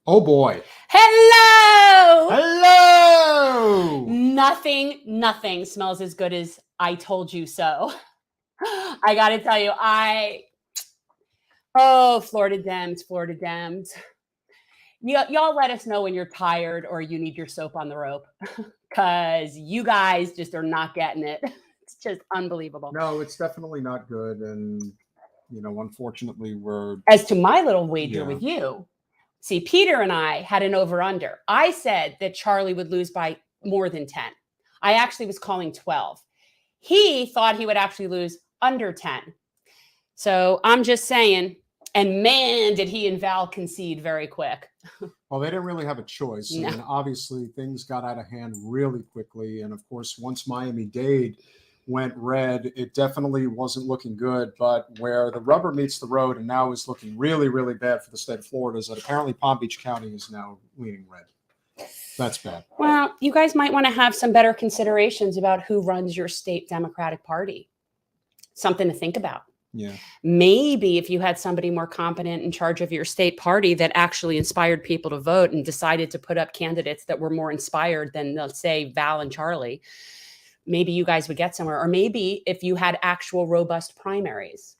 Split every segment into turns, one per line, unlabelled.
Oh boy.
Hello!
Hello!
Nothing smells as good as I told you so. I gotta tell you, Florida Dems. Y'all let us know when you're tired or you need your soap on the rope because you guys just are not getting it. It's just unbelievable.
No, it's definitely not good. And, unfortunately,
As to my little wager
yeah.
with you, see, Peter and I had an over under. I said that Charlie would lose by more than 10. I actually was calling 12. He thought he would actually lose under 10. So I'm just saying, and man, did he and Val concede very quick.
Well, they didn't really have a choice.
No.
I mean, obviously, things got out of hand really quickly. And of course, once Miami-Dade went red, it definitely wasn't looking good. But where the rubber meets the road and now is looking really, really bad for the state of Florida is that apparently Palm Beach County is now leaning red. That's bad.
Well, you guys might want to have some better considerations about who runs your state Democratic Party. Something to think about.
Yeah.
Maybe if you had somebody more competent in charge of your state party that actually inspired people to vote and decided to put up candidates that were more inspired than, let's say, Val and Charlie, maybe you guys would get somewhere. Or maybe if you had actual robust primaries,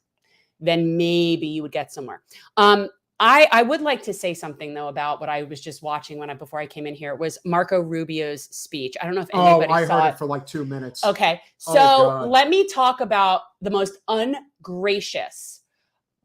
then maybe you would get somewhere. I would like to say something though about what I was just watching before I came in here. It was Marco Rubio's speech. I don't know if anybody
I
saw
heard
it
for like 2 minutes.
Okay, so let me talk about the most ungracious,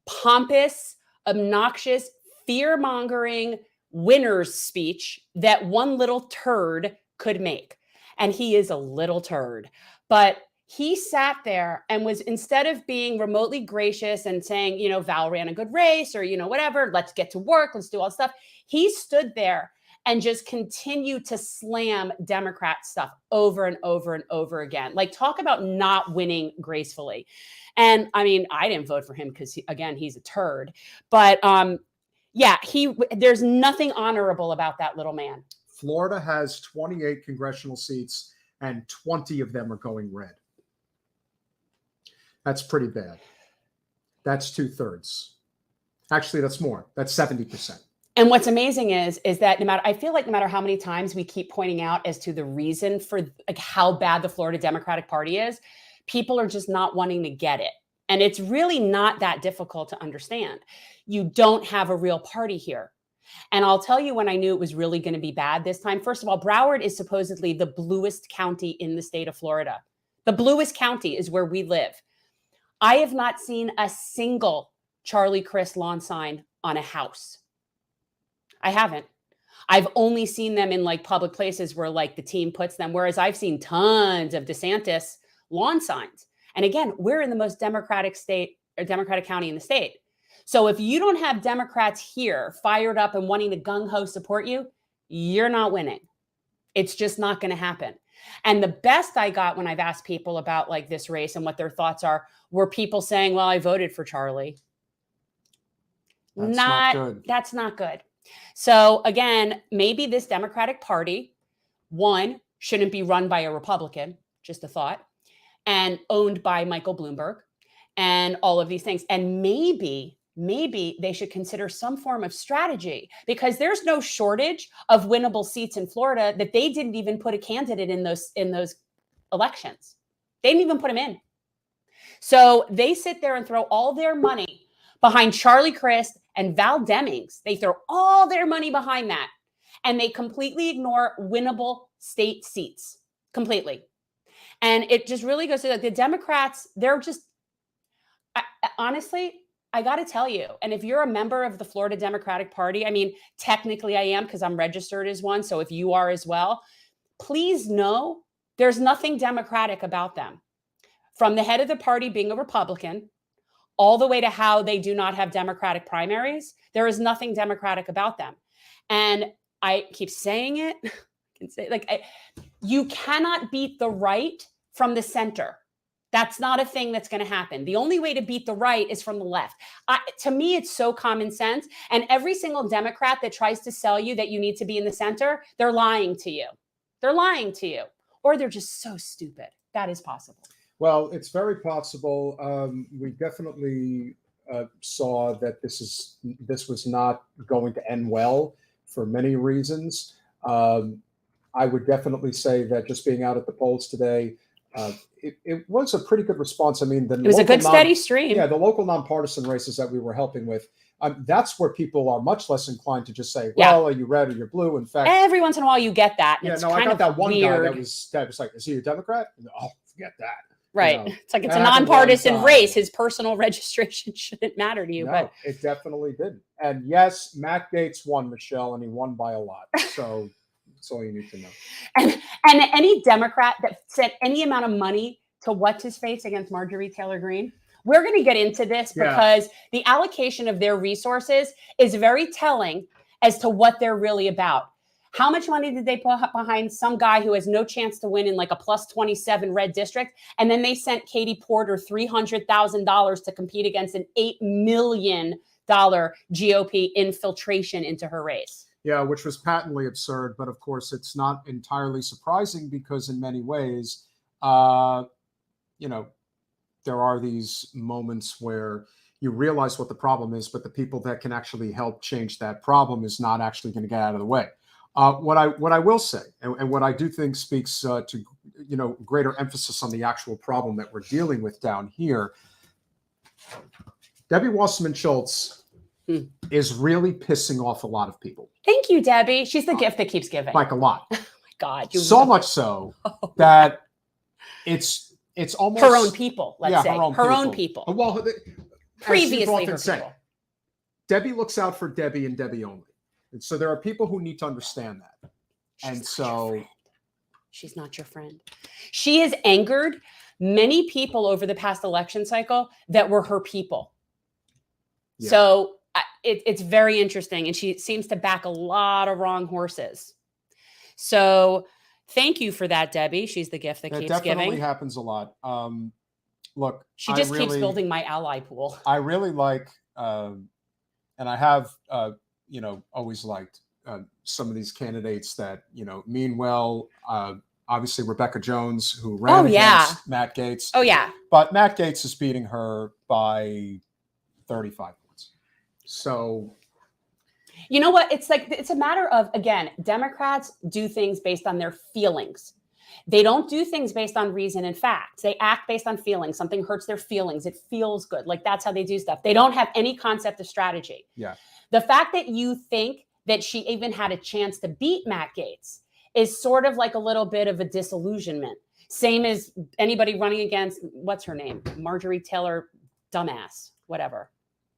pompous, obnoxious, fear-mongering winner's speech that one little turd could make. And he is a little turd. But he sat there and was, instead of being remotely gracious and saying, Val ran a good race or, whatever, let's get to work, let's do all stuff. He stood there and just continued to slam Democrat stuff over and over and over again. Like, talk about not winning gracefully. And I mean, I didn't vote for him because, he's a turd. But there's nothing honorable about that little man.
Florida has 28 congressional seats and 20 of them are going red. That's pretty bad. That's 2/3. Actually, that's more. That's 70%.
And what's amazing is that I feel like no matter how many times we keep pointing out as to the reason for like how bad the Florida Democratic Party is, people are just not wanting to get it. And it's really not that difficult to understand. You don't have a real party here. And I'll tell you when I knew it was really going to be bad this time. First of all, Broward is supposedly the bluest county in the state of Florida. The bluest county is where we live. I have not seen a single Charlie Crist lawn sign on a house. I haven't. I've only seen them in like public places where like the team puts them, whereas I've seen tons of DeSantis lawn signs. And again, we're in the most Democratic state or Democratic county in the state. So if you don't have Democrats here fired up and wanting to gung-ho support you, you're not winning. It's just not going to happen. And the best I got when I've asked people about like this race and what their thoughts are were people saying, well, I voted for Charlie.
That's not good.
That's not good. So again, maybe this Democratic Party, one, shouldn't be run by a Republican, just a thought, and owned by Michael Bloomberg and all of these things. And maybe they should consider some form of strategy because there's no shortage of winnable seats in Florida that they didn't even put a candidate in those elections. They didn't even put him in. So they sit there and throw all their money behind Charlie Crist and Val Demings. They throw all their money behind that. And they completely ignore winnable state seats. Completely. And it just really goes to the Democrats, they're just, honestly, I got to tell you, and if you're a member of the Florida Democratic Party, I mean, technically I am because I'm registered as one. So if you are as well, please know there's nothing Democratic about them. From the head of the party being a Republican, all the way to how they do not have Democratic primaries, there is nothing Democratic about them. And I keep saying it, I can say you cannot beat the right from the center. That's not a thing that's going to happen. The only way to beat the right is from the left. To me, it's so common sense. And every single Democrat that tries to sell you that you need to be in the center, they're lying to you. They're lying to you. Or they're just so stupid. That is possible.
Well, it's very possible. We definitely saw that this was not going to end well for many reasons. I would definitely say that just being out at the polls today, it was a pretty good response. I mean,
it was a good steady stream.
Yeah, the local nonpartisan races that we were helping with, that's where people are much less inclined to just say, well, are you red or you're blue? In fact,
every once in a while you get that.
Yeah, no, I got that one guy that was like, is he a Democrat? Oh, forget that.
Right. You know, it's like it's a nonpartisan race. His personal registration shouldn't matter to you.
No,
but
it definitely didn't. And yes, Matt Gaetz won, Michelle, and he won by a lot. So that's all you need to know.
And any Democrat that sent any amount of money to what's his face against Marjorie Taylor Greene, we're going to get into this because the allocation of their resources is very telling as to what they're really about. How much money did they put behind some guy who has no chance to win in like a plus 27 red district? And then they sent Katie Porter $300,000 to compete against an $8 million GOP infiltration into her race.
Yeah, which was patently absurd. But of course, it's not entirely surprising because in many ways, you know, there are these moments where you realize what the problem is, but the people that can actually help change that problem is not actually going to get out of the way. What I will say, and what I do think speaks to, you know, greater emphasis on the actual problem that we're dealing with down here, Debbie Wasserman Schultz is really pissing off a lot of people.
Thank you, Debbie. She's the gift that keeps giving.
Like a lot.
Oh my God.
So much so that it's almost
her own people, let's say. Her own people.
Well,
previously her people.
Debbie looks out for Debbie and Debbie only. And so there are people who need to understand that.
She's not your friend. She has angered many people over the past election cycle that were her people. Yeah. So it's very interesting. And she seems to back a lot of wrong horses. So thank you for that, Debbie. She's the gift that keeps giving. It definitely
happens a lot. Look,
she just keeps building my ally pool.
I really like, and I have, you know, always liked some of these candidates that, you know, mean well. Obviously, Rebecca Jones, who ran against Matt Gaetz.
Oh, yeah.
But Matt Gaetz is beating her by 35 points. So,
you know what? It's like, it's a matter of, again, Democrats do things based on their feelings. They don't do things based on reason and facts. They act based on feelings. Something hurts their feelings. It feels good. Like, that's how they do stuff. They don't have any concept of strategy.
Yeah.
The fact that you think that she even had a chance to beat Matt Gaetz is sort of like a little bit of a disillusionment. Same as anybody running against, what's her name? Marjorie Taylor, dumbass, whatever.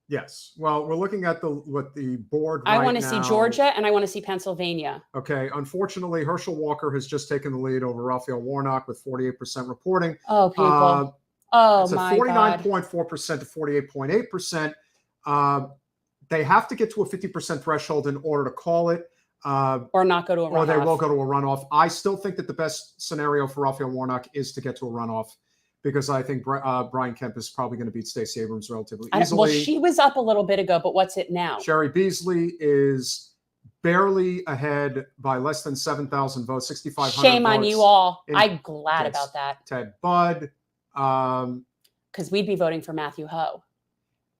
Yes. Well, we're looking at what the board
I want to see Georgia and I want to see Pennsylvania.
Okay. Unfortunately, Herschel Walker has just taken the lead over Raphael Warnock with 48% reporting.
Oh, people. Oh, my God.
49.4% to 48.8%. They have to get to a 50% threshold in order to call it.
Or not go to a runoff.
Or they will go to a runoff. I still think that the best scenario for Raphael Warnock is to get to a runoff because I think Brian Kemp is probably going to beat Stacey Abrams relatively easily.
Well, she was up a little bit ago, but what's it now?
Sherry Beasley is barely ahead by less than 7,000 votes, 6,500
Shame on you all. I'm glad about that.
Ted Budd.
Because we'd be voting for Matthew Ho.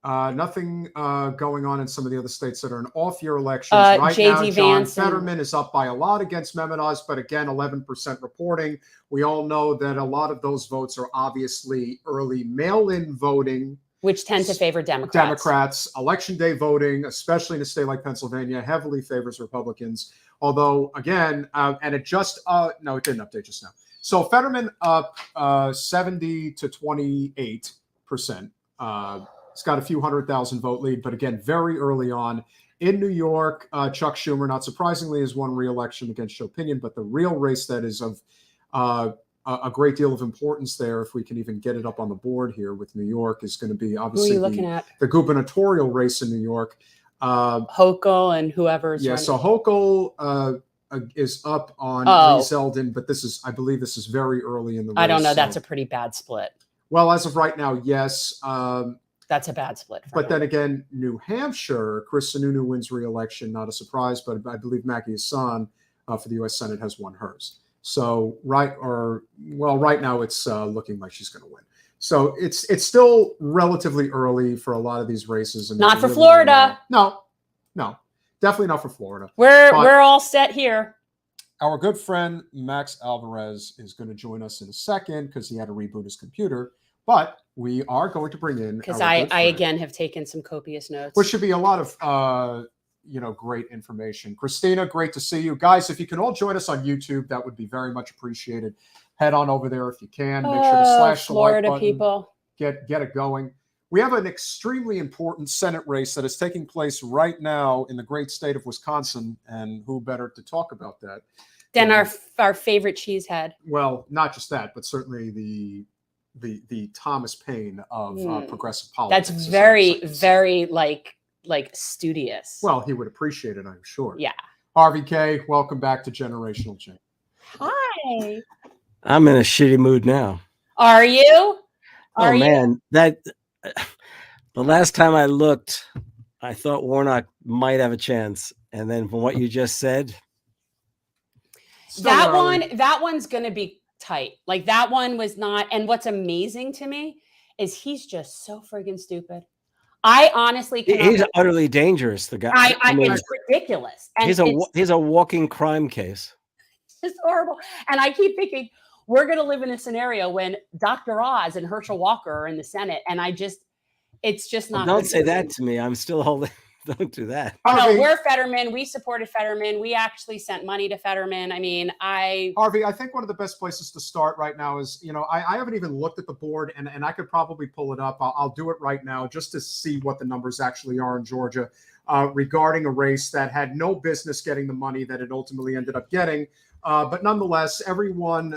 Nothing going on in some of the other states that are in off-year elections. Right now, John Fetterman is up by a lot against Mehmet, but again, 11% reporting. We all know that a lot of those votes are obviously early mail-in voting.
Which tend to favor Democrats.
Election day voting, especially in a state like Pennsylvania, heavily favors Republicans. Although, again, and it just, no, it didn't update just now. So Fetterman up 70 to 28%. It's got a few 100,000 vote lead, but again, very early on. In New York, Chuck Schumer, not surprisingly, has won re-election against Joe Pinion, but the real race that is of a great deal of importance there, if we can even get it up on the board here with New York, is going to be obviously the gubernatorial race in New York.
Hochul and whoever is running.
So Hochul is up on Lee Zeldin, but I believe this is very early in the race.
I don't know. That's a pretty bad split.
Well, as of right now, yes.
That's a bad split.
But then again, New Hampshire, Chris Sununu wins re-election. Not a surprise, but I believe Maggie Hassan for the U.S. Senate has won hers. So right now it's looking like she's going to win. So it's still relatively early for a lot of these races. And
not for Florida.
No. Definitely not for Florida.
We're all set here.
Our good friend Max Alvarez is going to join us in a second because he had to reboot his computer. But we are going to bring in
because I again have taken some copious notes,
which should be a lot of great information. Christina, great to see you guys. If you can all join us on YouTube, that would be very much appreciated. Head on over there if you can. Make sure to slash
Florida
the like button.
People.
Get it going. We have an extremely important Senate race that is taking place right now in the great state of Wisconsin, and who better to talk about that
than our favorite cheesehead?
Well, not just that, but certainly the Thomas Paine of progressive politics.
That's very like studious.
Well, he would appreciate it, I'm sure.
Yeah.
Harvey K, welcome back to Generational Change.
Hi.
I'm in a shitty mood now.
Are you?
Oh man, that the last time I looked, I thought Warnock might have a chance, and then from what you just said,
that one's going to be tight. Like that one was not. And what's amazing to me is he's just so friggin' stupid. I honestly
he's utterly dangerous. The guy.
I mean, it's ridiculous. And
he's a walking crime case.
It's horrible. And I keep thinking we're going to live in a scenario when Dr. Oz and Herschel Walker are in the Senate, and it's just not.
Well, don't say that to me. I'm still holding. Don't do that.
Oh, no, we're Fetterman. We supported Fetterman. We actually sent money to Fetterman. I mean,
Harvey, I think one of the best places to start right now is, I haven't even looked at the board, and I could probably pull it up. I'll do it right now just to see what the numbers actually are in Georgia regarding a race that had no business getting the money that it ultimately ended up getting. But nonetheless, everyone,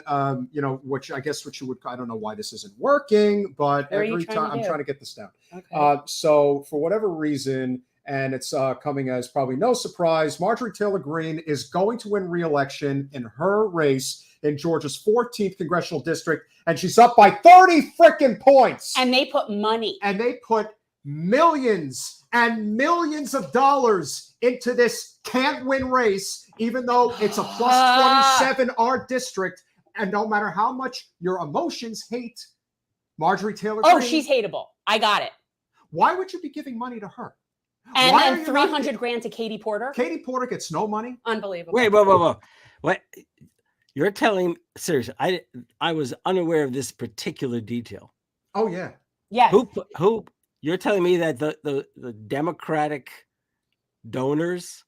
which I guess what you would, I don't know why this isn't working, but every time I'm trying to get this down. Okay. So for whatever reason, and it's coming as probably no surprise, Marjorie Taylor Greene is going to win re-election in her race in Georgia's 14th congressional district, and she's up by 30 freaking points.
And they put money.
And they put millions and millions of dollars into this can't-win race, even though it's a plus 27 our district, and no matter how much your emotions hate Marjorie Taylor Greene.
Oh, she's hateable. I got it.
Why would you be giving money to her?
And then 300 grand to Katie Porter.
Katie Porter gets no money.
Unbelievable.
Wait, whoa. What? You're telling seriously? I was unaware of this particular detail.
Oh yeah.
Yeah.
Who? You're telling me that the Democratic donors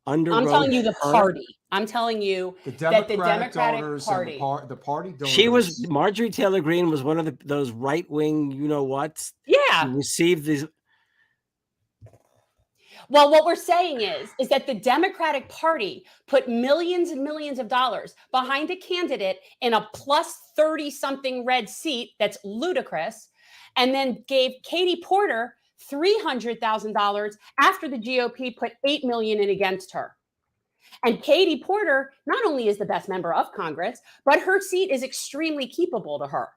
underwrote?
I'm telling you the party. I'm telling you that the Democratic Party,
the party donors.
She was Marjorie Taylor Greene was one of those right wing, whats.
Yeah.
She received these.
Well, what we're saying is that the Democratic Party put millions and millions of dollars behind a candidate in a plus 30-something red seat that's ludicrous, and then gave Katie Porter $300,000 after the GOP put $8 million in against her. And Katie Porter not only is the best member of Congress, but her seat is extremely keepable to her.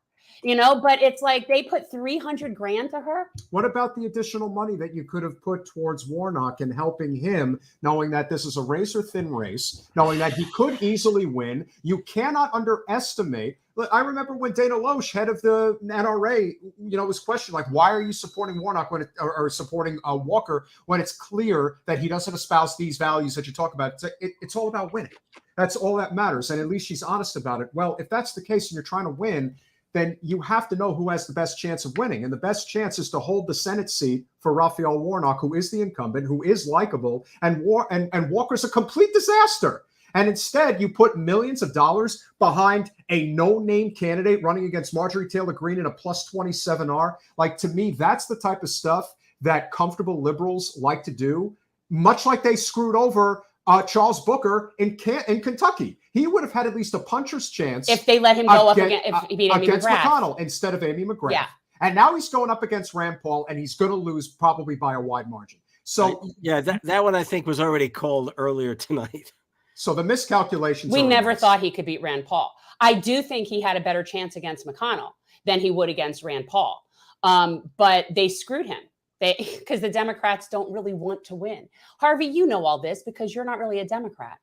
But it's like they put 300 grand to her.
What about the additional money that you could have put towards Warnock and helping him, knowing that this is a razor-thin race, knowing that he could easily win? You cannot underestimate. I remember when Dana Loesch, head of the NRA, was questioned, like, why are you supporting Warnock or supporting Walker when it's clear that he doesn't espouse these values that you talk about? It's all about winning. That's all that matters. And at least she's honest about it. Well, if that's the case and you're trying to win, then you have to know who has the best chance of winning. And the best chance is to hold the Senate seat for Raphael Warnock, who is the incumbent, who is likable, and Walker's a complete disaster. And instead, you put millions of dollars behind a no-name candidate running against Marjorie Taylor Greene in a plus 27R. Like, to me, that's the type of stuff that comfortable liberals like to do, much like they screwed over Charles Booker in Kentucky. He would have had at least a puncher's chance
if they let him go up against
McConnell instead of Amy McGrath. Yeah. And now he's going up against Rand Paul, and he's going to lose probably by a wide margin. So
that one I think was already called earlier tonight.
So the miscalculations.
We never thought he could beat Rand Paul. I do think he had a better chance against McConnell than he would against Rand Paul. But they screwed him. Because the Democrats don't really want to win. Harvey, you know all this because you're not really a Democrat.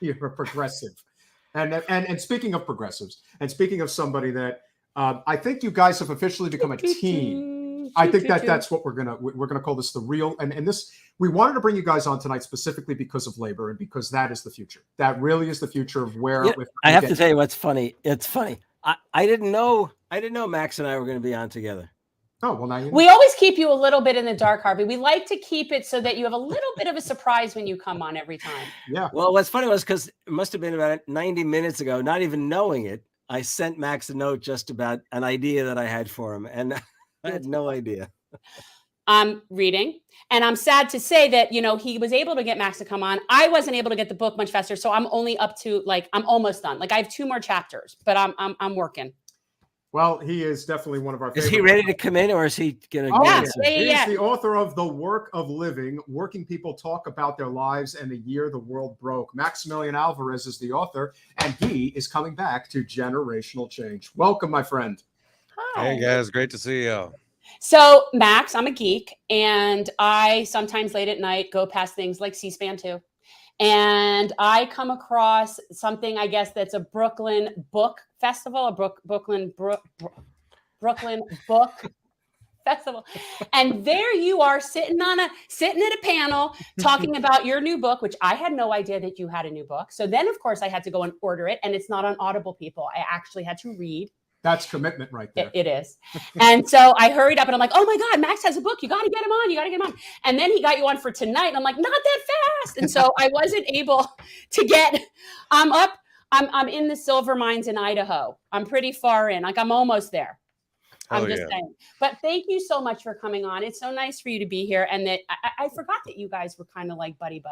You're a progressive. And speaking of progressives, and speaking of somebody that I think you guys have officially become a team. I think that's what we're gonna call this the real and this. We wanted to bring you guys on tonight specifically because of labor and because that is the future. That really is the future of where.
Yeah, I have to tell you what's funny. It's funny. I didn't know Max and I were going to be on together.
Oh, well, now you know.
We always keep you a little bit in the dark, Harvey. We like to keep it so that you have a little bit of a surprise when you come on every time.
Yeah.
Well, what's funny was because it must have been about 90 minutes ago, not even knowing it, I sent Max a note just about an idea that I had for him, and I had no idea.
I'm reading, and I'm sad to say that, he was able to get Max to come on. I wasn't able to get the book much faster, so I'm only up to I'm almost done. I have 2 more chapters, but I'm working.
Well, he is definitely one of our favorites.
Is he ready to come in, or is he going to?
Yeah.
He's the author of The Work of Living, Working People Talk About Their Lives and the Year the World Broke. Maximilian Alvarez is the author, and he is coming back to Generational Change. Welcome, my friend.
Hi.
Hey, guys. Great to see you.
So, Max, I'm a geek, and I sometimes late at night go past things like C-SPAN 2. And I come across something, I guess, that's a Brooklyn Book Festival, Brooklyn Book Festival. And there you are sitting at a panel talking about your new book, which I had no idea that you had a new book. So then, of course, I had to go and order it, and it's not on Audible, people. I actually had to read.
That's commitment right there.
It is. And so I hurried up and I'm like, oh my God, Max has a book. You got to get him on. You got to get him on. And then he got you on for tonight. And I'm like, not that fast. And so I wasn't able to I'm in the silver mines in Idaho. I'm pretty far in. I'm almost there. I'm just saying. But thank you so much for coming on. It's so nice for you to be here. And that I forgot that you guys were kind of like buddy.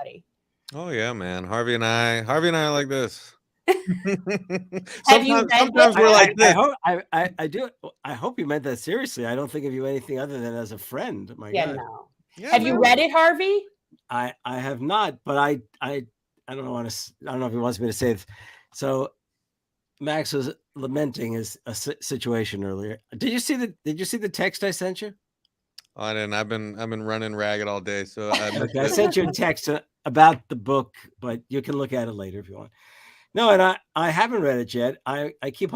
Oh yeah, man. Harvey and I are like this.
sometimes
we're like this.
I hope you meant that seriously. I don't think of you anything other than as a friend. My God.
No.
Yeah,
have you read it, Harvey?
I have not, but I don't know if he wants me to say this. So Max was lamenting a situation earlier. Did you see the text I sent you?
Oh, I didn't. I've been running ragged all day, so
I sent you a text about the book, but you can look at it later if you want. No, and I haven't read it yet. I keep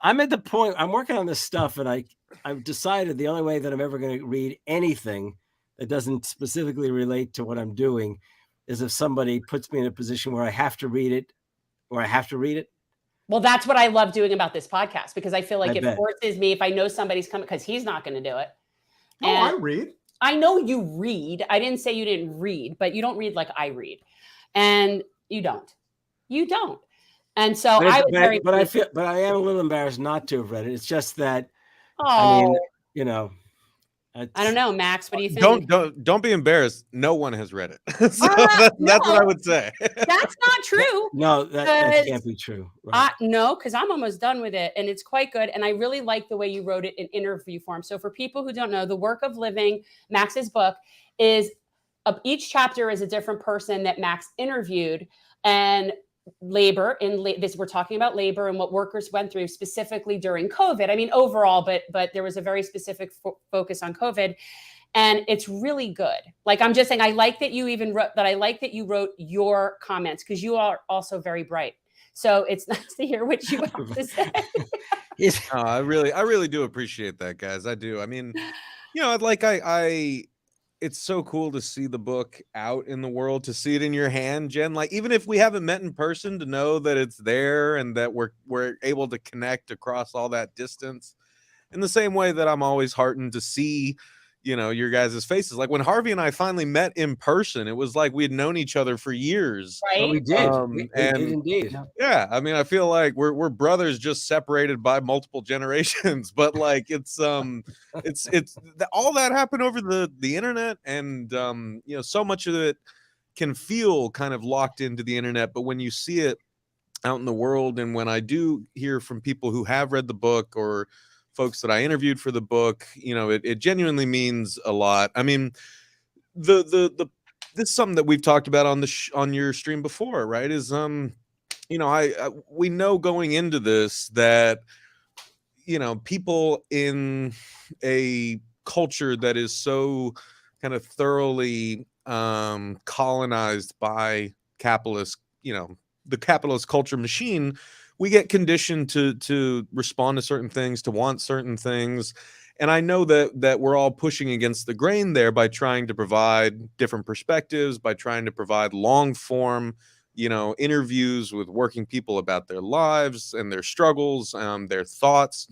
I'm at the point, I'm working on this stuff, and I've decided the only way that I'm ever going to read anything that doesn't specifically relate to what I'm doing is if somebody puts me in a position where I have to read it,
Well, that's what I love doing about this podcast, because I feel like it forces me, if I know somebody's coming, because he's not going to do it.
No, I read.
I know you read. I didn't say you didn't read, but you don't read like I read. And you don't. And so I
am a little embarrassed not to have read it. It's just that, I
don't know, Max, what do you think?
Don't be embarrassed. No one has read it. So that's what I would say.
That's not true.
No, that can't be true. Right.
No, because I'm almost done with it, and it's quite good. And I really like the way you wrote it in interview form. So for people who don't know, The Work of Living, Max's book, is each chapter is a different person that Max interviewed, and labor we're talking about labor and what workers went through specifically during COVID. I mean, overall, but there was a very specific focus on COVID, and it's really good. I'm just saying, I like that you wrote your comments, because you are also very bright. So it's nice to hear what you have to say.
I really do appreciate that, guys. I do. I mean, it's so cool to see the book out in the world, to see it in your hand, Jen. Even if we haven't met in person, to know that it's there and that we're able to connect across all that distance. In the same way that I'm always heartened to see, your guys' faces. Like when Harvey and I finally met in person, it was like we had known each other for years.
Right?
Well, we did. We did indeed.
Yeah, I mean, I feel like we're brothers, just separated by multiple generations. But it's all that happened over the internet, and so much of it can feel kind of locked into the internet. But when you see it out in the world, and when I do hear from people who have read the book, or folks that I interviewed for the book, it genuinely means a lot. I mean, this is something that we've talked about on your stream before, right? Is we know going into this that people in a culture that is so kind of thoroughly colonized by capitalist, the capitalist culture machine, we get conditioned to respond to certain things, to want certain things. And I know that we're all pushing against the grain there by trying to provide different perspectives, by trying to provide long form, interviews with working people about their lives and their struggles, their thoughts.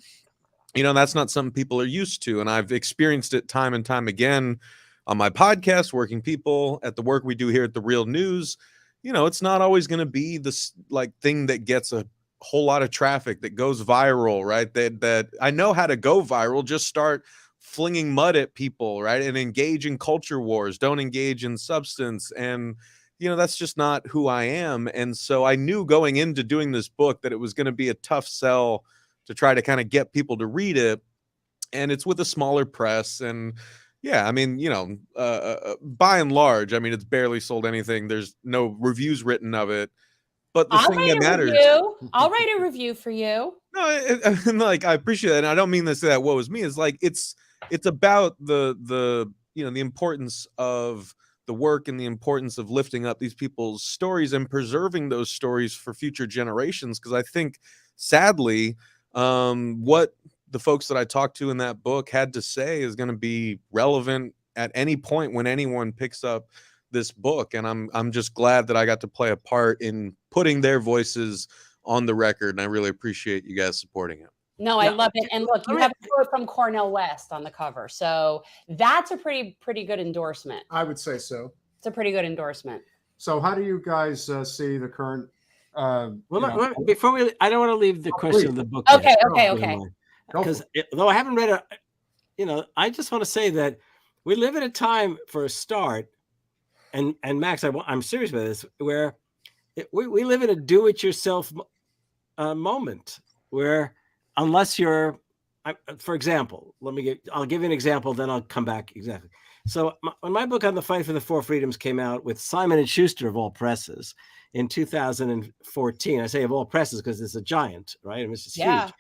That's not something people are used to. And I've experienced it time and time again on my podcast, working people, at the work we do here at The Real News. It's not always going to be this thing that gets a whole lot of traffic, that goes viral, right? That I know how to go viral. Just start flinging mud at people, right? And engage in culture wars. Don't engage in substance. And that's just not who I am. And so I knew going into doing this book that it was going to be a tough sell to try to kind of get people to read it. And it's with a smaller press. And yeah, I mean, by and large, I mean, it's barely sold anything. There's no reviews written of it. But the thing that matters,
I'll write a review for you.
No, I appreciate that, and I don't mean to say that woe is me. It's like it's about the importance of the work and the importance of lifting up these people's stories and preserving those stories for future generations. Because I think, sadly, what the folks that I talked to in that book had to say is going to be relevant at any point when anyone picks up this book. And I'm just glad that I got to play a part in putting their voices on the record. And I really appreciate you guys supporting it.
No, I love it. And look, you have a quote from Cornel West on the cover. So that's a pretty good endorsement.
I would say so.
It's a pretty good endorsement.
So how do you guys see the current
before we, I don't want to leave the question of the book.
Okay.
Because though I haven't read it, I just want to say that we live at a time, for a start, and Max, I'm serious about this, where we live in a do-it-yourself moment where, unless you're, for example, I'll give you an example, then I'll come back. Exactly. So when my book on the fight for the four freedoms came out with Simon & Schuster of all presses in 2014, I say of all presses because it's a giant, right? I mean, it's just huge.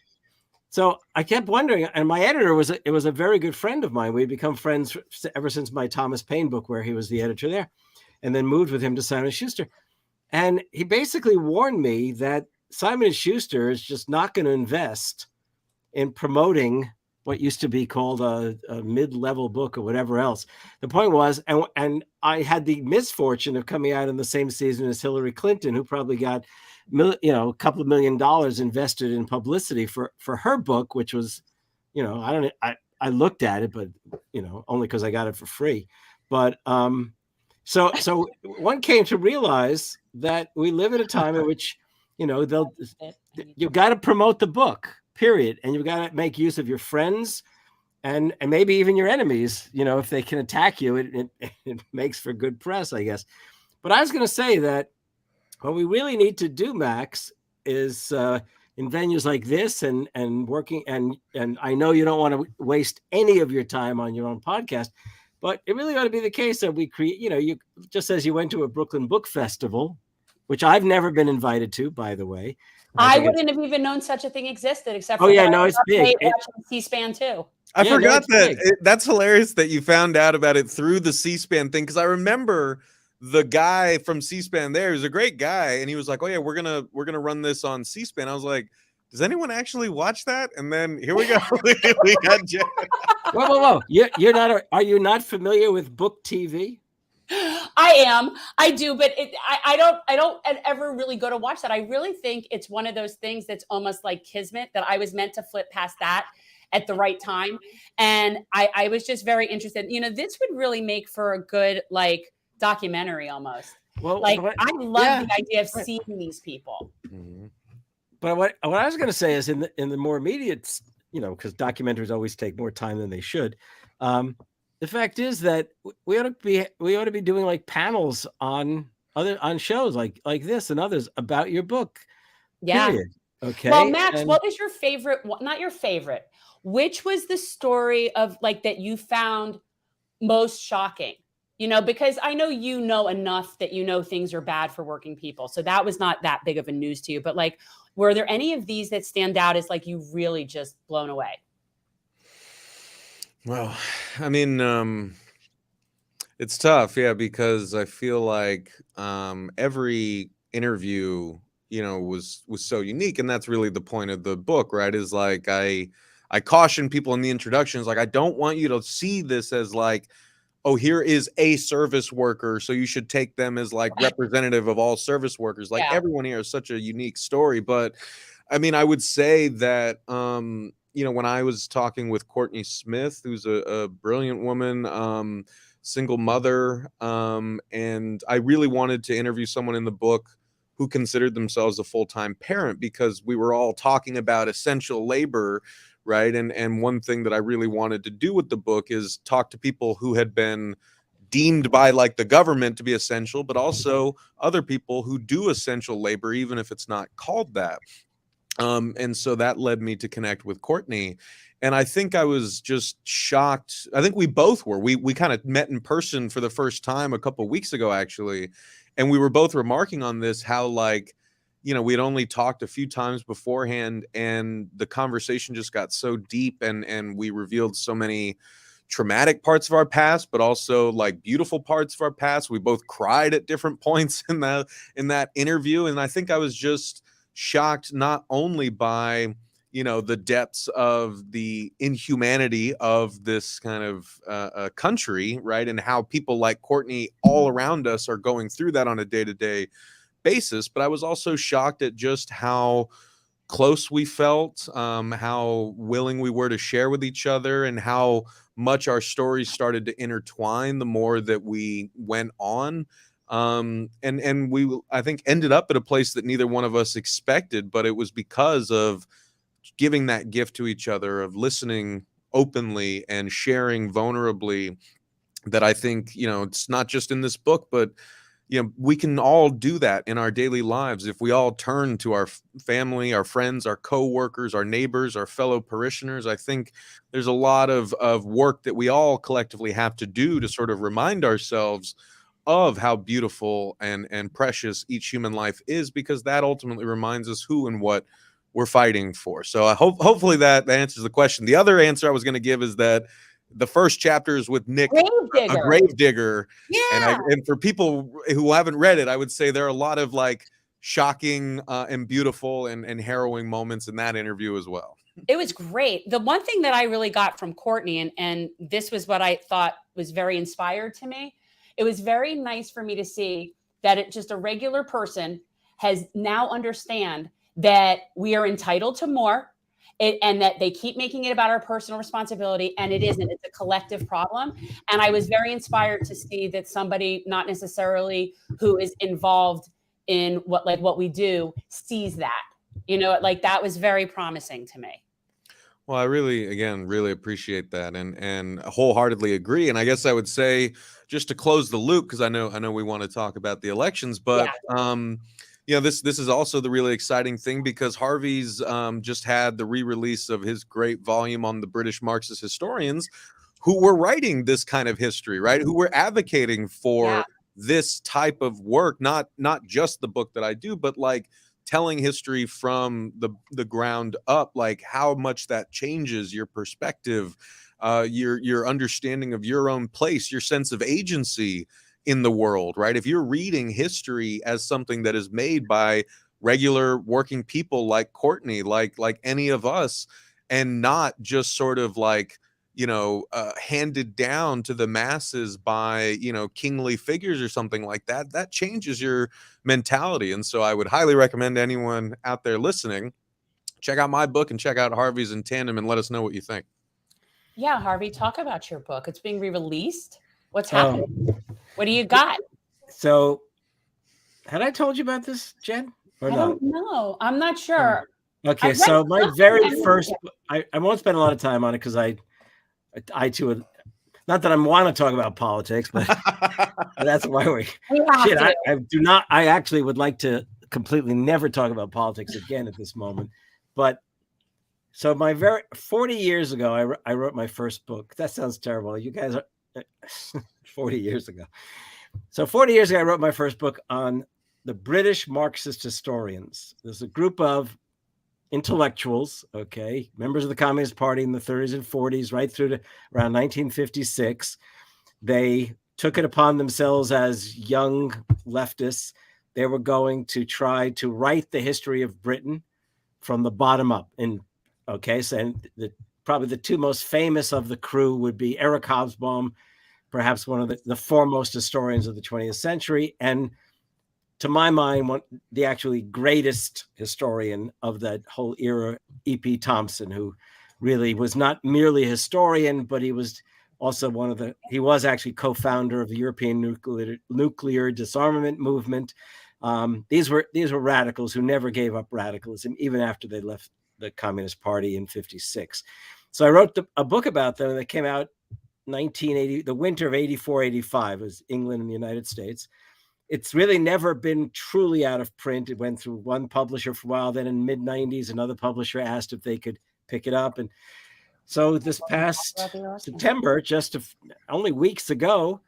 So I kept wondering, and my editor was a very good friend of mine. We'd become friends ever since my Thomas Paine book, where he was the editor there, and then moved with him to Simon & Schuster. And he basically warned me that Simon & Schuster is just not going to invest in promoting what used to be called a mid-level book or whatever else. The point was, and I had the misfortune of coming out in the same season as Hillary Clinton, who probably got a couple of $1 million invested in publicity for her book, which was, I looked at it, but only because I got it for free. But so one came to realize that we live at a time in which you've got to promote the book, period, and you've got to make use of your friends and maybe even your enemies. If they can attack you, it makes for good press, I guess. But I was going to say that what we really need to do, Max, is in venues like this and working, and I know you don't want to waste any of your time on your own podcast, but it really ought to be the case that we create, you just as you went to a Brooklyn Book Festival, which I've never been invited to, by the way.
I wouldn't have even known such a thing existed, except for
it's big.
C-SPAN too.
I forgot that. That's hilarious that you found out about it through the C-SPAN thing, because I remember the guy from C-SPAN there. He was a great guy, and he was like, "Oh yeah, we're gonna run this on C-SPAN." I was like, "Does anyone actually watch that?" And then here we go. We got Jen.
Whoa! You're not? Are you not familiar with Book TV?
I am. I do, but I don't ever really go to watch that. I really think it's one of those things that's almost like kismet, that I was meant to flip past that at the right time. And I was just very interested. This would really make for a good documentary almost. Well, I love the idea of seeing these people.
Mm-hmm. But what I was going to say is in the more immediate, because documentaries always take more time than they should. The fact is that we ought to be doing panels on shows like this and others about your book.
Yeah.
Period. Okay.
Well, Max, what was your favorite? Not your favorite. Which was the story of that you found most shocking? Because I know enough that things are bad for working people. So that was not that big of a news to you. But were there any of these that stand out as you really just blown away?
Well, I mean, it's tough, because I feel like every interview, was so unique, and that's really the point of the book, right? Is I I caution people in the introductions, like, I don't want you to see this as like, oh, here is a service worker, so you should take them as like representative of all service workers. Like,
Yeah.
everyone here is such a unique story. But I mean, I would say that, you know, when I was talking with Courtney Smith, who's a brilliant woman, single mother, and I really wanted to interview someone in the book who considered themselves a full-time parent, because we were all talking about essential labor, right? And one thing that I really wanted to do with the book is talk to people who had been deemed by like the government to be essential, but also other people who do essential labor, even if it's not called that. And so that led me to connect with Courtney. And I think I was just shocked. I think we both were. We kind of met in person for the first time a couple of weeks ago, actually. And we were both remarking on this, how like, you know, we'd only talked a few times beforehand, and the conversation just got so deep, and we revealed so many traumatic parts of our past, but also like beautiful parts of our past. We both cried at different points in that interview. And I think I was just shocked not only by, you know, the depths of the inhumanity of this kind of country, right, and how people like Courtney all around us are going through that on a day-to-day basis, but I was also shocked at just how close we felt, how willing we were to share with each other, and how much our stories started to intertwine the more that we went on. And we, I think, ended up at a place that neither one of us expected, but it was because of giving that gift to each other, of listening openly and sharing vulnerably, that I think, you know, it's not just in this book, but you know, we can all do that in our daily lives if we all turn to our family, our friends, our co-workers, our neighbors, our fellow parishioners. I think there's a lot of work that we all collectively have to do to sort of remind ourselves of how beautiful and precious each human life is, because that ultimately reminds us who and what we're fighting for. So I hopefully that answers the question. The other answer I was going to give is that the first chapter is with Nick, a grave digger.
Yeah.
And for people who haven't read it, I would say there are a lot of like shocking and beautiful and harrowing moments in that interview as well.
It was great. The one thing that I really got from Courtney, and this was what I thought was very inspired to me, it was very nice for me to see that it just a regular person has now understand that we are entitled to more, and that they keep making it about our personal responsibility, and it isn't. It's a collective problem. And I was very inspired to see that somebody not necessarily who is involved in what we do sees that. You know, like that was very promising to me.
Well, I really, again, really appreciate that, and wholeheartedly agree. And I guess I would say, just to close the loop, because I know we want to talk about the elections, but you know, this is also the really exciting thing, because Harvey's just had the re-release of his great volume on the British Marxist historians who were writing this kind of history, right? Who were advocating for this type of work, not just the book that I do, but like telling history from the ground up, like how much that changes your perspective, your understanding of your own place, your sense of agency in the world, right? If you're reading history as something that is made by regular working people like Courtney, like any of us, and not just sort of like, you know, handed down to the masses by, you know, kingly figures or something like that, that changes your mentality. And so I would highly recommend anyone out there listening, check out my book and check out Harvey's in tandem, and let us know what you think.
Yeah, Harvey, talk about your book. It's being re-released. What's happening? What do you got?
So, had I told you about this, Jen? Or
I don't know. I'm not sure.
Okay, so my very first, I won't spend a lot of time on it, because I too, not that I want to talk about politics, but that's why I do not. I actually would like to completely never talk about politics again at this moment. But so 40 years ago, I wrote my first book. That sounds terrible. You guys are 40 years ago. So 40 years ago, I wrote my first book on the British Marxist historians. There's a group of intellectuals, okay, members of the Communist Party in the 30s and 40s, right through to around 1956. They took it upon themselves as young leftists. They were going to try to write the history of Britain from the bottom up. And okay, so probably the two most famous of the crew would be Eric Hobsbawm, perhaps one of the foremost historians of the 20th century, and to my mind, the actually greatest historian of that whole era, E.P. Thompson, who really was not merely a historian, but he was also he was actually co-founder of the European nuclear disarmament movement. These were radicals who never gave up radicalism, even after they left the Communist Party in '56. So I wrote a book about them that came out 1980, the winter of '84-'85, was England and the United States. It's really never been truly out of print. It went through one publisher for a while. Then in mid-'90s, another publisher asked if they could pick it up. And so this past September, only weeks ago,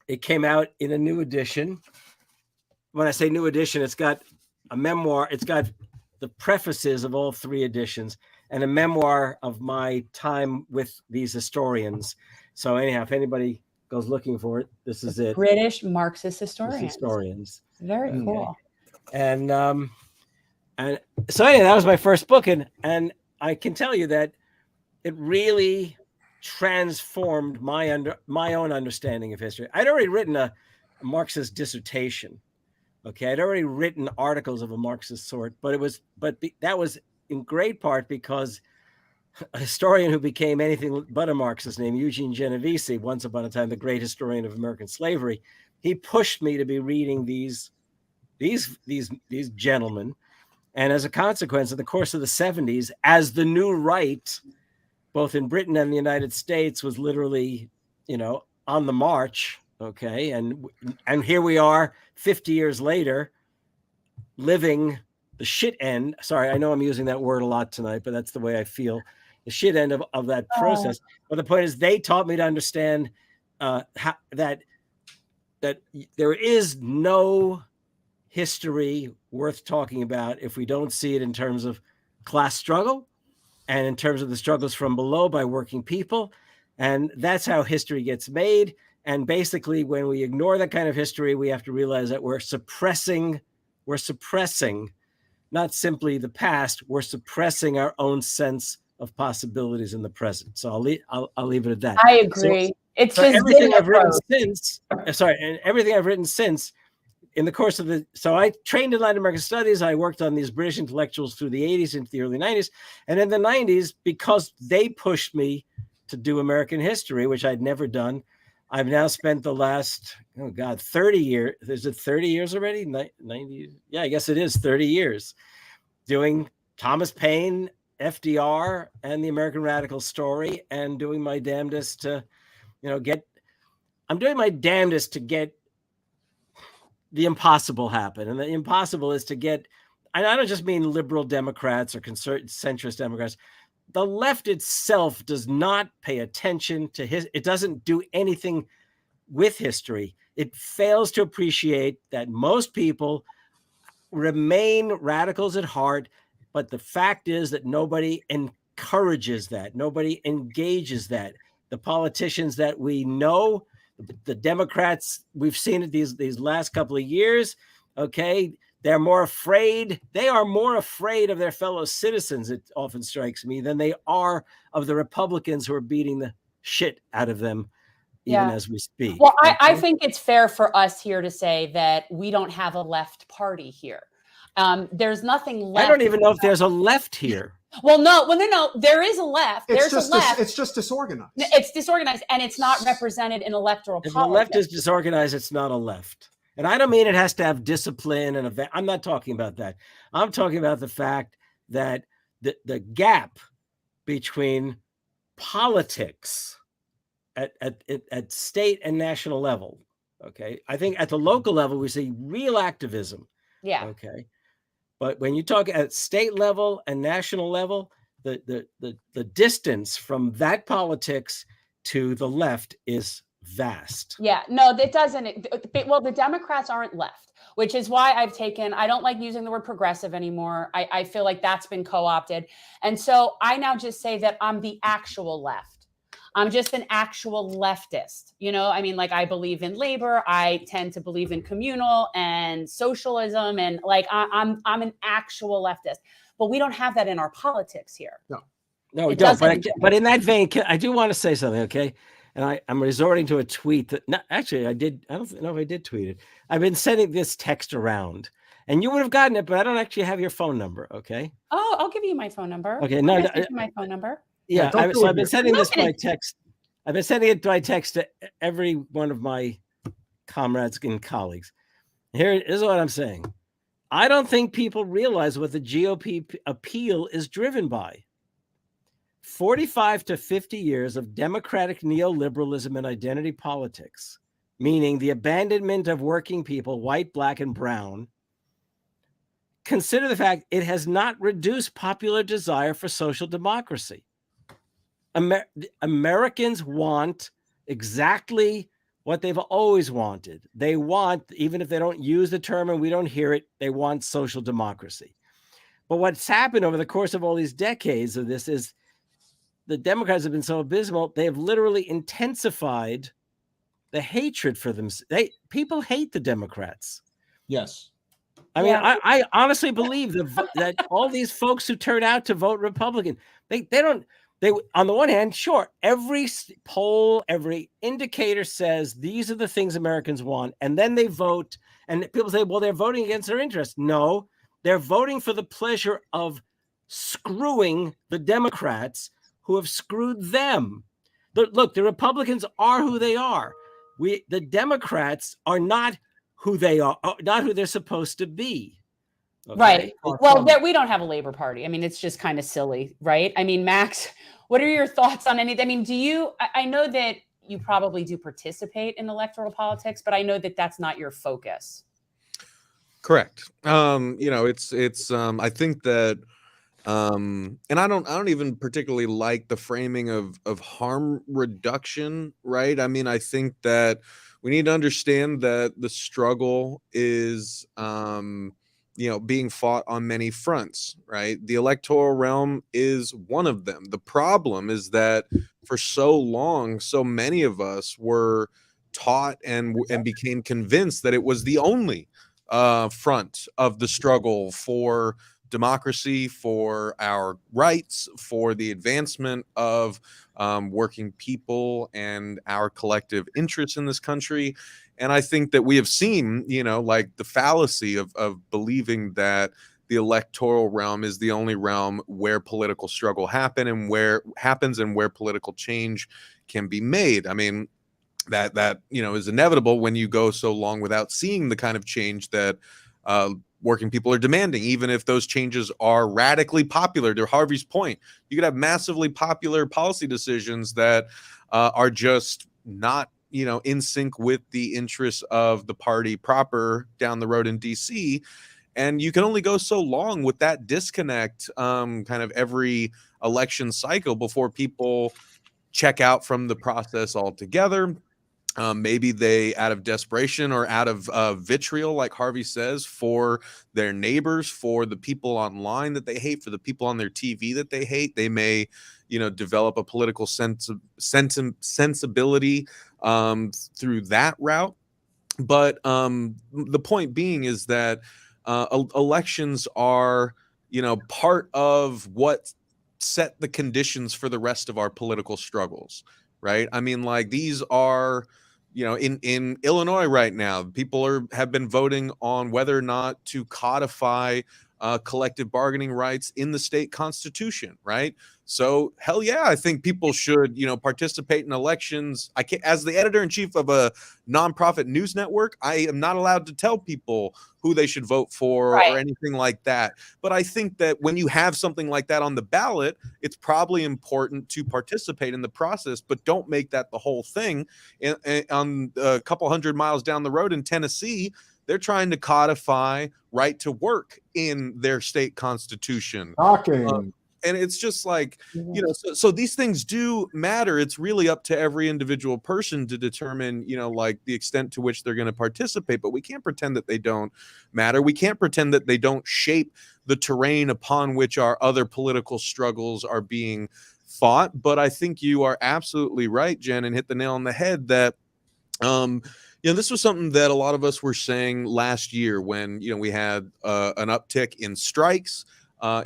it came out in a new edition. When I say new edition, it's got a memoir. It's got the prefaces of all three editions and a memoir of my time with these historians. So anyhow, if anybody goes looking for it, this is it.
British Marxist historians. Very cool.
And so anyway, that was my first book, and I can tell you that it really transformed my own understanding of history. I'd already written a Marxist dissertation. Okay, I'd already written articles of a Marxist sort, but that was in great part because a historian who became anything but a Marxist named Eugene Genovese, once upon a time the great historian of American slavery, he pushed me to be reading these gentlemen. And as a consequence, in the course of the 70s, as the new right, both in Britain and the United States, was literally, on the march. Okay, and here we are 50 years later, living the shit end. Sorry, I know I'm using that word a lot tonight, but that's the way I feel. The shit end of that process. But the point is, they taught me to understand that there is no history worth talking about if we don't see it in terms of class struggle and in terms of the struggles from below by working people. And that's how history gets made. And basically, when we ignore that kind of history, we have to realize that we're suppressing not simply the past, we're suppressing our own sense of possibilities in the present. So I'll leave it at that.
I agree. It's
so
just
everything I've written since. Everything I've written since, in the course of so I trained in Latin American studies. I worked on these British intellectuals through the 80s into the early 90s, and in the 90s, because they pushed me to do American history, which I'd never done. I've now spent the last 30 years. Is it 30 years already? 90? Yeah, I guess it is 30 years doing Thomas Paine, FDR, and the American radical story, and doing my damnedest to, I'm doing my damnedest to get the impossible happen. And the impossible is to get, and I don't just mean liberal Democrats or centrist Democrats. The left itself does not pay attention to it doesn't do anything with history. It fails to appreciate that most people remain radicals at heart, but the fact is that nobody encourages that. Nobody engages that. The politicians that we know, the Democrats, we've seen it these last couple of years, okay? They are more afraid of their fellow citizens, it often strikes me, than they are of the Republicans who are beating the shit out of them, even as we speak.
Well, I think it's fair for us here to say that we don't have a left party here. There's nothing left.
I don't even know if there's a left here.
Well, no. There is a left. There's a left.
It's just disorganized.
It's disorganized, and it's not represented in electoral politics.
If the left is disorganized, it's not a left. And I don't mean it has to have discipline and I'm not talking about that. I'm talking about the fact that the gap between politics at state and national level, okay? I think at the local level, we see real activism.
Yeah.
Okay. But when you talk at state level and national level, the distance from that politics to the left is vast.
Yeah, no, that doesn't. Well, the Democrats aren't left, which is why I don't like using the word progressive anymore. I feel like that's been co-opted. And so I now just say that I'm the actual left. I'm just an actual leftist. I believe in labor. I tend to believe in communal and socialism. And I'm an actual leftist, but we don't have that in our politics here.
No.
No, we
It
don't.
doesn't.
But in that vein, I do want to say something, okay? And I'm resorting to a tweet that actually I did. I don't know if I did tweet it. I've been sending this text around, and you would have gotten it, but I don't actually have your phone number. Okay.
Oh, I'll give you my phone number.
Okay.
I'll
No.
message you my phone number.
Yeah.
don't do
So
it
I've been
here.
sending
I'm
this
not gonna-
by text. I've been sending it by text to every one of my comrades and colleagues. Here's what I'm saying. I don't think people realize what the GOP appeal is driven by. 45 to 50 years of democratic neoliberalism and identity politics, meaning the abandonment of working people, white, black, and brown. Consider the fact it has not reduced popular desire for social democracy. Americans want exactly what they've always wanted. They want, even if they don't use the term and we don't hear it, they want social democracy. But what's happened over the course of all these decades of this is the Democrats have been so abysmal, they have literally intensified the hatred for them. People hate the Democrats.
Yes.
I mean, I honestly believe that all these folks who turn out to vote Republican, they on the one hand, sure, every poll, every indicator says these are the things Americans want, and then they vote, and people say, well, they're voting against their interests. No, they're voting for the pleasure of screwing the Democrats who have screwed them. Look, the Republicans are who they are. The Democrats are not who they are, not who they're supposed to be.
Okay? Right. Well, we don't have a Labor Party. I mean, it's just kind of silly, right? I mean, Max, what are your thoughts on anything? I mean, I know that you probably do participate in electoral politics, but I know that that's not your focus.
Correct. It's I think that and I don't even particularly like the framing of harm reduction, right? I mean, I think that we need to understand that the struggle is being fought on many fronts, right? The electoral realm is one of them. The problem is that for so long, so many of us were taught and became convinced that it was the only front of the struggle for democracy, for our rights, for the advancement of working people and our collective interests in this country. And I think that we have seen, like the fallacy of believing that the electoral realm is the only realm where political struggle happens and where political change can be made. I mean, that is inevitable when you go so long without seeing the kind of change that working people are demanding, even if those changes are radically popular. To Harvey's point, you could have massively popular policy decisions that are just not, in sync with the interests of the party proper down the road in DC. And you can only go so long with that disconnect kind of every election cycle before people check out from the process altogether. Maybe they, out of desperation or out of vitriol, like Harvey says, for their neighbors, for the people online that they hate, for the people on their TV that they hate, they may, develop a political sensibility through that route. But the point being is that elections are, part of what set the conditions for the rest of our political struggles, right? I mean, like these are, in Illinois right now, people have been voting on whether or not to codify collective bargaining rights in the state constitution, right? So hell yeah, I think people should, participate in elections. I can't, as the editor-in-chief of a nonprofit news network, I am not allowed to tell people who they should vote for or anything like that. But I think that when you have something like that on the ballot, it's probably important to participate in the process, but don't make that the whole thing. On a couple 100 miles down the road in Tennessee, they're trying to codify right to work in their state constitution.
Shocking.
And it's just like, so these things do matter. It's really up to every individual person to determine, like the extent to which they're going to participate. But we can't pretend that they don't matter. We can't pretend that they don't shape the terrain upon which our other political struggles are being fought. But I think you are absolutely right, Jen, and hit the nail on the head that, this was something that a lot of us were saying last year when, we had an uptick in strikes.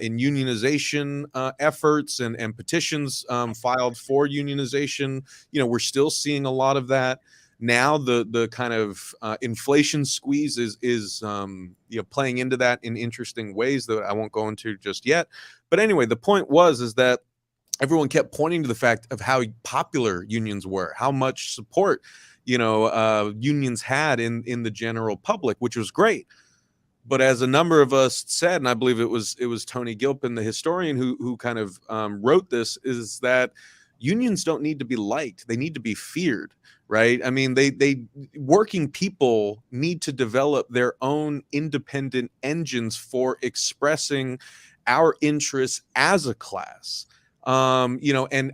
in unionization efforts and petitions filed for unionization. You know, we're still seeing a lot of that. Now the kind of inflation squeeze is you know, playing into that in interesting ways that I won't go into just yet. But anyway, the point is that everyone kept pointing to the fact of how popular unions were, how much support, you know, unions had in the general public, which was great. But as a number of us said, and I believe it was Tony Gilpin, the historian, who kind of wrote this, is that unions don't need to be liked; they need to be feared. Right? I mean, they working people need to develop their own independent engines for expressing our interests as a class. You know, and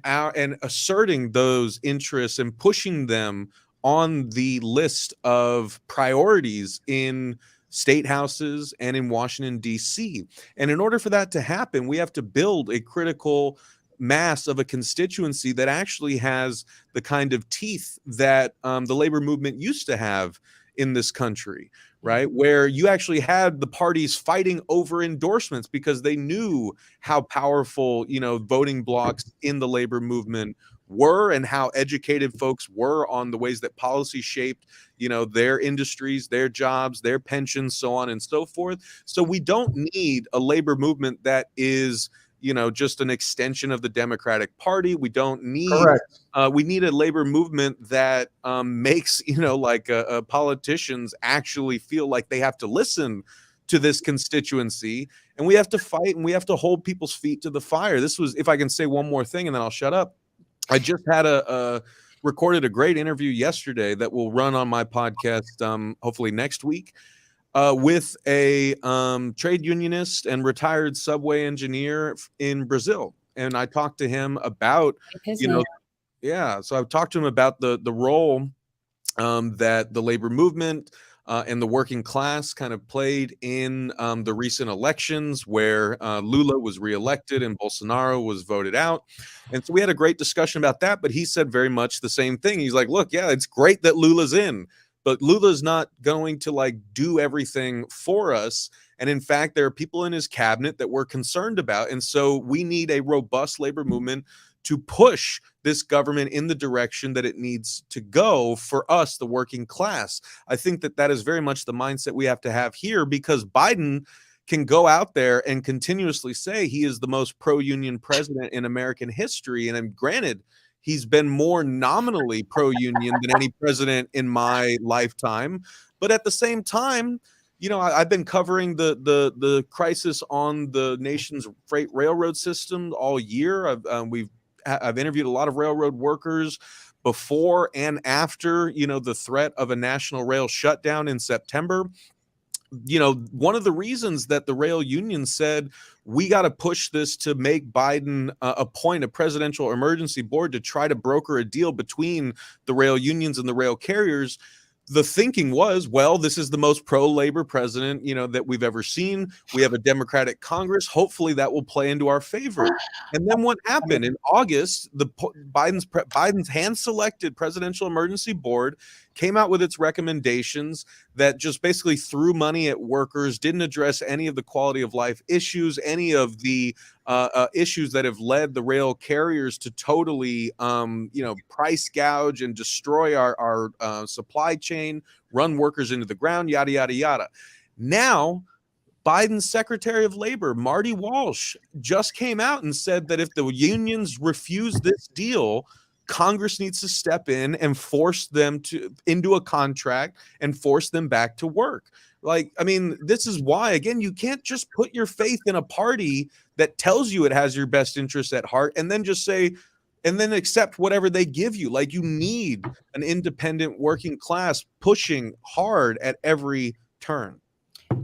asserting those interests and pushing them on the list of priorities in state houses and in Washington, D.C. And in order for that to happen, we have to build a critical mass of a constituency that actually has the kind of teeth that the labor movement used to have in this country, right? Where you actually had the parties fighting over endorsements because they knew how powerful, you know, voting blocks in the labor movement were and how educated folks were on the ways that policy shaped, you know, their industries, their jobs, their pensions, so on and so forth. So we don't need a labor movement that is, you know, just an extension of the Democratic Party. We don't need, we need a labor movement that makes, you know, like politicians actually feel like they have to listen to this constituency, and we have to fight and we have to hold people's feet to the fire. This was, if I can say one more thing and then I'll shut up. I just had recorded a great interview yesterday that will run on my podcast hopefully next week. With a trade unionist and retired subway engineer in Brazil. And I talked to him about, you know, yeah, so I talked to him about the role that the labor movement and the working class kind of played in the recent elections where Lula was reelected and Bolsonaro was voted out. And so we had a great discussion about that, but he said very much the same thing. He's like, look, yeah, it's great that Lula's in, but Lula's not going to like do everything for us. And in fact, there are people in his cabinet that we're concerned about. And so we need a robust labor movement to push this government in the direction that it needs to go for us, the working class. I think that that is very much the mindset we have to have here, because Biden can go out there and continuously say he is the most pro-union president in American history. And granted, he's been more nominally pro-union than any president in my lifetime. But at the same time, you know, I've been covering the crisis on the nation's freight railroad system all year. I've interviewed a lot of railroad workers before and after, you know, the threat of a national rail shutdown in September. You know, one of the reasons that the rail union said we got to push this to make Biden appoint a presidential emergency board to try to broker a deal between the rail unions and the rail carriers, the thinking was, well, this is the most pro-labor president, you know, that we've ever seen. We have a Democratic Congress. Hopefully that will play into our favor. And then what happened in August, Biden's hand-selected presidential emergency board came out with its recommendations that just basically threw money at workers, didn't address any of the quality of life issues, any of the issues that have led the rail carriers to totally, you know, price gouge and destroy our supply chain, run workers into the ground, yada, yada, yada. Now, Biden's Secretary of Labor, Marty Walsh, just came out and said that if the unions refuse this deal, Congress needs to step in and force them into a contract and force them back to work. Like, I mean, this is why, again, you can't just put your faith in a party that tells you it has your best interests at heart and then just say, and then accept whatever they give you. Like, you need an independent working class pushing hard at every turn.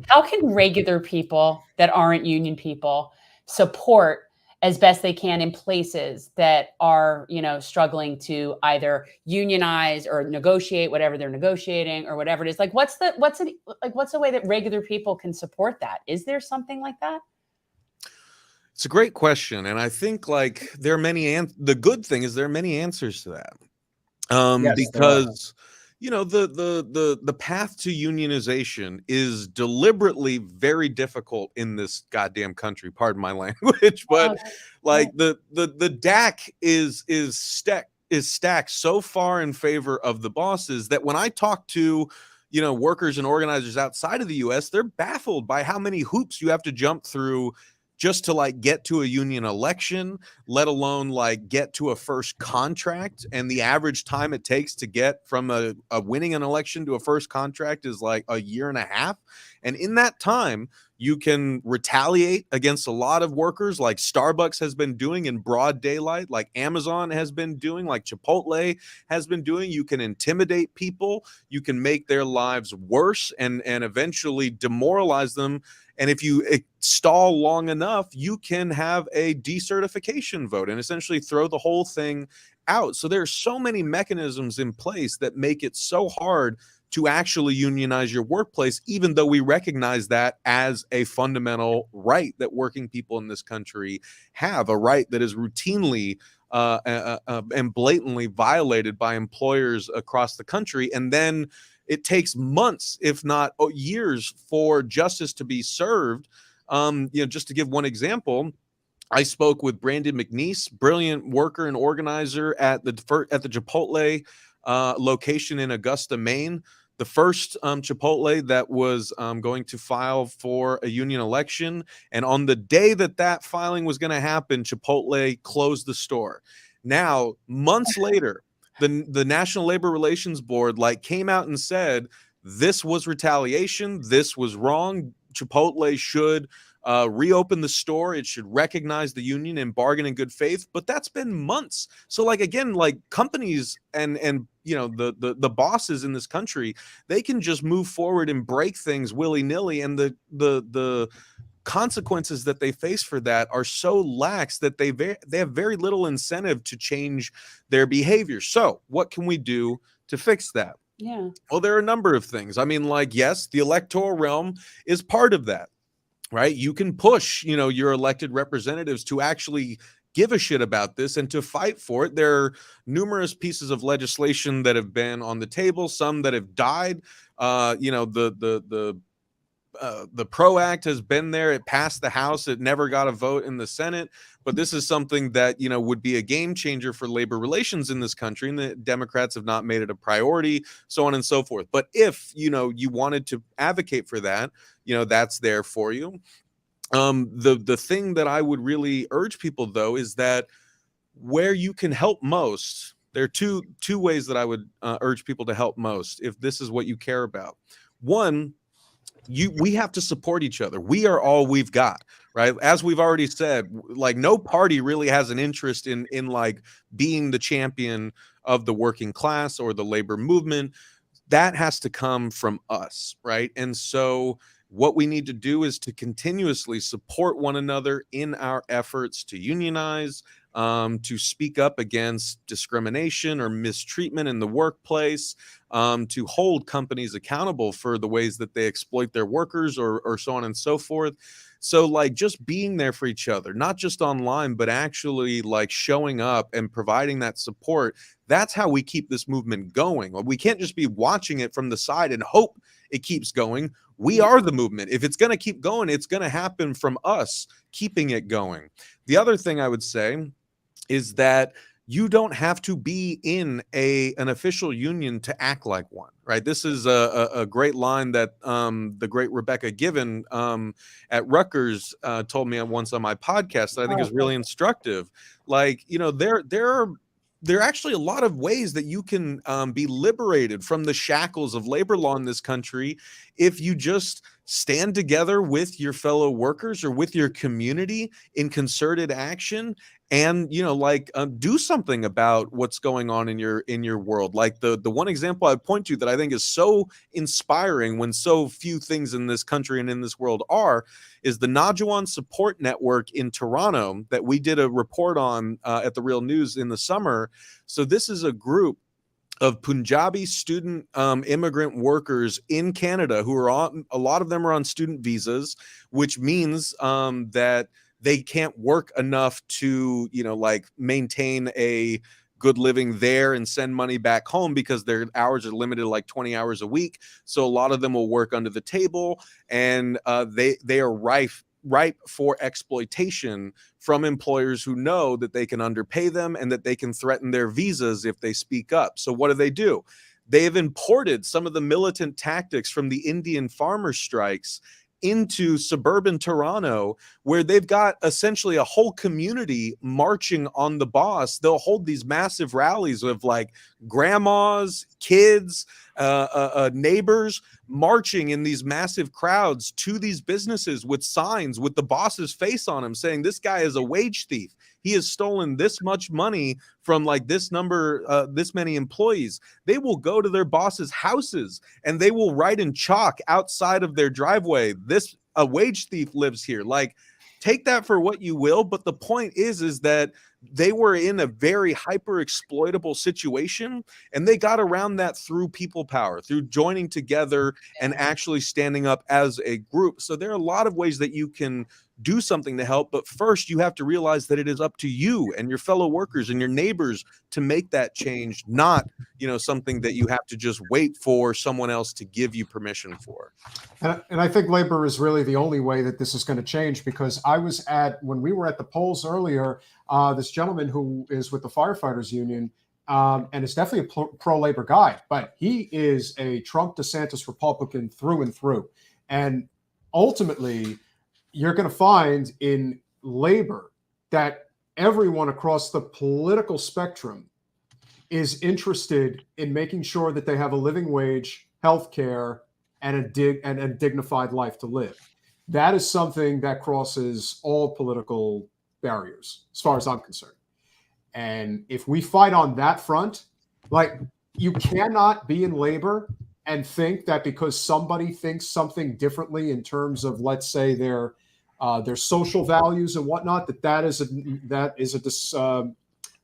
How can regular people that aren't union people support as best they can in places that are, you know, struggling to either unionize or negotiate whatever they're negotiating or whatever it is? Like, what's the way that regular people can support that? Is there something like that?
It's a great question. And I think like there are many, the good thing is there are many answers to that.
Yes,
because, you know, the path to unionization is deliberately very difficult in this goddamn country. Pardon my language, but like the deck is stacked so far in favor of the bosses that when I talk to, you know, workers and organizers outside of the US, they're baffled by how many hoops you have to jump through just to like get to a union election, let alone like get to a first contract. And the average time it takes to get from a winning an election to a first contract is like a year and a half. And in that time, you can retaliate against a lot of workers, like Starbucks has been doing in broad daylight, like Amazon has been doing, like Chipotle has been doing. You can intimidate people, you can make their lives worse and eventually demoralize them. And if you stall long enough, you can have a decertification vote and essentially throw the whole thing out. So there are so many mechanisms in place that make it so hard to actually unionize your workplace, even though we recognize that as a fundamental right that working people in this country have, a right that is routinely and blatantly violated by employers across the country. And then it takes months, if not years, for justice to be served. You know, just to give one example, I spoke with Brandon McNeese, brilliant worker and organizer at the Chipotle location in Augusta, Maine. The first Chipotle that was going to file for a union election. And on the day that that filing was going to happen, Chipotle closed the store. Now, months later, the National Labor Relations Board like came out and said this was retaliation, this was wrong. Chipotle should reopen the store. It should recognize the union and bargain in good faith. But that's been months. So like, again, like companies and you know, the bosses in this country, they can just move forward and break things willy-nilly. And the consequences that they face for that are so lax that they have very little incentive to change their behavior. So what can we do to fix that?
Yeah.
Well, there are a number of things. I mean, like, yes, the electoral realm is part of that, right? You can push, you know, your elected representatives to actually give a shit about this and to fight for it. There are numerous pieces of legislation that have been on the table, some that have died. You know, the PRO Act has been there. It passed the House. It never got a vote in the Senate. But this is something that, you know, would be a game changer for labor relations in this country. And the Democrats have not made it a priority, so on and so forth. But if, you know, you wanted to advocate for that, you know, that's there for you. The thing that I would really urge people, though, is that where you can help most, there are two ways that I would urge people to help most if this is what you care about. One, we have to support each other. We are all we've got, right? As we've already said, like no party really has an interest in like being the champion of the working class or the labor movement. That has to come from us, right? And so what we need to do is to continuously support one another in our efforts to unionize, to speak up against discrimination or mistreatment in the workplace, to hold companies accountable for the ways that they exploit their workers or so on and so forth. So like just being there for each other, not just online, but actually like showing up and providing that support. That's how we keep this movement going. We can't just be watching it from the side and hope it keeps going. We are the movement. If it's going to keep going, it's going to happen from us keeping it going. The other thing I would say is that you don't have to be in an official union to act like one, right? This is a great line that the great Rebecca Given at Rutgers told me once on my podcast that I think is really instructive. Like, you know, there are actually a lot of ways that you can be liberated from the shackles of labor law in this country if you just stand together with your fellow workers or with your community in concerted action and, you know, like do something about what's going on in your world. Like the one example I point to that I think is so inspiring when so few things in this country and in this world is the Najuan Support Network in Toronto that we did a report on at the Real News in the summer. So this is a group of Punjabi student immigrant workers in Canada who are on, a lot of them are on student visas, which means that they can't work enough to, you know, like maintain a good living there and send money back home because their hours are limited to like 20 hours a week. So a lot of them will work under the table, and they are ripe for exploitation from employers who know that they can underpay them and that they can threaten their visas if they speak up. So what do? They have imported some of the militant tactics from the Indian farmer strikes into suburban Toronto, where they've got essentially a whole community marching on the boss. They'll hold these massive rallies of like grandmas, kids, neighbors marching in these massive crowds to these businesses with signs with the boss's face on them saying, this guy is a wage thief. He has stolen this much money from like this many employees. They will go to their boss's houses and they will write in chalk outside of their driveway, a wage thief lives here. Like, take that for what you will. But the point is that they were in a very hyper exploitable situation, and they got around that through people power, through joining together and actually standing up as a group. So there are a lot of ways that you can do something to help, but first you have to realize that it is up to you and your fellow workers and your neighbors to make that change, not something that you have to just wait for someone else to give you permission for.
And I think labor is really the only way that this is going to change, because when we were at the polls earlier, this gentleman who is with the firefighters union, and is definitely a pro-labor guy, but he is a Trump DeSantis Republican through and through. And ultimately, you're going to find in labor that everyone across the political spectrum is interested in making sure that they have a living wage, health care, and a dignified life to live. That is something that crosses all political barriers, as far as I'm concerned. And if we fight on that front, like, you cannot be in labor and think that because somebody thinks something differently in terms of, let's say, their social values and whatnot, that is a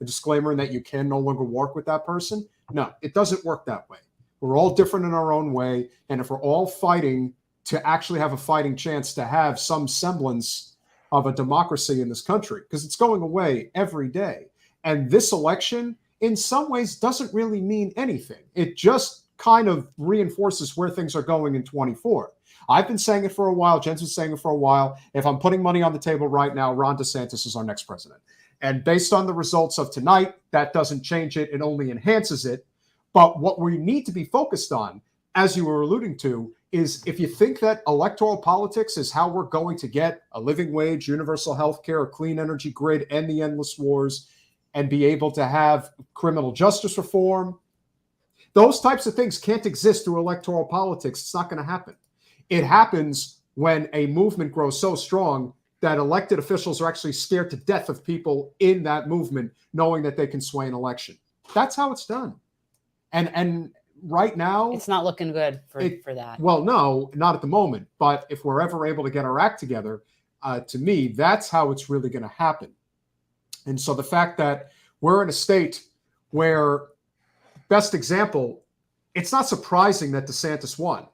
disclaimer and that you can no longer work with that person. No, it doesn't work that way. We're all different in our own way, and if we're all fighting to actually have a fighting chance to have some semblance of a democracy in this country, because it's going away every day. And this election, in some ways, doesn't really mean anything. It just kind of reinforces where things are going in 24. I've been saying it for a while. Jen's been saying it for a while. If I'm putting money on the table right now, Ron DeSantis is our next president. And based on the results of tonight, that doesn't change it. It only enhances it. But what we need to be focused on, as you were alluding to, is if you think that electoral politics is how we're going to get a living wage, universal health care, a clean energy grid, end the endless wars, and be able to have criminal justice reform, those types of things can't exist through electoral politics. It's not going to happen. It happens when a movement grows so strong that elected officials are actually scared to death of people in that movement, knowing that they can sway an election. That's how it's done. And right now,
it's not looking good for that.
Well, no, not at the moment. But if we're ever able to get our act together, to me, that's how it's really going to happen. And so the fact that we're in a state where, best example, it's not surprising that DeSantis won.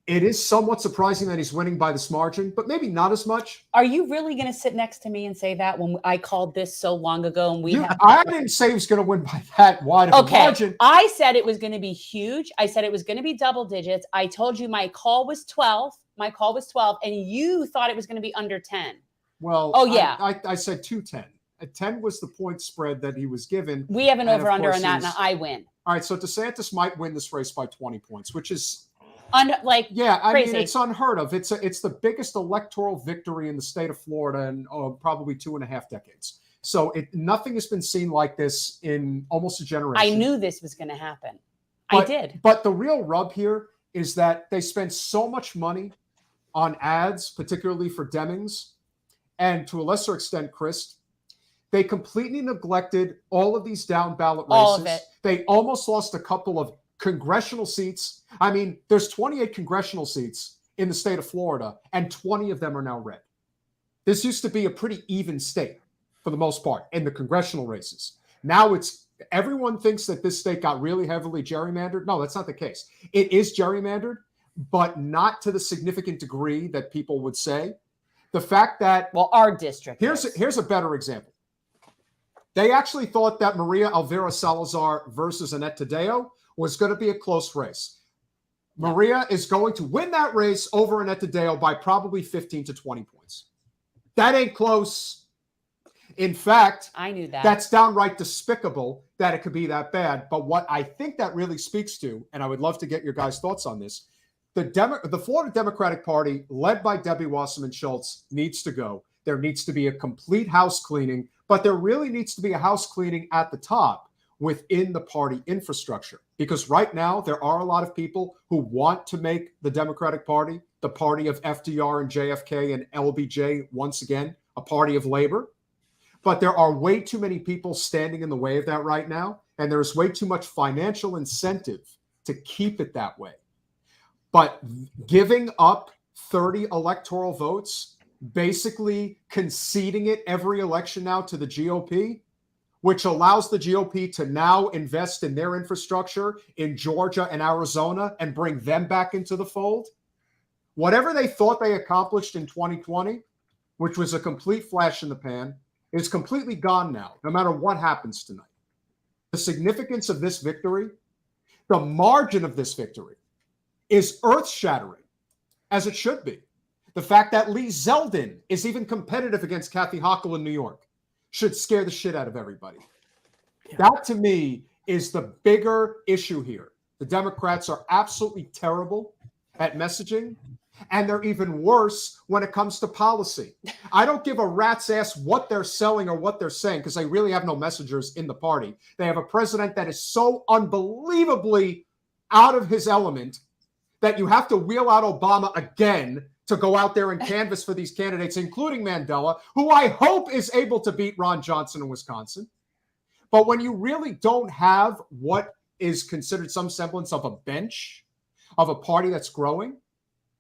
It is somewhat surprising that he's winning by this margin, but maybe not as much.
Are you really going to sit next to me and say that when I called this so long ago? And
I didn't say he was going to win by that wide of a margin.
I said it was going to be huge. I said it was going to be double digits. I told you my call was 12. My call was 12, and you thought it was going to be under 10.
Well, I said 210. 10 was the point spread that he was given.
We have an over-under on that, and I win.
All right, so DeSantis might win this race by 20 points, which is
crazy.
mean, it's unheard of. It's the biggest electoral victory in the state of Florida in probably 2.5 decades. So nothing has been seen like this in almost a generation.
I knew this was going to happen. I did.
But the real rub here is that they spent so much money on ads, particularly for Demings, and to a lesser extent, Crist. They completely neglected all of these down ballot races.
All of it.
They almost lost a couple of congressional seats. I mean, there's 28 congressional seats in the state of Florida, and 20 of them are now red. This used to be a pretty even state for the most part in the congressional races. Now everyone thinks that this state got really heavily gerrymandered. No, that's not the case. It is gerrymandered, but not to the significant degree that people would say. The fact that
our district.
Here's a better example. They actually thought that Maria Elvira Salazar versus Annette Taddeo was going to be a close race. Maria is going to win that race over Annette Taddeo by probably 15 to 20 points. That ain't close. In fact,
I knew that.
That's downright despicable that it could be that bad. But what I think that really speaks to, and I would love to get your guys' thoughts on this, the Florida Democratic Party, led by Debbie Wasserman Schultz, needs to go. There needs to be a complete house cleaning, but there really needs to be a house cleaning at the top within the party infrastructure. Because right now, there are a lot of people who want to make the Democratic Party the party of FDR and JFK and LBJ once again, a party of labor. But there are way too many people standing in the way of that right now, and there's way too much financial incentive to keep it that way. But giving up 30 electoral votes, basically conceding it every election now to the GOP, which allows the GOP to now invest in their infrastructure in Georgia and Arizona and bring them back into the fold. Whatever they thought they accomplished in 2020, which was a complete flash in the pan, is completely gone now, no matter what happens tonight. The significance of this victory, the margin of this victory, is earth-shattering, as it should be. The fact that Lee Zeldin is even competitive against Kathy Hochul in New York should scare the shit out of everybody. Yeah. That, to me, is the bigger issue here. The Democrats are absolutely terrible at messaging, and they're even worse when it comes to policy. I don't give a rat's ass what they're selling or what they're saying, because they really have no messengers in the party. They have a president that is so unbelievably out of his element that you have to wheel out Obama again to go out there and canvass for these candidates, including Mandela, who I hope is able to beat Ron Johnson in Wisconsin. But when you really don't have what is considered some semblance of a bench of a party that's growing,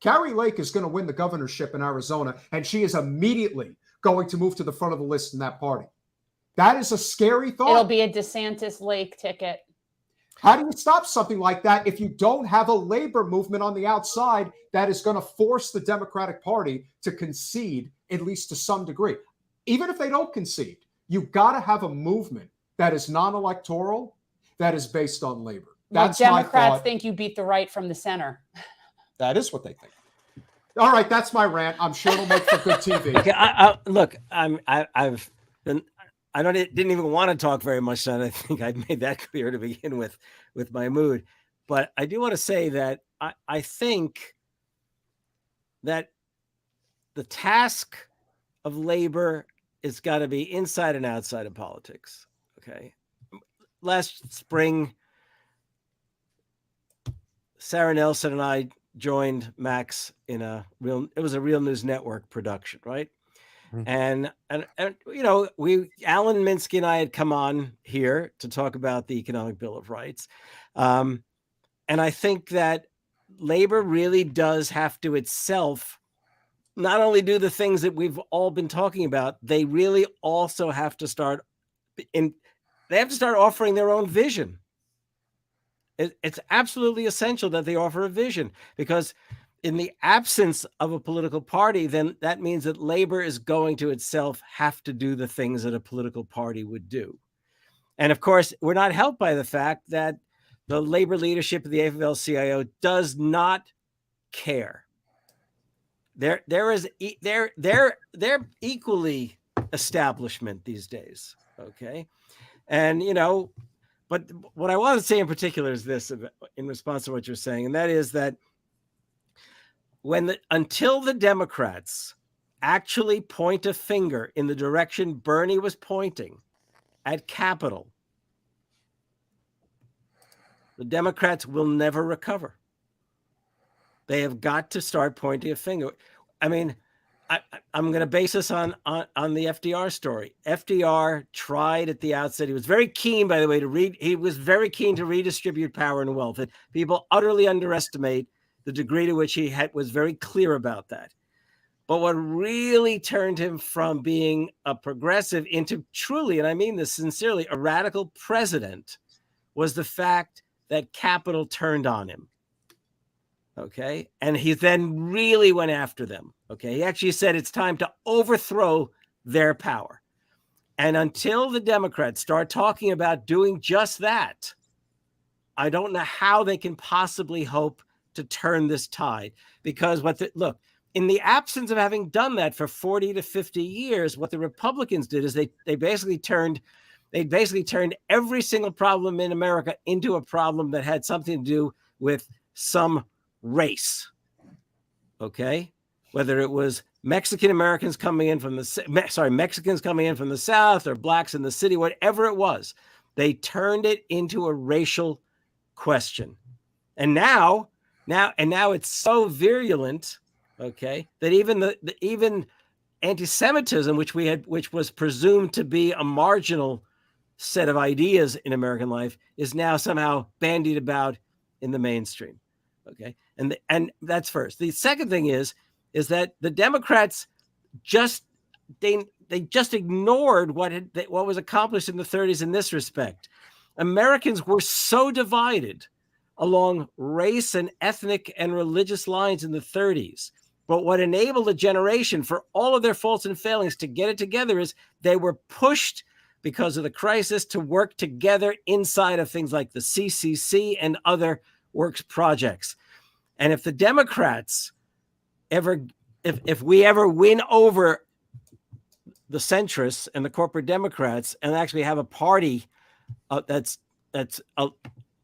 Carrie Lake is going to win the governorship in Arizona, and she is immediately going to move to the front of the list in that party. That is a scary thought.
It'll be a DeSantis Lake ticket.
How do you stop something like that if you don't have a labor movement on the outside that is going to force the Democratic Party to concede, at least to some degree? Even if they don't concede, you've got to have a movement that is non-electoral, that is based on labor. That's
well, Democrats think you beat the right from the center.
That is what they think. All right, that's my rant. I'm sure it'll make for good TV.
Okay, look, I've been. I didn't even want to talk very much tonight. I think I made that clear to begin with my mood. But I do want to say that I think that the task of labor is got to be inside and outside of politics. Okay. Last spring, Sarah Nelson and I joined Max in it was a Real News Network production, right? And you know, Alan Minsky and I had come on here to talk about the Economic Bill of Rights. And I think that labor really does have to itself not only do the things that we've all been talking about, they really also have to start offering their own vision. It's absolutely essential that they offer a vision, because in the absence of a political party, then that means that labor is going to itself have to do the things that a political party would do. And of course, we're not helped by the fact that the labor leadership of the AFL-CIO does not care. They're equally establishment these days. Okay. And, you know, but what I want to say in particular is this in response to what you're saying, and that is that until the Democrats actually point a finger in the direction Bernie was pointing at Capitol, the Democrats will never recover. They have got to start pointing a finger. I mean, I'm going to base this on the FDR story. FDR tried at the outset. He was very keen, by the way, he was very keen to redistribute power and wealth. And people utterly underestimate the degree to which he was very clear about that. But what really turned him from being a progressive into truly, and I mean this sincerely, a radical president was the fact that Capitol turned on him. Okay. And he then really went after them. Okay. He actually said it's time to overthrow their power. And until the Democrats start talking about doing just that, I don't know how they can possibly hope to turn this tide. Because look, in the absence of having done that for 40 to 50 years, what the Republicans did is they basically turned every single problem in America into a problem that had something to do with some race. Okay? Whether it was Mexicans coming in from the South, or blacks in the city, whatever it was, they turned it into a racial question. And now it's so virulent, okay, that even anti-Semitism, which was presumed to be a marginal set of ideas in American life, is now somehow bandied about in the mainstream. Okay, and that's first. The second thing is that the Democrats they just ignored what was accomplished in the 30s in this respect. Americans were so divided along race and ethnic and religious lines in the 30s. But what enabled a generation, for all of their faults and failings, to get it together is they were pushed because of the crisis to work together inside of things like the CCC and other works projects. And if the Democrats if we ever win over the centrists and the corporate Democrats and actually have a party that's at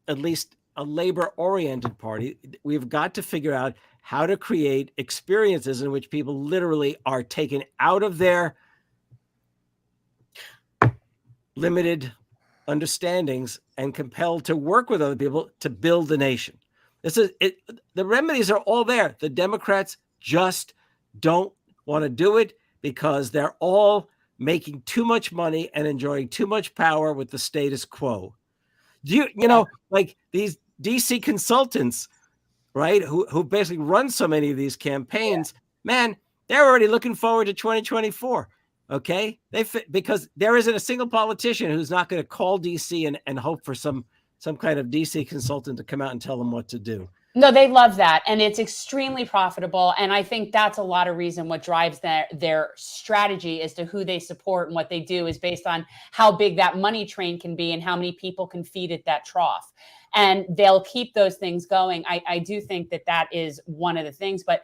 least a labor-oriented party, we've got to figure out how to create experiences in which people literally are taken out of their limited understandings and compelled to work with other people to build the nation. The remedies are all there. The Democrats just don't want to do it because they're all making too much money and enjoying too much power with the status quo. You know, like these DC consultants, right, who basically run so many of these campaigns, man, they're already looking forward to 2024. Okay, because there isn't a single politician who's not going to call DC and hope for some kind of DC consultant to come out and tell them what to do.
No, they love that. And it's extremely profitable. And I think that's a lot of reason what drives their strategy as to who they support and what they do is based on how big that money train can be and how many people can feed at that trough. And they'll keep those things going. I do think that is one of the things. But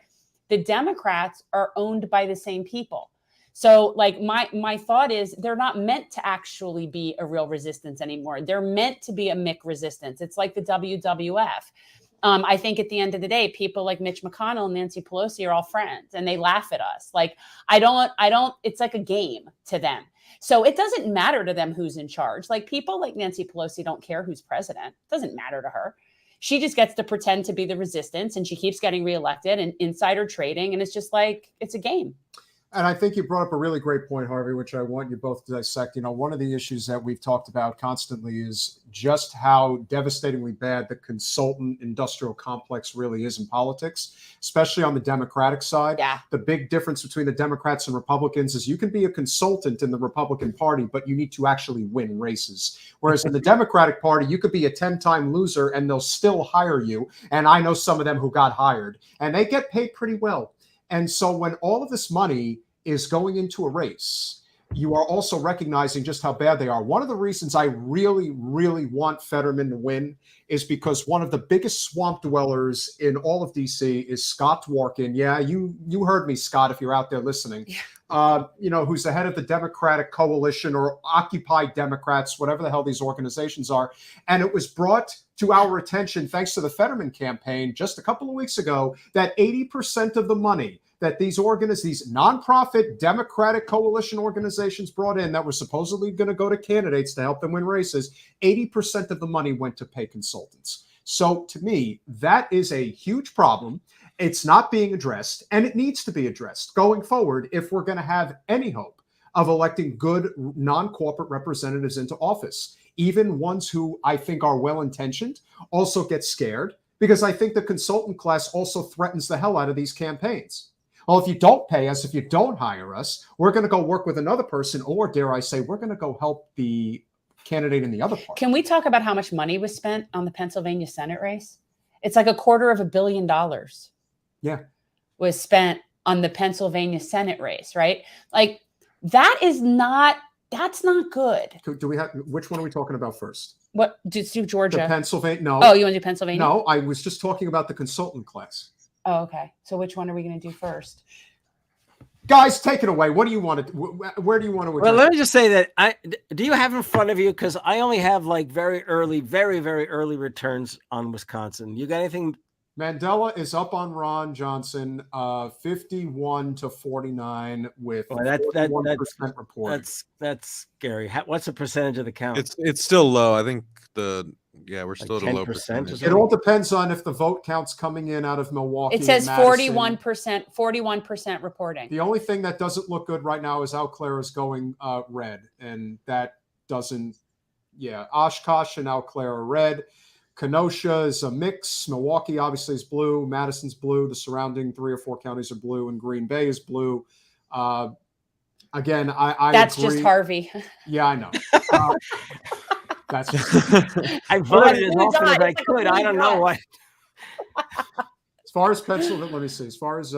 the Democrats are owned by the same people. So like my thought is they're not meant to actually be a real resistance anymore. They're meant to be a Mick resistance. It's like the WWF. I think at the end of the day, people like Mitch McConnell and Nancy Pelosi are all friends and they laugh at us. Like, I don't, it's like a game to them. So it doesn't matter to them who's in charge. Like people like Nancy Pelosi don't care who's president. It doesn't matter to her. She just gets to pretend to be the resistance and she keeps getting reelected and insider trading. And it's just like, it's a game.
And I think you brought up a really great point, Harvey, which I want you both to dissect. You know, one of the issues that we've talked about constantly is just how devastatingly bad the consultant industrial complex really is in politics, especially on the Democratic side.
Yeah.
The big difference between the Democrats and Republicans is you can be a consultant in the Republican Party, but you need to actually win races. Whereas in the Democratic Party, you could be a 10-time loser and they'll still hire you. And I know some of them who got hired and they get paid pretty well. And so when all of this money is going into a race, you are also recognizing just how bad they are. One of the reasons I really, really want Fetterman to win is because one of the biggest swamp dwellers in all of DC is Scott Dworkin. Yeah, you heard me, Scott, if you're out there listening. You know, who's the head of the Democratic Coalition or Occupy Democrats, whatever the hell these organizations are. And it was brought to our attention, thanks to the Fetterman campaign just a couple of weeks ago, that 80% of the money that these nonprofit Democratic coalition organizations brought in that were supposedly going to go to candidates to help them win races, 80% of the money went to pay consultants. So to me, that is a huge problem. It's not being addressed, and it needs to be addressed going forward if we're going to have any hope of electing good non-corporate representatives into office. Even ones who I think are well-intentioned also get scared because I think the consultant class also threatens the hell out of these campaigns. Well, if you don't pay us, if you don't hire us, we're going to go work with another person, or dare I say, we're going to go help the candidate in the other party.
Can we talk about how much money was spent on the Pennsylvania Senate race? It's like $250 million.
Yeah.
Was spent on the Pennsylvania Senate race, right? Like that is not, That's not good.
Do we have, which one are we talking about first?
What, just do
The
Georgia?
Pennsylvania? No.
Oh, you want to do Pennsylvania?
No, I was just talking about the consultant class.
Oh, okay. So which one are we going to do first?
Guys, take it away. What do you want to? Where do you want to?
Well, let me just say that do you have in front of you? Because I only have like very early, very early returns on Wisconsin. You got anything?
Mandela is up on Ron Johnson, 51-49 with 41% reporting.
That's scary. What's the percentage of the count?
It's still low. I think we're still
like
at a low
10%
percentage.
It all depends on if the vote count's coming in out of Milwaukee.
It says
and Madison.
41% reporting.
The only thing that doesn't look good right now is Eau Claire is going red, and that doesn't. Yeah, Oshkosh and Eau Claire are red. Kenosha is a mix. Milwaukee obviously is blue. Madison's blue. The surrounding 3 or 4 counties are blue, and Green Bay is blue. Again, I
that's
agree.
just Harvey.
Yeah, I know. That's
I voted as often as I could. I don't know what.
As far as Pennsylvania, let me see. As far as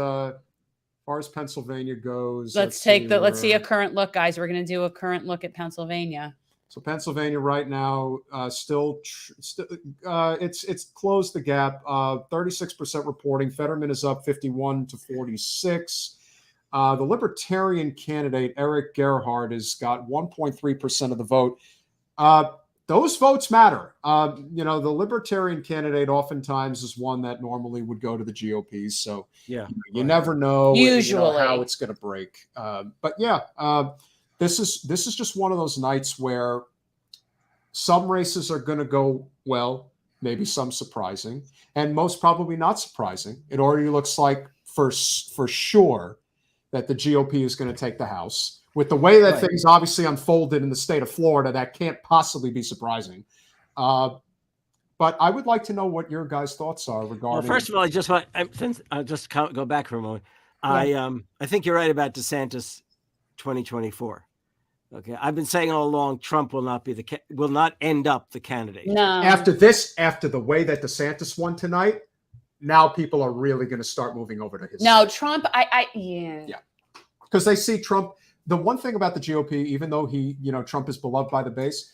Pennsylvania goes,
Let's see a current look, guys. We're going to do a current look at Pennsylvania.
So Pennsylvania right now, it's closed the gap. 36% reporting. Fetterman is up 51-46. The Libertarian candidate Eric Gerhardt has got 1.3% of the vote. Those votes matter. The Libertarian candidate oftentimes is one that normally would go to the GOP. So you never know
usually
how it's going to break. This is just one of those nights where some races are going to go well, maybe some surprising, and most probably not surprising. It already looks like for sure that the GOP is going to take the House. With the way that things obviously unfolded in the state of Florida, that can't possibly be surprising. But I would like to know what your guys' thoughts are regarding.
Well, first of all, I'll just go back for a moment. Yeah. I think you're right about DeSantis 2024. Okay, I've been saying all along, Trump will not end up the candidate.
No.
After the way that DeSantis won tonight, now people are really going to start moving over to his side.
Trump, yeah.
Because they see Trump. The one thing about the GOP, even though Trump is beloved by the base,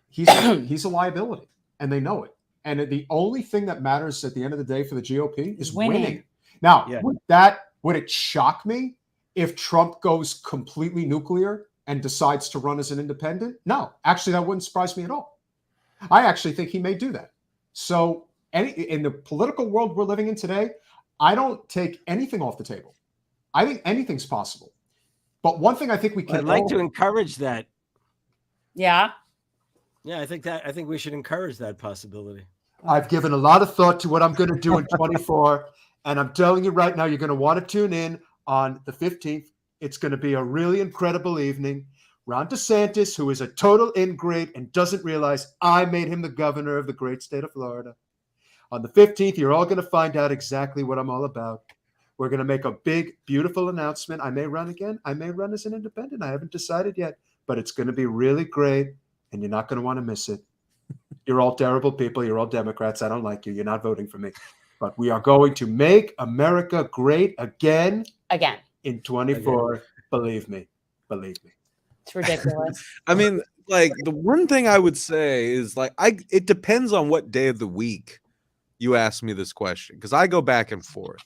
he's a liability, and they know it. And the only thing that matters at the end of the day for the GOP is winning. Now, would it shock me if Trump goes completely nuclear and decides to run as an independent? No, actually, that wouldn't surprise me at all. I actually think he may do that. So in the political world we're living in today, I don't take anything off the table. I think anything's possible. But one thing I think we can
I'd like to encourage that.
Yeah.
Yeah, I think we should encourage that possibility.
I've given a lot of thought to what I'm going to do in 24, and I'm telling you right now, you're going to want to tune in on the 15th. It's going to be a really incredible evening. Ron DeSantis, who is a total ingrate and doesn't realize I made him the governor of the great state of Florida. On the 15th, you're all going to find out exactly what I'm all about. We're going to make a big, beautiful announcement. I may run again. I may run as an independent. I haven't decided yet, but it's going to be really great, and you're not going to want to miss it. You're all terrible people. You're all Democrats. I don't like you. You're not voting for me. But we are going to make America great again. In 24, again. Believe me.
It's ridiculous.
I mean, like, the one thing I would say is, like, it depends on what day of the week you ask me this question, because I go back and forth.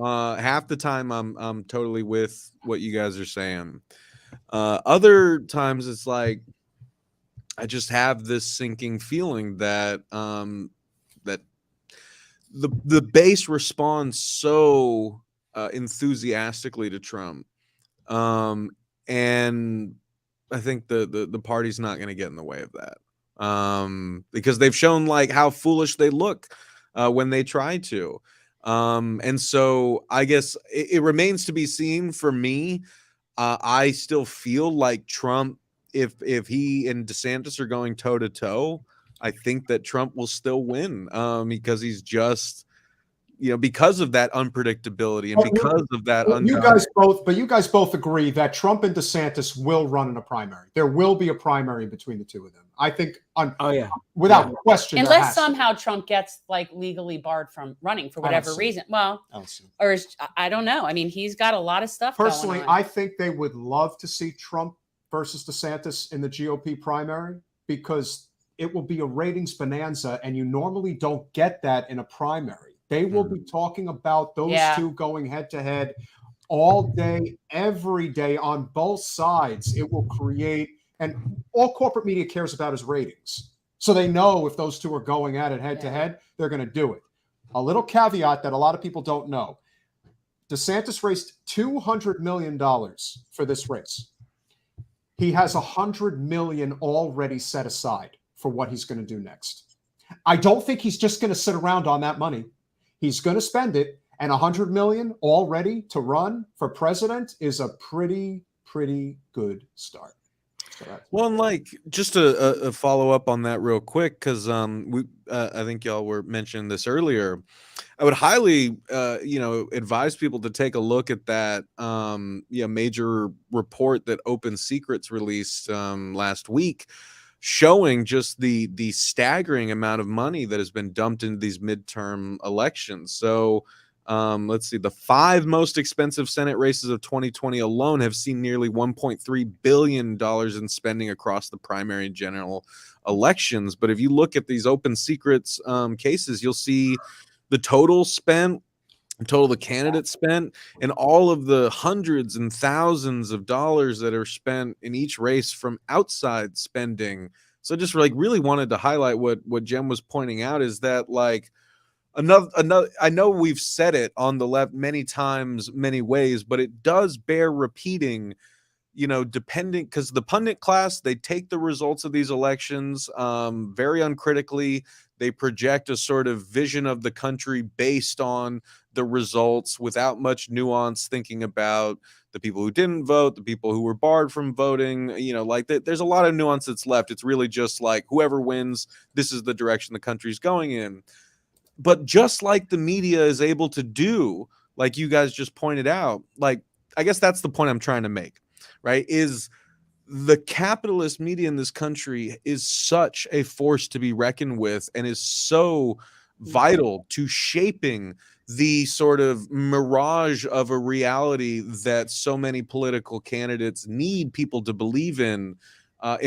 Half the time I'm totally with what you guys are saying. Other times it's like I just have this sinking feeling that that the base responds so enthusiastically to Trump, and I think the party's not going to get in the way of that, because they've shown like how foolish they look when they try to. And so I guess it remains to be seen for me. I still feel like Trump, if he and DeSantis are going toe to toe, I think that Trump will still win, because he's just, because of that unpredictability and because of that.
You guys both agree that Trump and DeSantis will run in a primary. There will be a primary between the two of them. I think. Without question.
Unless somehow Trump gets like legally barred from running for whatever reason. Well, I don't know. I mean, he's got a lot of stuff.
Personally,
going on.
I think they would love to see Trump versus DeSantis in the GOP primary, because it will be a ratings bonanza, and you normally don't get that in a primary. They will be talking about those two going head to head all day, every day on both sides. It will create, and all corporate media cares about is ratings. So they know if those two are going at it head to head, they're going to do it. A little caveat that a lot of people don't know. DeSantis raised $200 million for this race. He has $100 million already set aside for what he's going to do next. I don't think he's just going to sit around on that money. He's going to spend it, and $100 million already to run for president is a pretty good start.
Well, and like just a follow up on that real quick, because I think y'all were mentioning this earlier. I would highly advise people to take a look at that major report that Open Secrets released last week, showing just the staggering amount of money that has been dumped into these midterm elections. So let's see, the 5 most expensive Senate races of 2020 alone have seen nearly $1.3 billion in spending across the primary and general elections. But if you look at these Open Secrets cases, you'll see the total spent, the candidates spent, and all of the hundreds and thousands of dollars that are spent in each race from outside spending. So just really wanted to highlight what Jem was pointing out, is that like another I know we've said it on the left many times, many ways, but it does bear repeating, depending, because the pundit class, they take the results of these elections very uncritically. They project a sort of vision of the country based on the results without much nuance, thinking about the people who didn't vote, the people who were barred from voting, there's a lot of nuance that's left. It's really just like whoever wins, this is the direction the country's going in. But just like the media is able to do, like you guys just pointed out, like, I guess that's the point I'm trying to make, right? Is the capitalist media in this country is such a force to be reckoned with, and is so vital to shaping the sort of mirage of a reality that so many political candidates need people to believe in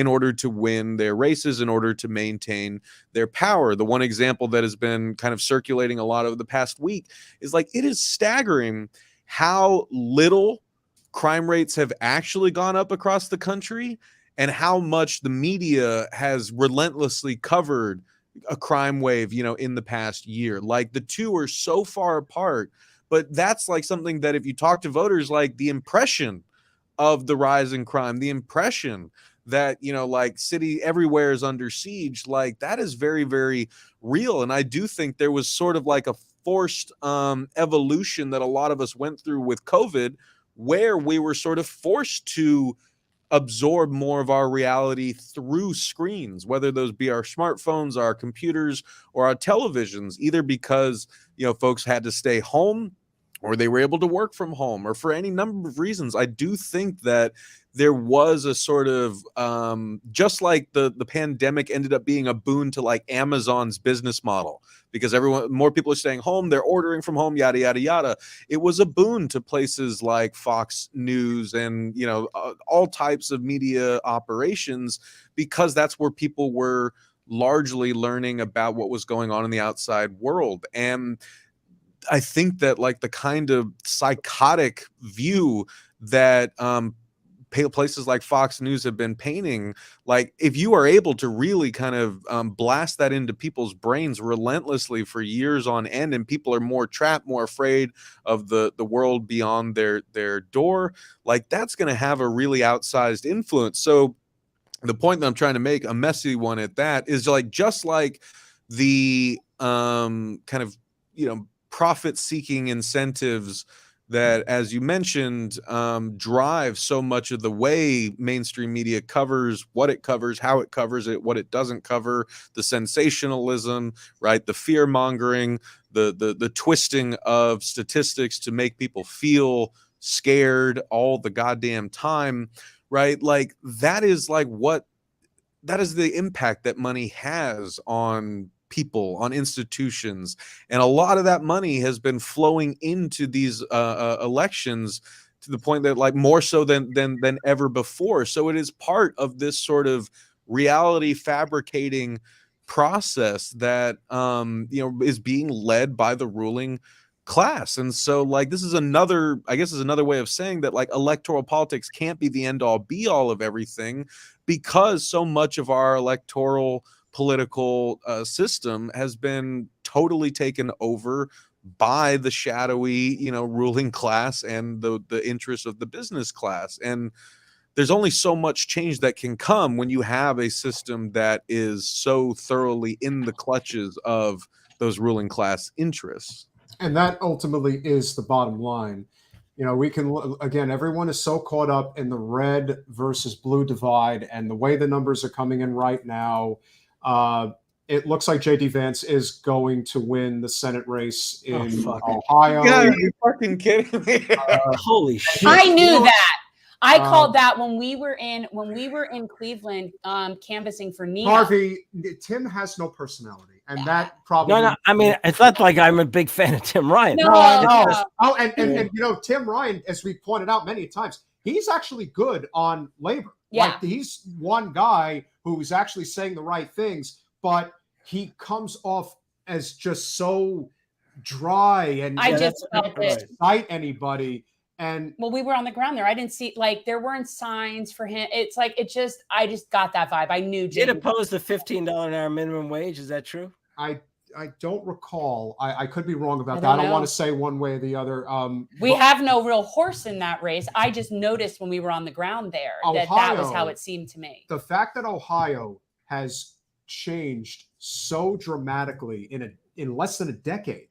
order to win their races, in order to maintain their power. The one example that has been kind of circulating a lot over the past week is like, it is staggering how little crime rates have actually gone up across the country, and how much the media has relentlessly covered a crime wave, in the past year. Like, the two are so far apart, but that's like something that if you talk to voters, like the impression of the rise in crime, the impression that, like city everywhere is under siege, like that is very, very real. And I do think there was sort of like a forced evolution that a lot of us went through with COVID, where we were sort of forced to absorb more of our reality through screens, whether those be our smartphones, our computers, or our televisions, either because, folks had to stay home, or they were able to work from home, or for any number of reasons. I do think that there was a sort of, just like the pandemic ended up being a boon to like Amazon's business model, because more people are staying home, they're ordering from home, yada, yada, yada. It was a boon to places like Fox News and, all types of media operations, because that's where people were largely learning about what was going on in the outside world. And I think that like the kind of psychotic view that places like Fox News have been painting, like if you are able to really kind of blast that into people's brains relentlessly for years on end, and people are more trapped, more afraid of the world beyond their door, like that's going to have a really outsized influence. So the point that I'm trying to make, a messy one at that, is like, just like the kind of, profit-seeking incentives that, as you mentioned, drive so much of the way mainstream media covers what it covers, how it covers it, what it doesn't cover, the sensationalism, right? The fear-mongering, the twisting of statistics to make people feel scared all the goddamn time, right? Like that is the impact that money has on people, on institutions. And a lot of that money has been flowing into these elections to the point that like more so than ever before. So it is part of this sort of reality fabricating process that is being led by the ruling class. And so like this is another, I guess, is another way of saying that like electoral politics can't be the end all be all of everything, because so much of our electoral political system has been totally taken over by the shadowy ruling class and the interests of the business class. And there's only so much change that can come when you have a system that is so thoroughly in the clutches of those ruling class interests.
And that ultimately is the bottom line. We can, again, everyone is so caught up in the red versus blue divide, and the way the numbers are coming in right now, it looks like J.D. Vance is going to win the Senate race in Ohio.
God, are you fucking kidding me?
Holy shit.
I knew that. I called that when we were in Cleveland, canvassing for Nina.
Harvey, Tim has no personality, and that probably.
No, I mean, it's not like I'm a big fan of Tim Ryan.
No. Oh, and Tim Ryan, as we pointed out many times, he's actually good on labor.
Yeah.
Like, he's one guy who's actually saying the right things, but he comes off as just so dry and
I just felt it.
Excite anybody. And
well, we were on the ground there. I didn't see, like, there weren't signs for him. It's like, I just got that vibe. I knew.
Did oppose the $15 an hour minimum wage. Is that true?
I don't recall. I could be wrong about that. I don't want to say one way or the other.
We have no real horse in that race. I just noticed when we were on the ground there that was how it seemed to me.
The fact that Ohio has changed so dramatically in less than a decade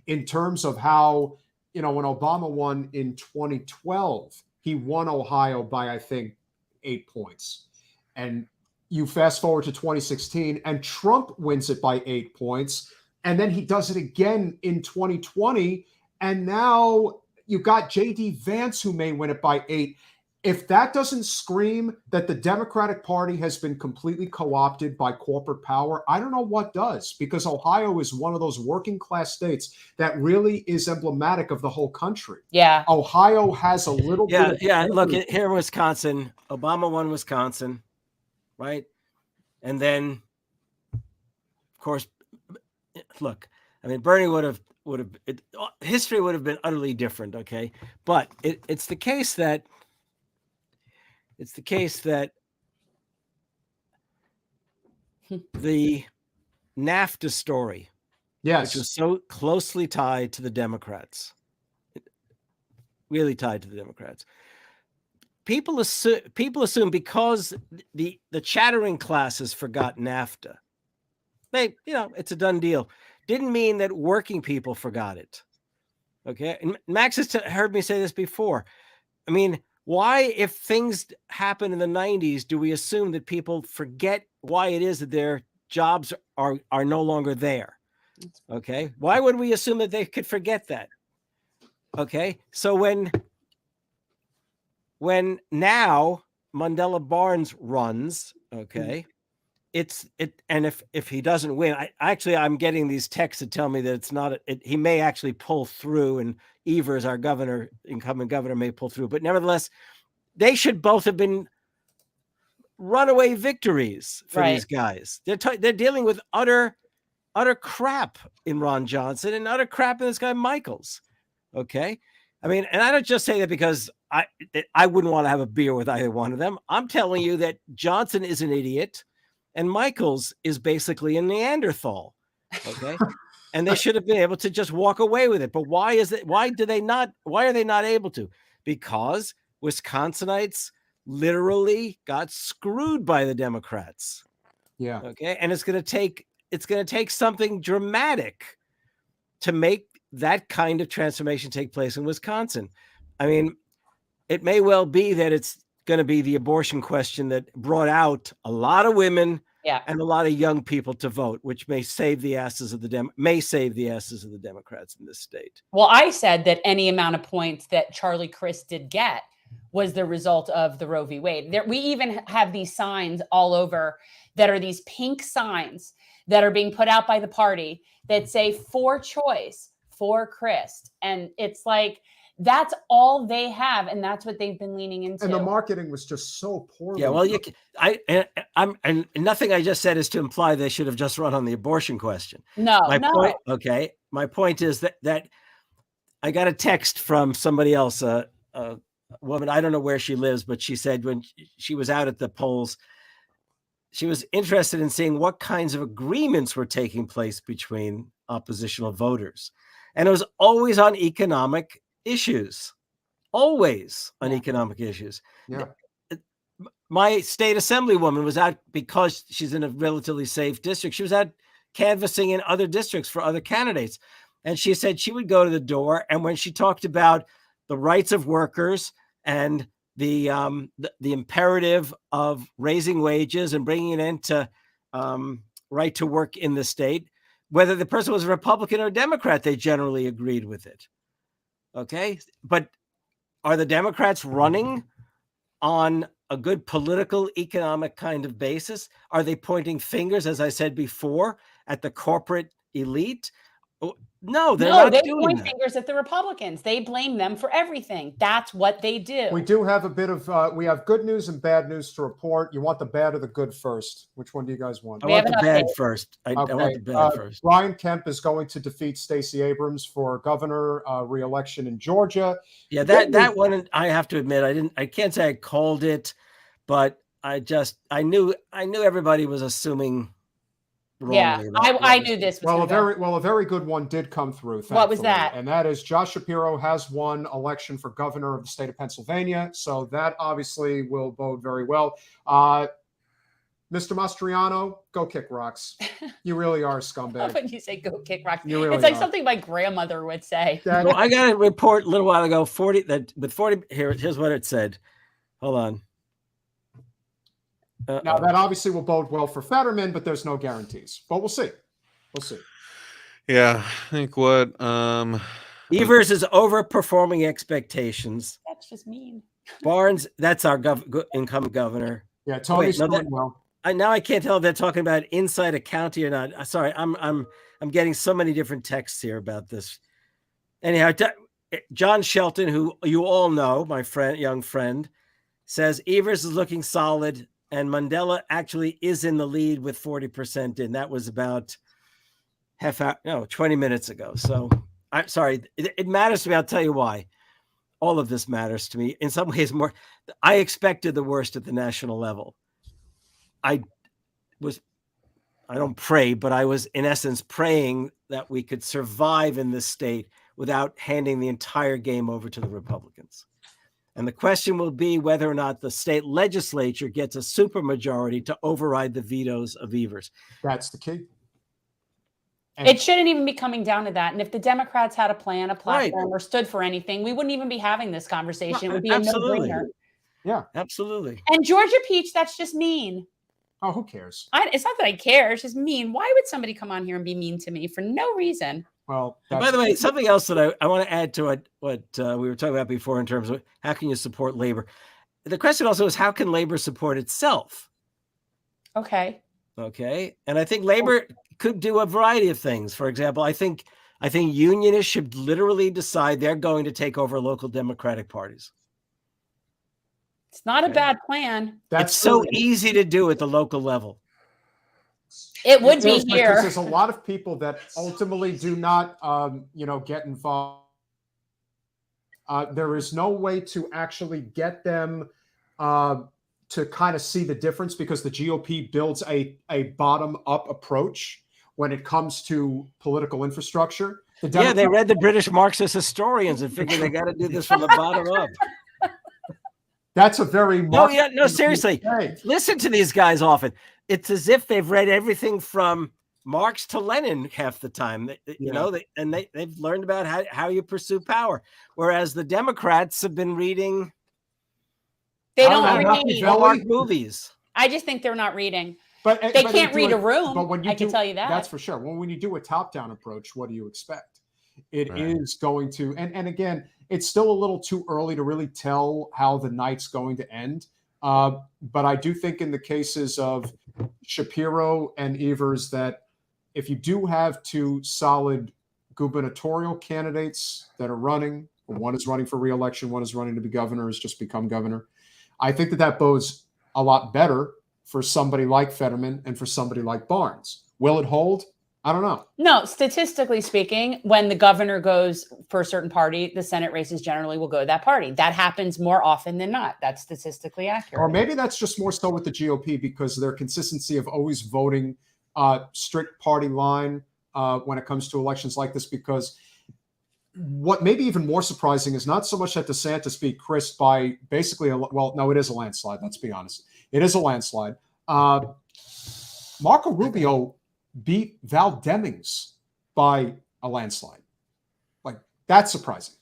in terms of how, when Obama won in 2012, he won Ohio by, I think, 8 points. And you fast forward to 2016 and Trump wins it by 8 points. And then he does it again in 2020. And now you've got J.D. Vance, who may win it by 8. If that doesn't scream that the Democratic Party has been completely co-opted by corporate power, I don't know what does, because Ohio is one of those working class states that really is emblematic of the whole country.
Yeah.
Ohio has a little bit.
Yeah. Look, here in Wisconsin, Obama won Wisconsin, right? And then, of course, look, I mean, Bernie history would have been utterly different. Okay. But it's the case that the NAFTA story, which was so closely tied to the Democrats, really tied to the Democrats. People assume because the chattering classes forgot NAFTA, it's a done deal. Didn't mean that working people forgot it. Okay, and Max has heard me say this before. I mean, why, if things happen in the 90s, do we assume that people forget why it is that their jobs are no longer there? Okay. Why would we assume that they could forget that? Okay. So when now Mandela Barnes runs, okay, and if he doesn't win, I'm getting these texts that tell me that it's not, he may actually pull through, and Evers, our incoming governor, may pull through, but nevertheless, they should both have been runaway victories for these guys. They're dealing with utter crap in Ron Johnson and utter crap in this guy Michaels. Okay. I mean, and I don't just say that because I wouldn't want to have a beer with either one of them. I'm telling you that Johnson is an idiot and Michaels is basically a Neanderthal. Okay. And they should have been able to just walk away with it. But why is it? Why are they not able to? Because Wisconsinites literally got screwed by the Democrats.
Yeah.
Okay. And it's going to take something dramatic to make that kind of transformation take place in Wisconsin. I mean, it may well be that it's going to be the abortion question that brought out a lot of women and a lot of young people to vote, which may save the asses of the Democrats in this state.
Well, I said that any amount of points that Charlie Crist did get was the result of the Roe v. Wade. We even have these signs all over that are these pink signs that are being put out by the party that say for choice, for Crist. And it's like, That's all they have, and that's what they've been leaning into.
And the marketing was just so poorly.
Yeah, well, and nothing I just said is to imply they should have just run on the abortion question.
No.
My point is that I got a text from somebody else, a woman, I don't know where she lives, but she said when she was out at the polls, she was interested in seeing what kinds of agreements were taking place between oppositional voters. And it was always on economic issues, economic issues.
Yeah.
My state assemblywoman was out because she's in a relatively safe district. She was out canvassing in other districts for other candidates. And she said she would go to the door. And when she talked about the rights of workers and the imperative of raising wages and bringing an end to right to work in the state, whether the person was a Republican or a Democrat, they generally agreed with it. Okay. But are the Democrats running on a good political, economic kind of basis? Are they pointing fingers, as I said before, at the corporate elite? No, they're not doing
point
that.
fingers at the Republicans. They blame them for everything. That's what they do.
We do have a bit of, we have good news and bad news to report. You want the bad or the good first? Which one do you guys want?
I want the bad first. I want the bad first.
Brian Kemp is going to defeat Stacey Abrams for governor re-election in Georgia.
Yeah, that one, I have to admit, I can't say I called it, but I knew everybody was assuming wrongly.
Yeah, I knew this was
a very good one did come through.
What was that?
And that is Josh Shapiro has won election for governor of the state of Pennsylvania. So that obviously will bode very well. Mr. Mastriano, go kick rocks. You really are a scumbag.
When you say go kick rocks,
really
it's like something my grandmother would say.
Well, I got a report a little while ago, 40 here's what it said. Hold on.
Now that obviously will bode well for Fetterman, but there's no guarantees. But we'll see. We'll see.
Yeah, I think what
Evers is overperforming expectations.
That's just mean.
Barnes, that's our incoming governor.
Yeah, Tony's doing well.
Now I can't tell if they're talking about inside a county or not. Sorry, I'm getting so many different texts here about this. Anyhow, John Shelton, who you all know, my young friend, says Evers is looking solid. And Mandela actually is in the lead with 40% in. That was about 20 minutes ago. So I'm sorry. It matters to me. I'll tell you why. All of this matters to me. In some ways more. I expected the worst at the national level. I don't pray, but I was in essence praying that we could survive in this state without handing the entire game over to the Republicans. And the question will be whether or not the state legislature gets a supermajority to override the vetoes of Evers.
That's the key.
And it shouldn't even be coming down to that. And if the Democrats had a plan, a platform, or stood for anything, we wouldn't even be having this conversation. It would be a no-brainer.
Yeah,
absolutely.
And Georgia Peach, that's just mean.
Oh, who cares?
It's not that I care. It's just mean. Why would somebody come on here and be mean to me for no reason?
Well,
by the way, something else that I want to add to what we were talking about before in terms of how can you support labor? The question also is how can labor support itself?
Okay.
And I think labor could do a variety of things. For example, I think unionists should literally decide they're going to take over local Democratic parties.
It's not a bad plan.
It's so easy to do at the local level.
It would be here.
Because there's a lot of people that ultimately do not, get involved. There is no way to actually get them to kind of see the difference because the GOP builds a bottom-up approach when it comes to political infrastructure.
They read the British Marxist historians and figured they got to do this from the bottom up.
That's a very
seriously. Listen to these guys often. It's as if they've read everything from Marx to Lenin half the time. They've learned about how you pursue power, whereas the Democrats have been reading.
They don't read
movies.
I just think they're not reading.
But
they can't read a room.
But when
I can tell you that.
That's for sure. When you do a top-down approach, what do you expect? It is going to, and again, it's still a little too early to really tell how the night's going to end. But I do think in the cases of Shapiro and Evers that if you do have two solid gubernatorial candidates that are running. One is running for re-election, one is running to be governor, has just become governor. I think that bodes a lot better for somebody like Fetterman and for somebody like Barnes. Will it hold? I don't know.
No, statistically speaking, when the governor goes for a certain party, the Senate races generally will go to that party. That happens more often than not. That's statistically accurate.
Or maybe that's just more so with the GOP because of their consistency of always voting strict party line when it comes to elections like this. Because what may be even more surprising is not so much that DeSantis beat Crist by basically, no, it is a landslide. Let's be honest. It is a landslide. Marco Rubio beat Val Demings by a landslide. Like, that's surprising.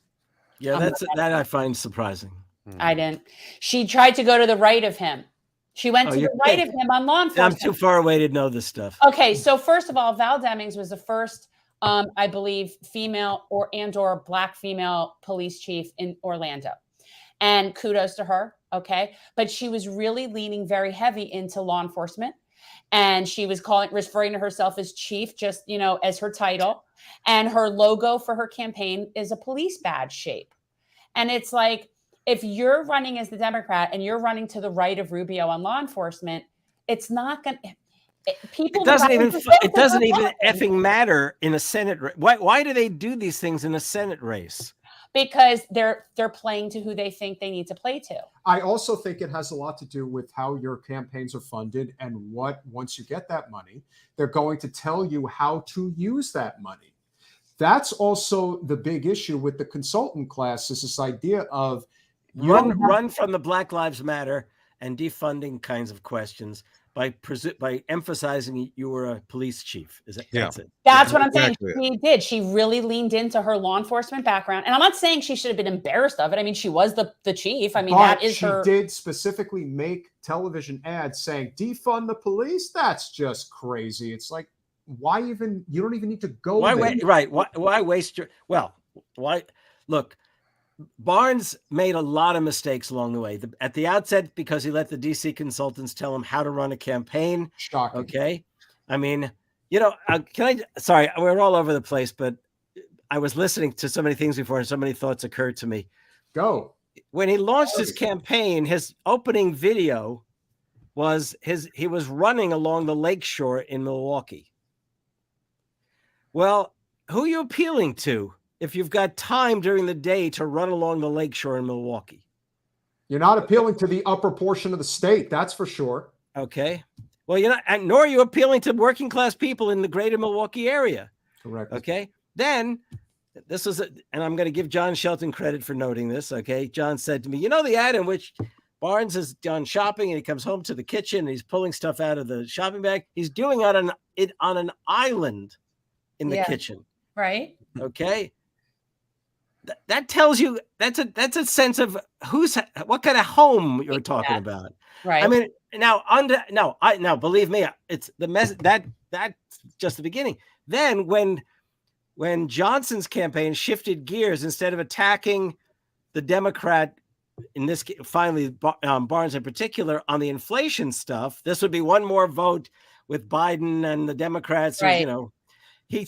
Yeah, that I find surprising.
I didn't. She tried to go to the right of him. She went to the right of him on law enforcement.
I'm too far away to know this stuff.
Okay, so first of all, Val Demings was the first, I believe, female or Black female police chief in Orlando. And kudos to her, okay? But she was really leaning very heavy into law enforcement. And she was referring to herself as chief, just, as her title. And her logo for her campaign is a police badge shape. And it's like, if you're running as the Democrat and you're running to the right of Rubio on law enforcement, it's not going to. People.
It doesn't even effing matter in a Senate. Why do they do these things in a Senate race?
Because they're playing to who they think they need to play to.
I also think it has a lot to do with how your campaigns are funded and once you get that money, they're going to tell you how to use that money. That's also the big issue with the consultant class, is this idea of
run from the Black Lives Matter and defunding kinds of questions by emphasizing you were a police chief. That's it?
That's what I'm saying. She did. She really leaned into her law enforcement background. And I'm not saying she should have been embarrassed of it. I mean, she was the chief. I mean, that is her.
She did specifically make television ads saying, defund the police? That's just crazy. It's like, why even, you don't even need to go there.
Right. Why waste your, why, look, Barnes made a lot of mistakes along the way. At the outset, because he let the DC consultants tell him how to run a campaign.
Shocking.
Okay. I mean, sorry, we're all over the place, but I was listening to so many things before and so many thoughts occurred to me.
Go.
When he launched his campaign, his opening video was he was running along the lakeshore in Milwaukee. Well, who are you appealing to if you've got time during the day to run along the lakeshore in Milwaukee?
You're not appealing to the upper portion of the state, that's for sure.
Okay. Well, you're not, and nor are you appealing to working class people in the greater Milwaukee area.
Correct.
Okay. Then this was, and I'm going to give John Shelton credit for noting this. Okay. John said to me, the ad in which Barnes has done shopping and he comes home to the kitchen and he's pulling stuff out of the shopping bag. He's doing it on an island in the kitchen.
Right.
Okay. That tells you that's a sense of what kind of home you're talking about.
Right.
I mean, now believe me, it's the mess that's just the beginning. Then when Johnson's campaign shifted gears, instead of attacking the Democrat, in this finally Barnes in particular, on the inflation stuff, this would be one more vote with Biden and the Democrats.
Right.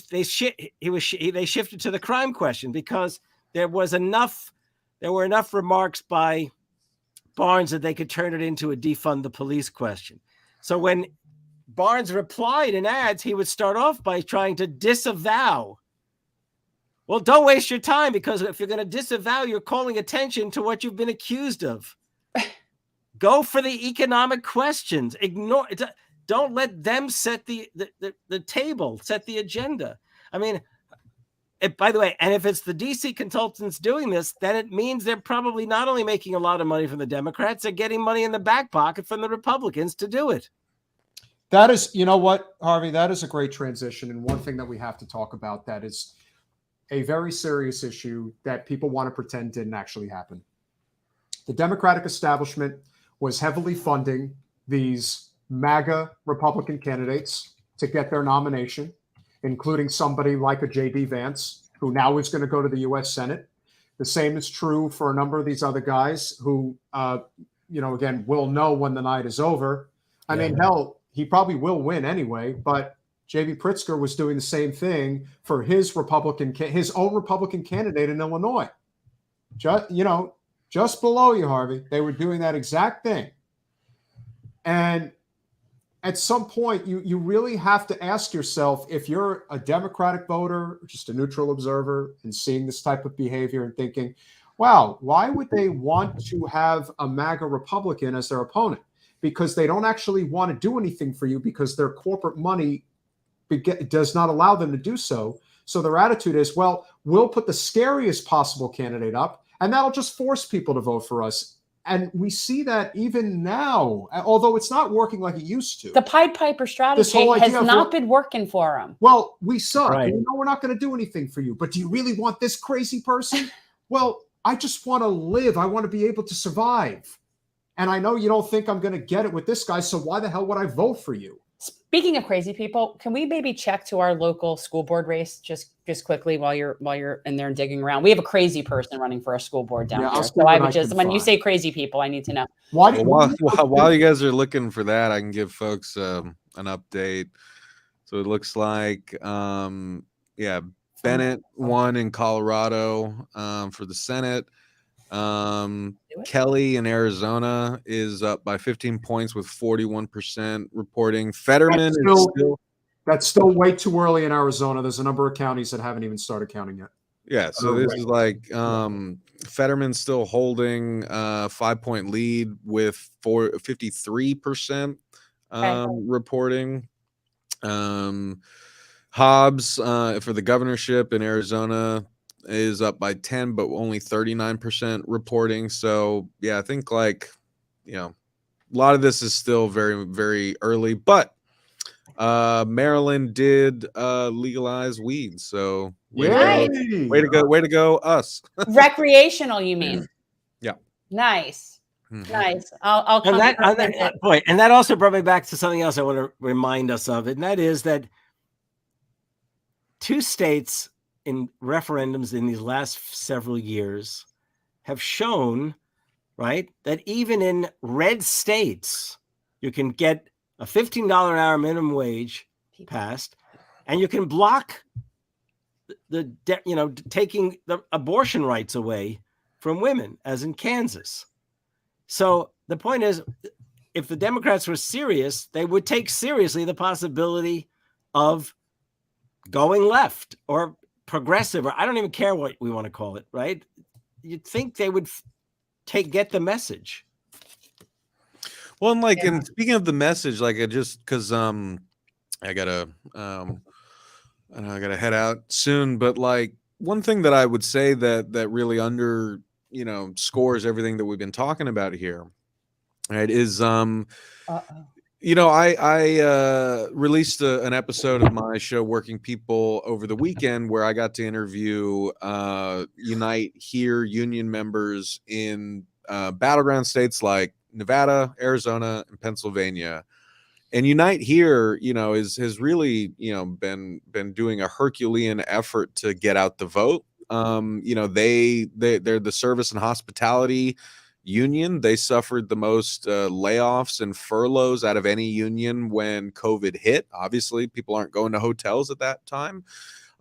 They shifted to the crime question because there were enough remarks by Barnes that they could turn it into a defund the police question. So when Barnes replied in ads, he would start off by trying to disavow. Well, don't waste your time, because if you're going to disavow, you're calling attention to what you've been accused of. Go for the economic questions. Ignore it. Don't let them set the table, set the agenda. I mean, by the way, and if it's the DC consultants doing this, then it means they're probably not only making a lot of money from the Democrats, they're getting money in the back pocket from the Republicans to do it.
That is, you know what, Harvey, that is a great transition. And one thing that we have to talk about that is a very serious issue that people want to pretend didn't actually happen. The Democratic establishment was heavily funding these MAGA Republican candidates to get their nomination, including somebody like a J.D. Vance, who now is going to go to the U.S. Senate. The same is true for a number of these other guys who, again, will know when the night is over. I mean, hell, he probably will win anyway, but J.B. Pritzker was doing the same thing for his own Republican candidate in Illinois. Just below you, Harvey, they were doing that exact thing. And at some point, you really have to ask yourself, if you're a Democratic voter, or just a neutral observer, and seeing this type of behavior and thinking, wow, why would they want to have a MAGA Republican as their opponent? Because they don't actually want to do anything for you, because their corporate money does not allow them to do so. So their attitude is, well, we'll put the scariest possible candidate up, and that'll just force people to vote for us. And we see that even now, although it's not working like it used to.
The Pied Piper strategy has not been working for them.
Well, we suck.
Right.
And we're not going to do anything for you. But do you really want this crazy person? Well, I just want to live. I want to be able to survive. And I know you don't think I'm going to get it with this guy, so why the hell would I vote for you?
Speaking of crazy people, can we maybe check to our local school board race just quickly while you're in there and digging around? We have a crazy person running for our school board down here. So I would just, when you say crazy people, I need to know.
While you guys are looking for that, I can give folks an update. So it looks like, Bennett won in Colorado for the Senate. Kelly in Arizona is up by 15 points with 41% reporting. Fetterman
that's still way too early in Arizona. There's a number of counties that haven't even started counting yet.
Yeah, so this is like Fetterman's still holding 5-point lead with 53% reporting. Hobbs for the governorship in Arizona is up by 10, but only 39% reporting. So yeah, I think a lot of this is still very, very early, but Maryland did legalize weed. So way to go us.
Recreational, you mean?
Yeah.
Nice. Nice. I'll come
on that point. And that also brought me back to something else I want to remind us of, and that is that 2 states in referendums in these last several years have shown, right, that even in red states, you can get a $15 an hour minimum wage passed, and you can block taking the abortion rights away from women, as in Kansas. So the point is, if the Democrats were serious, they would take seriously the possibility of going left or progressive, or I don't even care what we want to call it, right? You'd think they would get the message.
Well, and and speaking of the message, because I gotta head out soon, but one thing that I would say that really scores everything that we've been talking about here, right, is I released an episode of my show Working People over the weekend where I got to interview Unite Here union members in battleground states like Nevada, Arizona, and Pennsylvania. And Unite Here, has really, been doing a Herculean effort to get out the vote. They're the service and hospitality union. They suffered the most layoffs and furloughs out of any union when COVID hit. Obviously, people aren't going to hotels at that time.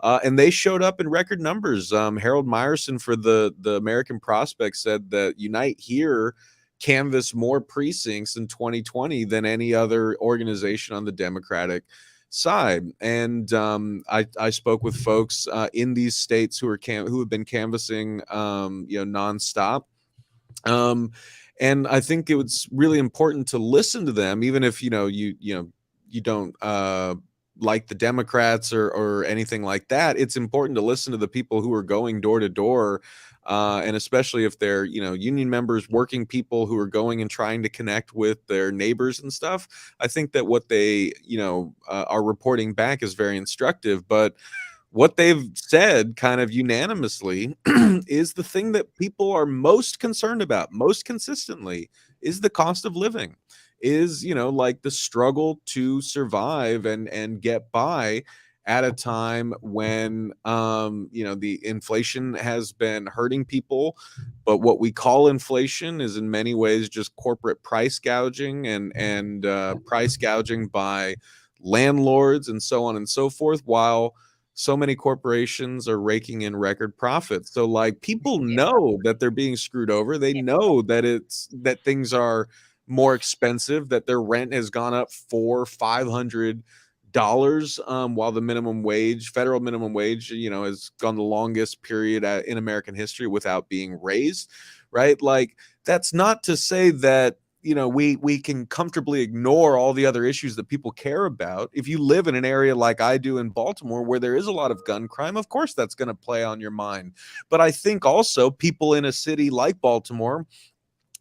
And they showed up in record numbers. Harold Meyerson for the American Prospect said that Unite Here canvassed more precincts in 2020 than any other organization on the Democratic side. And I spoke with folks in these states who have been canvassing nonstop. And I think it was really important to listen to them, even if you don't like the Democrats or anything like that. It's important to listen to the people who are going door to door, and especially if they're union members, working people who are going and trying to connect with their neighbors and stuff. I think that what they are reporting back is very instructive, but what they've said kind of unanimously is the thing that people are most concerned about most consistently is the cost of living, is, the struggle to survive and get by at a time when, the inflation has been hurting people. But what we call inflation is in many ways just corporate price gouging and price gouging by landlords, and so on and so forth, while so many corporations are raking in record profits. So like people know that they're being screwed over. They know that things are more expensive, that their rent has gone up $400-500 while the federal minimum wage, has gone the longest period in American history without being raised, right? Like, that's not to say that we can comfortably ignore all the other issues that people care about. If you live in an area like I do in Baltimore, where there is a lot of gun crime, of course that's going to play on your mind. But I think also people in a city like Baltimore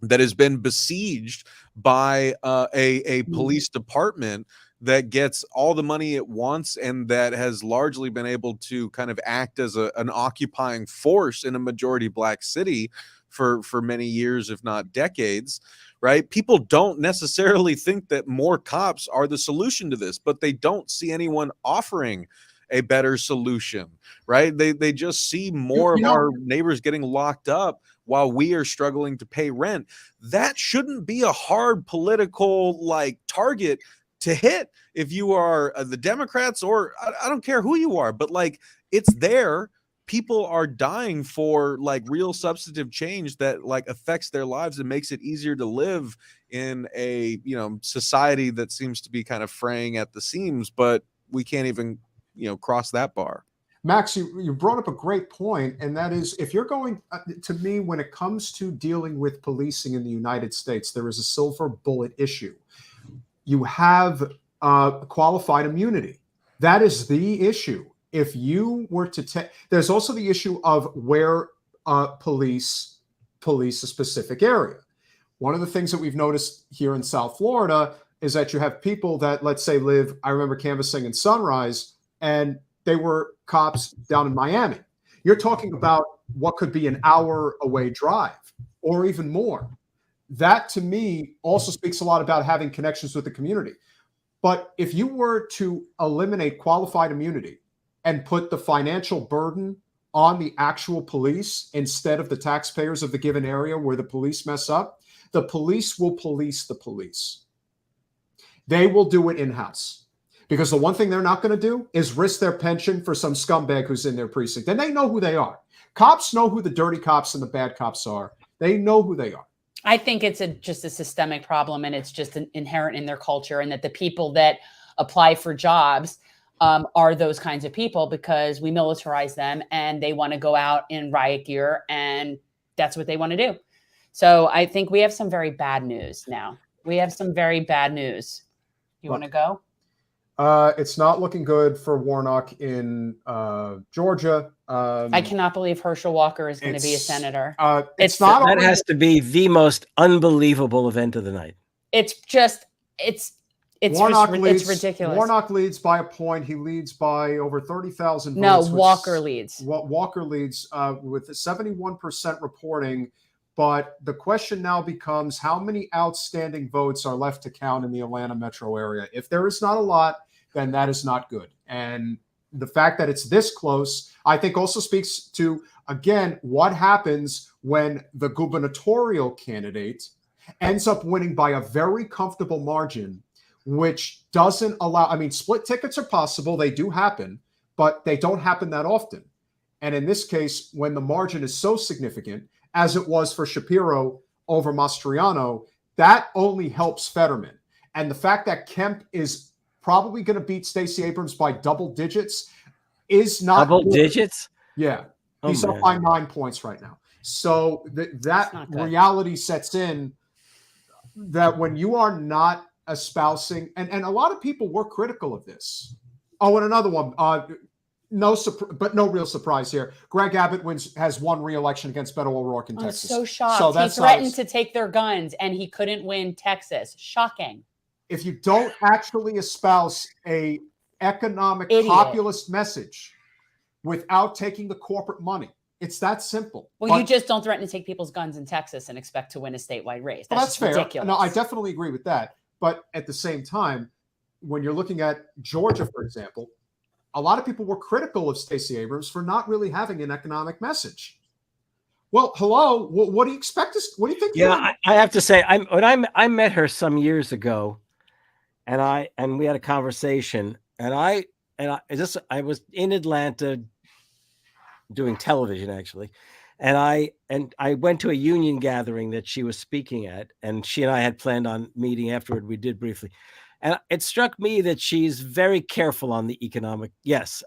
that has been besieged by a police department that gets all the money it wants, and that has largely been able to kind of act as an occupying force in a majority Black city for many years, if not decades, right? People don't necessarily think that more cops are the solution to this, but they don't see anyone offering a better solution, right? They just see more of our neighbors getting locked up while we are struggling to pay rent. That shouldn't be a hard political target to hit if you are the Democrats, or I don't care who you are, but it's there. People are dying for real substantive change that affects their lives and makes it easier to live in a society that seems to be kind of fraying at the seams, but we can't even cross that bar.
Max, you brought up a great point, and that is, if you're going to me, when it comes to dealing with policing in the United States, there is a silver bullet issue. You have qualified immunity. That is the issue. If you were to take, there's also the issue of where police a specific area. One of the things that we've noticed here in South Florida is that you have people that, let's say, I remember canvassing in Sunrise, and they were cops down in Miami. You're talking about what could be an hour away drive or even more. That to me also speaks a lot about having connections with the community. But if you were to eliminate qualified immunity and put the financial burden on the actual police instead of the taxpayers of the given area where the police mess up, the police will police the police. They will do it in-house. Because the one thing they're not going to do is risk their pension for some scumbag who's in their precinct. And they know who they are. Cops know who the dirty cops and the bad cops are. They know who they are.
I think it's just a systemic problem, and it's just inherent in their culture, and that the people that apply for jobs are those kinds of people because we militarize them and they want to go out in riot gear, and that's what they want to do. So I think we have some very bad news now. We have some very bad news. You want to go?
It's not looking good for Warnock in Georgia.
I cannot believe Herschel Walker is going to be a senator.
It's not.
That has to be the most unbelievable event of the night.
It's ridiculous.
Warnock leads by a point. He leads by over 30,000 votes.
No, Walker leads.
Walker leads with 71% reporting. But the question now becomes, how many outstanding votes are left to count in the Atlanta metro area? If there is not a lot, then that is not good. And the fact that it's this close, I think also speaks to, again, what happens when the gubernatorial candidate ends up winning by a very comfortable margin, which doesn't allow, split tickets are possible. They do happen, but they don't happen that often. And in this case, when the margin is so significant, as it was for Shapiro over Mastriano, that only helps Fetterman. And the fact that Kemp is probably going to beat Stacey Abrams by double digits is not
double digits.
Yeah, he's up by 9 points right now. So that reality sets in that when you are not espousing, and a lot of people were critical of this. Oh, and another one. No real surprise here. Greg Abbott has won re-election against Beto O'Rourke in Texas.
I'm so shocked. So he threatened to take their guns, and he couldn't win Texas. Shocking.
If you don't actually espouse a economic populist message without taking the corporate money, it's that simple.
Well, you just don't threaten to take people's guns in Texas and expect to win a statewide race. That's
fair.
Ridiculous.
No, I definitely agree with that. But at the same time, when you're looking at Georgia, for example, a lot of people were critical of Stacey Abrams for not really having an economic message. Well, hello. What do you expect? What do you think?
Yeah, I have to say, I met her some years ago, and we had a conversation, and I was in Atlanta doing television actually, and I went to a union gathering that she was speaking at, and she and I had planned on meeting afterward. We did briefly, and it struck me that she's very careful on the economic. Yes,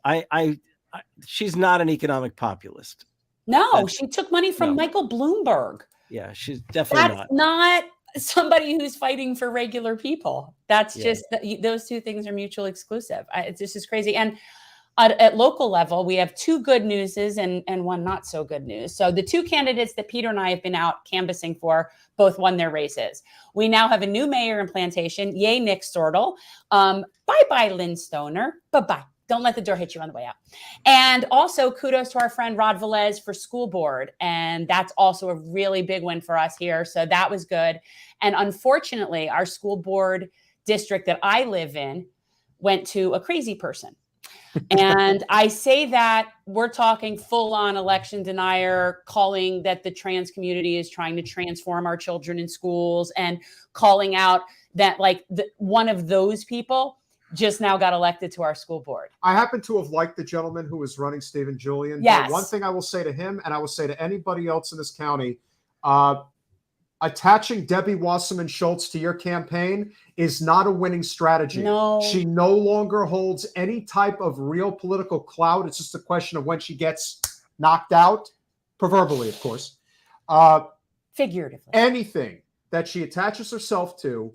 she's not an economic populist.
No, she took money from
no.
Michael Bloomberg.
Yeah, she's definitely
That's not somebody who's fighting for regular people. That's just those two things are mutually exclusive. It's just crazy. And at local level, we have two good newses and one not so good news. So the two candidates that Peter and I have been out canvassing for both won their races. We now have a new mayor in Plantation. Yay, Nick Stortle. Bye-bye, Lynn Stoner. Bye-bye. Don't let the door hit you on the way out. And also kudos to our friend Rod Velez for school board. And that's also a really big win for us here. So that was good. And unfortunately, our school board district that I live in went to a crazy person. And I say that we're talking full on election denier, calling that the trans community is trying to transform our children in schools, and calling out that like one of those people just now got elected to our school board.
I happen to have liked the gentleman who was running, Stephen Julian.
Yes.
But one thing I will say to him, and I will say to anybody else in this county, attaching Debbie Wasserman Schultz to your campaign is not a winning strategy.
No.
She no longer holds any type of real political clout. It's just a question of when she gets knocked out, proverbially, of course.
Figuratively.
Anything that she attaches herself to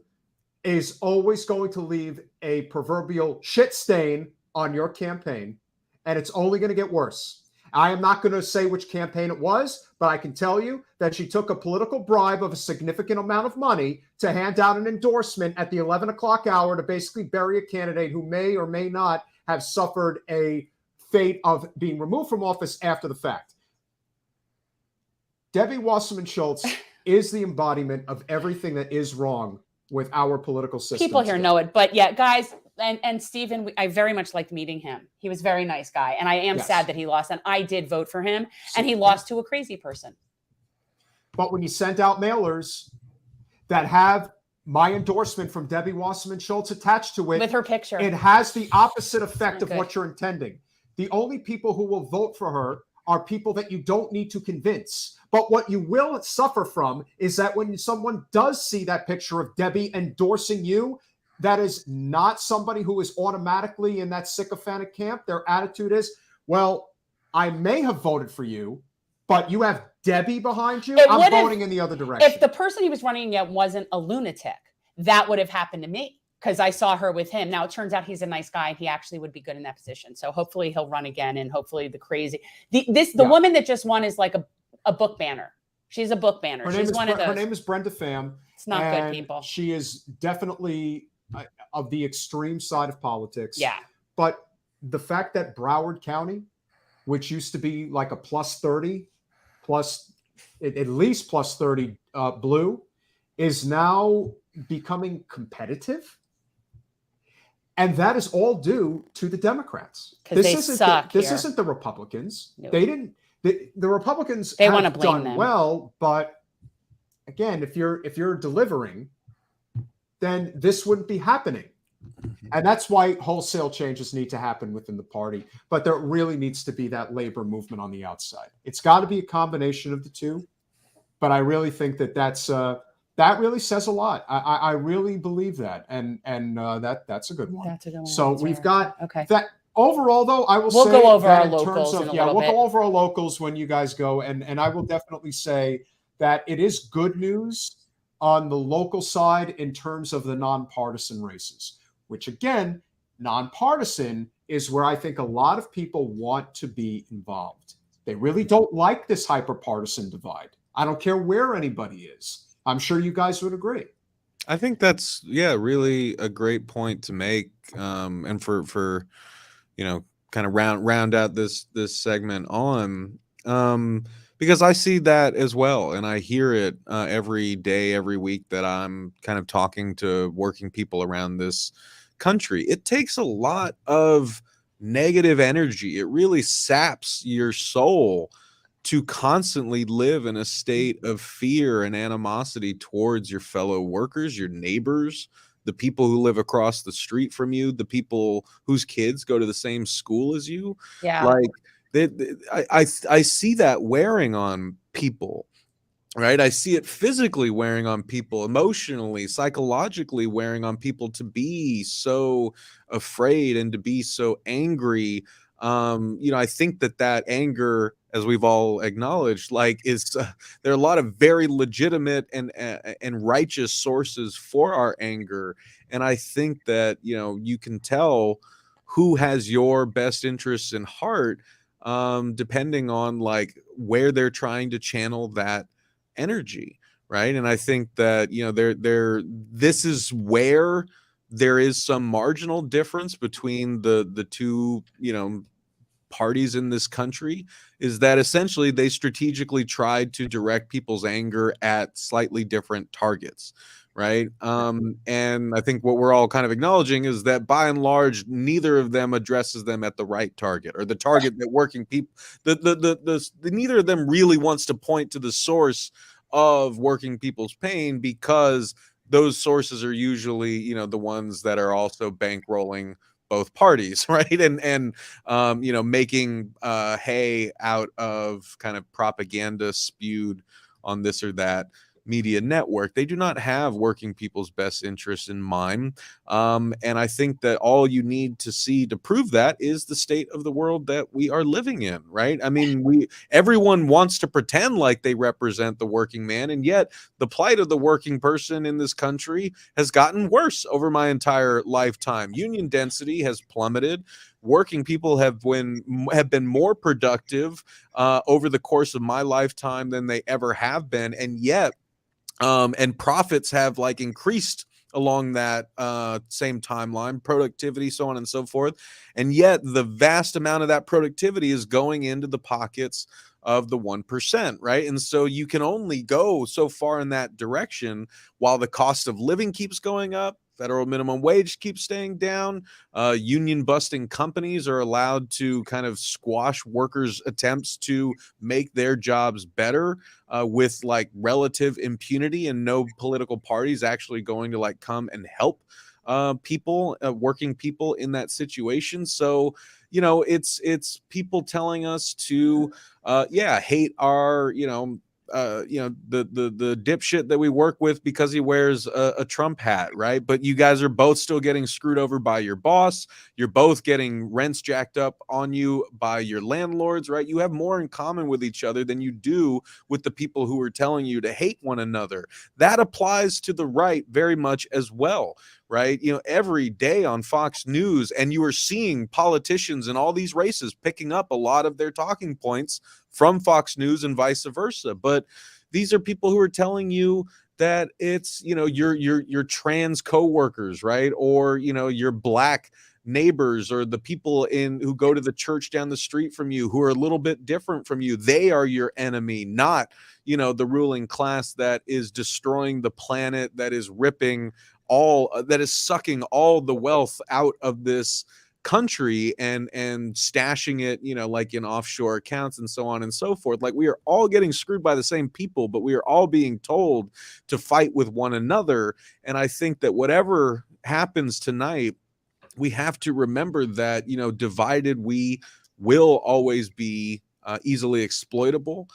is always going to leave a proverbial shit stain on your campaign, and it's only going to get worse. I am not going to say which campaign it was, but I can tell you that she took a political bribe of a significant amount of money to hand out an endorsement at the 11 o'clock hour to basically bury a candidate who may or may not have suffered a fate of being removed from office after the fact. Debbie Wasserman Schultz is the embodiment of everything that is wrong with our political system.
People here know it, but yeah, guys, and Stephen, I very much liked meeting him. He was a very nice guy, and I am sad that he lost, and I did vote for him, and he lost to a crazy person.
But when you send out mailers that have my endorsement from Debbie Wasserman Schultz attached to it,
with her picture,
it has the opposite effect of what you're intending. The only people who will vote for her are people that you don't need to convince. But what you will suffer from is that when someone does see that picture of Debbie endorsing you, that is not somebody who is automatically in that sycophantic camp. Their attitude is, well, I may have voted for you, but you have Debbie behind you. I'm voting in the other direction.
If the person he was running against wasn't a lunatic, that would have happened to me, because I saw her with him. Now, it turns out he's a nice guy, and he actually would be good in that position. So hopefully he'll run again, and hopefully the woman that just won is like a book banner. She's a book banner. She's one of those.
Her name is Brenda Pham.
It's not good, people.
She is definitely of the extreme side of politics.
Yeah.
But the fact that Broward County, which used to be like a plus 30, at least plus 30 blue, is now becoming competitive. And that is all due to the Democrats. This isn't the Republicans. Nope. They didn't. The Republicans
want to
have
blame
done
them.
well, but again, if you're delivering, then this wouldn't be happening. And that's why wholesale changes need to happen within the party. But there really needs to be that labor movement on the outside. It's got to be a combination of the two. But I really think that that really says a lot. I really believe that, and that's a good one.
That's a good one.
So we've got
okay.
that. Overall, though, I will say
we'll go over
that
our
in
locals
terms of,
in a little bit.
we'll go over our locals when you guys go, and I will definitely say that it is good news on the local side in terms of the nonpartisan races, which again, nonpartisan is where I think a lot of people want to be involved. They really don't like this hyperpartisan divide. I don't care where anybody is. I'm sure you guys would agree.
I think that's really a great point to make, and for kind of round out this segment on, because I see that as well, and I hear it every day, every week that I'm kind of talking to working people around this country. It takes a lot of negative energy. It really saps your soul to constantly live in a state of fear and animosity towards your fellow workers, your neighbors, the people who live across the street from you, the people whose kids go to the same school as you.
Yeah.
Like I see that wearing on people, right? I see it physically wearing on people, emotionally, psychologically wearing on people, to be so afraid and to be so angry. I think that anger, as we've all acknowledged, like, is there are a lot of very legitimate and righteous sources for our anger, and I think that you can tell who has your best interests in heart, depending on like where they're trying to channel that energy, right? And I think that this is where there is some marginal difference between the two parties in this country, is that essentially they strategically tried to direct people's anger at slightly different targets, right? And I think what we're all kind of acknowledging is that by and large neither of them addresses them at the right target, or the target that working people, neither of them really wants to point to the source of working people's pain, because those sources are usually the ones that are also bankrolling both parties, right? And making hay out of kind of propaganda spewed on this or that media network. They do not have working people's best interests in mind. And I think that all you need to see to prove that is the state of the world that we are living in, right? I mean, everyone wants to pretend like they represent the working man, and yet the plight of the working person in this country has gotten worse over my entire lifetime. Union density has plummeted. Working people have been more productive over the course of my lifetime than they ever have been, and yet and profits have like increased along that same timeline, productivity, so on and so forth. And yet the vast amount of that productivity is going into the pockets of the 1%, right? And so you can only go so far in that direction while the cost of living keeps going up. Federal minimum wage keeps staying down. Union busting companies are allowed to kind of squash workers' attempts to make their jobs better with like relative impunity, and no political parties actually going to like come and help people, working people in that situation. So, it's people telling us to, hate our, the dipshit that we work with because he wears a Trump hat, right? But you guys are both still getting screwed over by your boss. You're both getting rents jacked up on you by your landlords, right? You have more in common with each other than you do with the people who are telling you to hate one another. That applies to the right very much as well, right? Every day on Fox News, and you are seeing politicians in all these races picking up a lot of their talking points from Fox News and vice versa. But these are people who are telling you that it's, your trans coworkers, right? Or, your black neighbors, or the people who go to the church down the street from you who are a little bit different from you. They are your enemy, not, the ruling class that is destroying the planet, that is ripping that is sucking all the wealth out of this country and stashing it, like in offshore accounts and so on and so forth. Like, we are all getting screwed by the same people, but we are all being told to fight with one another. And I think that whatever happens tonight, we have to remember that, divided, we will always be easily exploitable.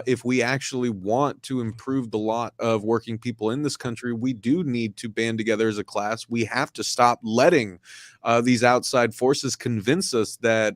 If we actually want to improve the lot of working people in this country, we do need to band together as a class. We have to stop letting these outside forces convince us that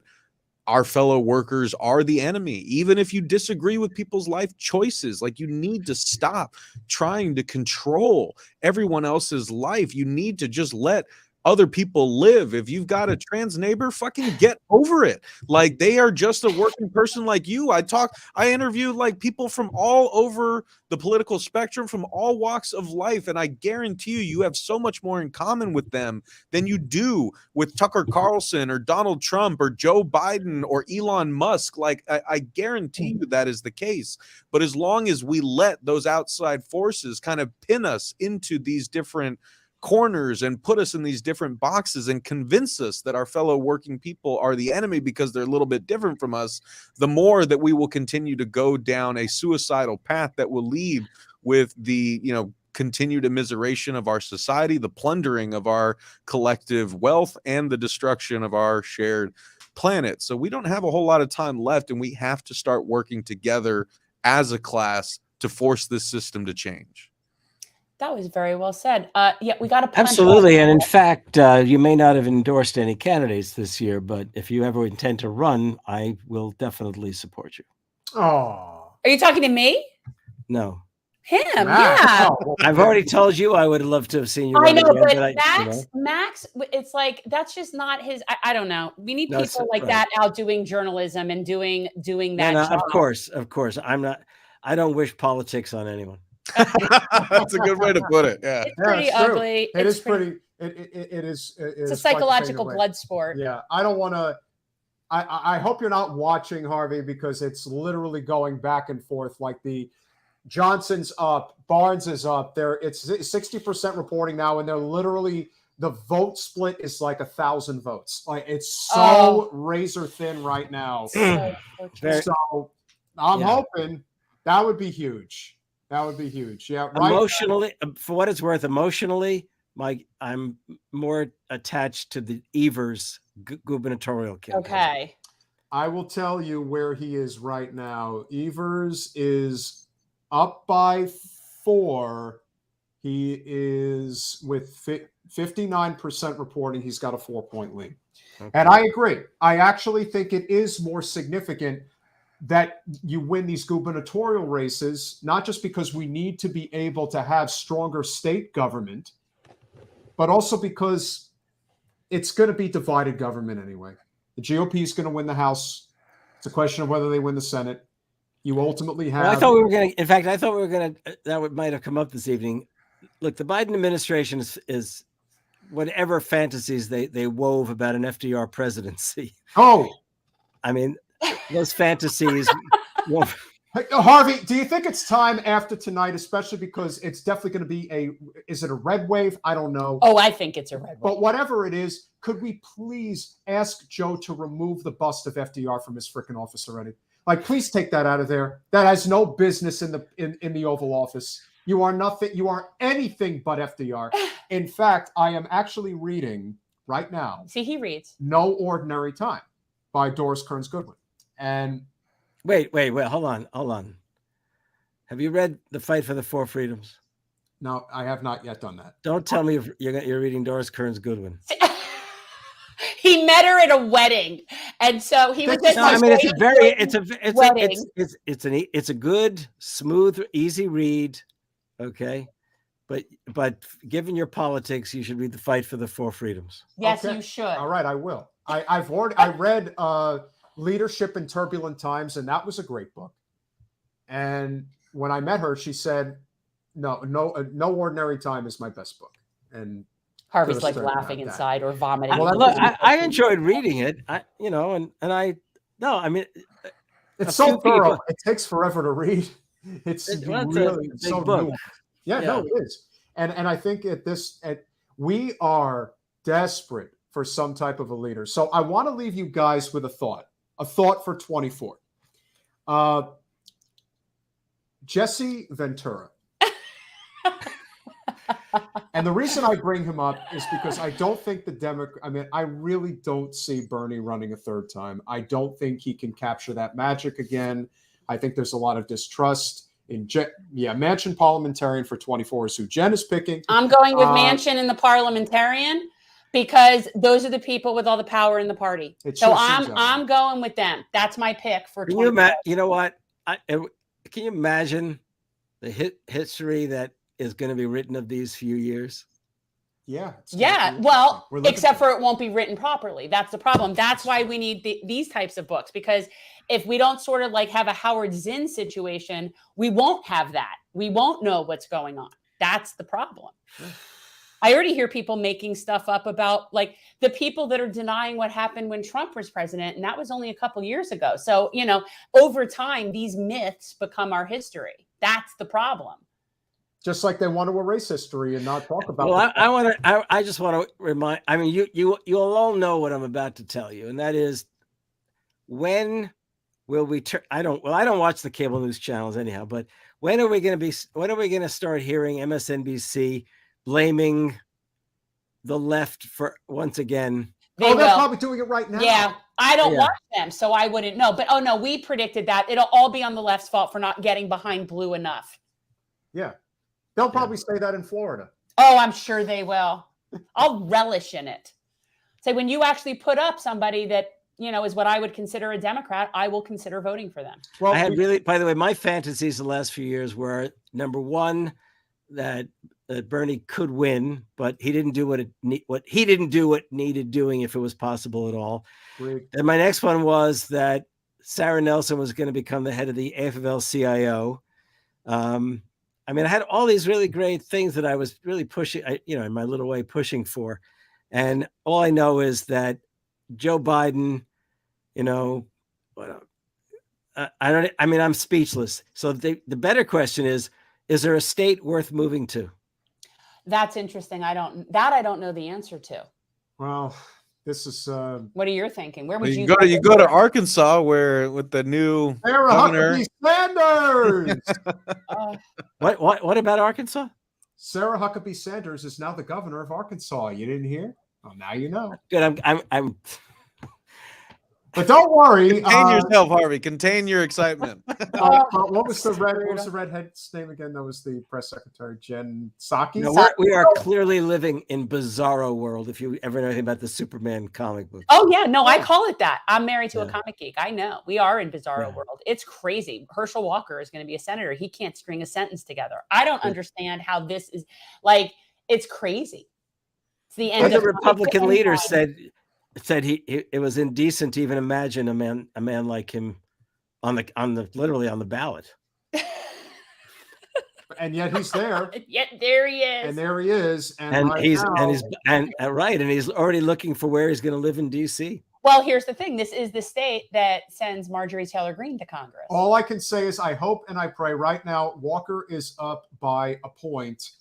our fellow workers are the enemy. Even if you disagree with people's life choices, like, you need to stop trying to control everyone else's life. You need to just let other people live. If you've got a trans neighbor, fucking get over it. Like, they are just a working person like you. I interview like people from all over the political spectrum, from all walks of life, and I guarantee you have so much more in common with them than you do with Tucker Carlson or Donald Trump or Joe Biden or Elon Musk. Like, I guarantee you that is the case. But as long as we let those outside forces kind of pin us into these different corners and put us in these different boxes and convince us that our fellow working people are the enemy because they're a little bit different from us, the more that we will continue to go down a suicidal path that will lead with the continued immiseration of our society, the plundering of our collective wealth, and the destruction of our shared planet. So we don't have a whole lot of time left, and we have to start working together as a class to force this system to change.
That was very well said. Yeah, we got to punch.
Absolutely. And in fact, you may not have endorsed any candidates this year, but if you ever intend to run, I will definitely support you.
Oh,
Are you talking to me?
No.
Him,
Max.
yeah.
Oh, well,
I've already told you I would love to have seen you
I
run
know,
again,
but Max, it's like that's just not his. I don't know. We need
No,
people like
right.
that out doing journalism and doing that.
No,
job.
of course. I don't wish politics on anyone.
That's a good way to put it. Yeah.
It's pretty ugly.
It is pretty. It is.
It's a psychological blood sport.
Yeah, I don't want to. I hope you're not watching, Harvey, because it's literally going back and forth. Like the Johnson's up, Barnes is up. It's 60% reporting now, and they're literally the vote split is like 1,000 votes. Like it's so razor thin right now. So I'm hoping that would be huge. That would be huge. Yeah. Right.
Emotionally, for what it's worth, I'm more attached to the Evers gubernatorial campaign.
Okay.
I will tell you where he is right now. Evers is up by 4. He is with 59% reporting. He's got a 4-point lead. Okay. And I agree. I actually think it is more significant that you win these gubernatorial races, not just because we need to be able to have stronger state government, but also because it's going to be divided government anyway. The GOP is going to win the House. It's a question of whether they win the Senate. You ultimately have.
Well, I thought we were going to, that might have come up this evening. Look, the Biden administration is whatever fantasies they wove about an FDR presidency.
Oh,
I mean, those fantasies.
Harvey, do you think it's time after tonight, especially because it's definitely going to be is it a red wave? I don't know.
Oh, I think it's a red wave.
But whatever it is, could we please ask Joe to remove the bust of FDR from his freaking office already? Like, please take that out of there. That has no business in the Oval Office. You are nothing. You are anything but FDR. In fact, I am actually reading right now.
See, he reads
No Ordinary Time by Doris Kearns Goodwin. And
wait, hold on. Have you read The Fight for the Four Freedoms?
No, I have not yet done that.
Don't tell me you're reading Doris Kearns Goodwin.
He met her at a wedding, and so he was.
It's a good, smooth, easy read. Okay, but given your politics, you should read The Fight for the Four Freedoms.
Yes,
okay.
You should.
All right, I will. I read Leadership in Turbulent Times, and that was a great book. And when I met her, she said, No Ordinary Time is my best book. And
Harvey's like laughing inside or vomiting.
I enjoyed reading it.
It's so thorough. It takes forever to read. It's really so
book.
Yeah, no, it is. And I think we are desperate for some type of a leader. So I want to leave you guys with a thought for 24. Jesse Ventura. And the reason I bring him up is because I don't think I really don't see Bernie running a third time. I don't think he can capture that magic again. I think there's a lot of distrust in Manchin parliamentarian for 24 is who Jen is picking.
I'm going with Manchin in the parliamentarian because those are the people with all the power in the party. So I'm going with them. That's my pick for 24.
You know what? Can you imagine the history that is going to be written of these few years?
Yeah.
Well, except for it won't be written properly. That's the problem. That's why we need these types of books, because if we don't sort of like have a Howard Zinn situation, we won't have that. We won't know what's going on. That's the problem. I already hear people making stuff up about like the people that are denying what happened when Trump was president. And that was only a couple years ago. So, over time, these myths become our history. That's the problem.
Just like they want to erase history and not talk about.
Well, I just want to remind. I mean, you'll all know what I'm about to tell you, and that is, when will we turn? I don't watch the cable news channels anyhow. But when are we going to start hearing MSNBC blaming the left for once again?
They're probably doing it right now.
Yeah, I don't watch them, so I wouldn't know. But oh no, we predicted that it'll all be on the left's fault for not getting behind blue enough.
Yeah, they'll probably say that in Florida.
Oh, I'm sure they will. I'll relish in it. Say when you actually put up somebody that is what I would consider a Democrat, I will consider voting for them.
Well, I had by the way, my fantasies the last few years were number one, that Bernie could win, but he didn't do what needed doing if it was possible at all.
Great.
And my next one was that Sarah Nelson was going to become the head of the AFL-CIO. I mean, I had all these really great things that I was really pushing, in my little way pushing for. And all I know is that Joe Biden, I'm speechless. So the better question is there a state worth moving to?
That's interesting. I don't know the answer to.
Well, this is
what are you thinking? Where would you
go? You go to Arkansas, where with the new
Sarah
governor
Huckabee Sanders.
What about Arkansas?
Sarah Huckabee Sanders is now the governor of Arkansas. You didn't hear? Oh, now you know.
Good. I'm.
But don't worry.
Contain yourself, Harvey. Contain your excitement.
What was the redhead's name again? That was the press secretary, Jen Psaki.
No, we are clearly living in bizarro world. If you ever know anything about the Superman comic book.
Oh yeah, no, I call it that. I'm married to a comic geek. I know we are in bizarro world. It's crazy. Herschel Walker is going to be a senator. He can't string a sentence together. I don't understand how this is like. It's crazy. It's the end.
The Republican leader said it was indecent to even imagine a man like him literally on the ballot.
And yet he's there.
Yet there he is.
And there he is.
And he's already looking for where he's going to live in DC.
Well, here's the thing. This is the state that sends Marjorie Taylor Greene to Congress.
All I can say is I hope and I pray right now Walker is up by a point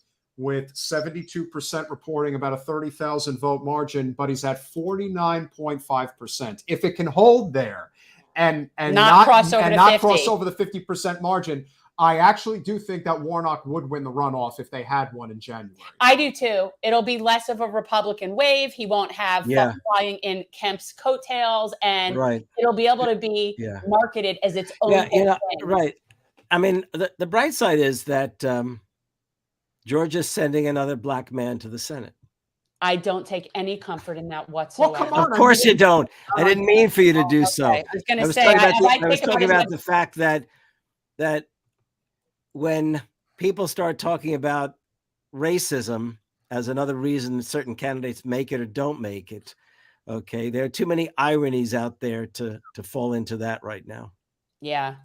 with 72% reporting, about a 30,000 vote margin, but he's at 49.5%. If it can hold there and not cross over the 50% margin, I actually do think that Warnock would win the runoff if they had one in January.
I do too. It'll be less of a Republican wave. He won't have flying in Kemp's coattails, and it'll be able to be marketed as its own thing.
Right. I mean, the bright side is that Georgia's sending another black man to the Senate.
I don't take any comfort in that whatsoever.
Well, come on,
of course you don't. I didn't mean for you to do so.
I was going to say, I
was talking about the fact that when people start talking about racism as another reason certain candidates make it or don't make it, okay, there are too many ironies out there to fall into that right now.
Yeah.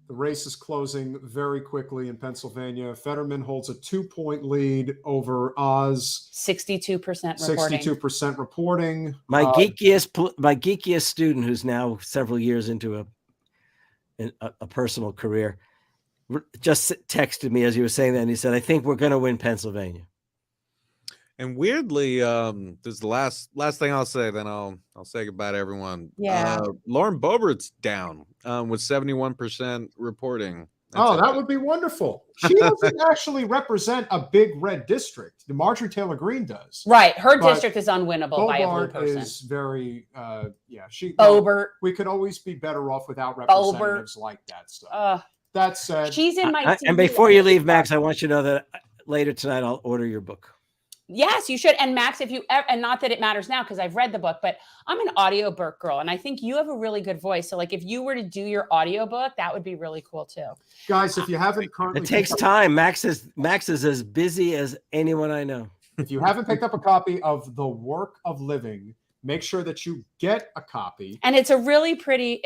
The race is closing very quickly in Pennsylvania. Fetterman holds a 2-point lead over Oz.
62% reporting.
62% reporting.
My geekiest student, who's now several years into a personal career, just texted me as you were saying that, and he said, "I think we're going to win Pennsylvania."
And weirdly, this is the last thing I'll say. Then I'll say goodbye to everyone.
Yeah.
Lauren Boebert's down with 71% reporting.
That would be wonderful. She doesn't actually represent a big red district. The Marjorie Taylor Greene does.
Right. Her district is unwinnable by a blue person.
Is very,
Boebert.
We could always be better off without representatives like that stuff. That said,
she's in my
and before you leave, Max, I want you to know that later tonight I'll order your book.
Yes, you should. And Max, if you ever, and not that it matters now because I've read the book, but I'm an audiobook girl, and I think you have a really good voice. So, like, if you were to do your audiobook, that would be really cool too.
Guys, if you haven't currently,
it takes time. Max is as busy as anyone I know.
If you haven't picked up a copy of The Work of Living, make sure that you get a copy.
And it's a really pretty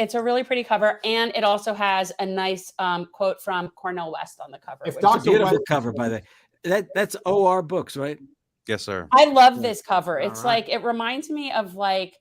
cover, and it also has a nice quote from Cornel West on the cover.
It's a beautiful cover, by the way. That's OR Books, right?
Yes, sir.
I love this cover. It's like, it reminds me of, like,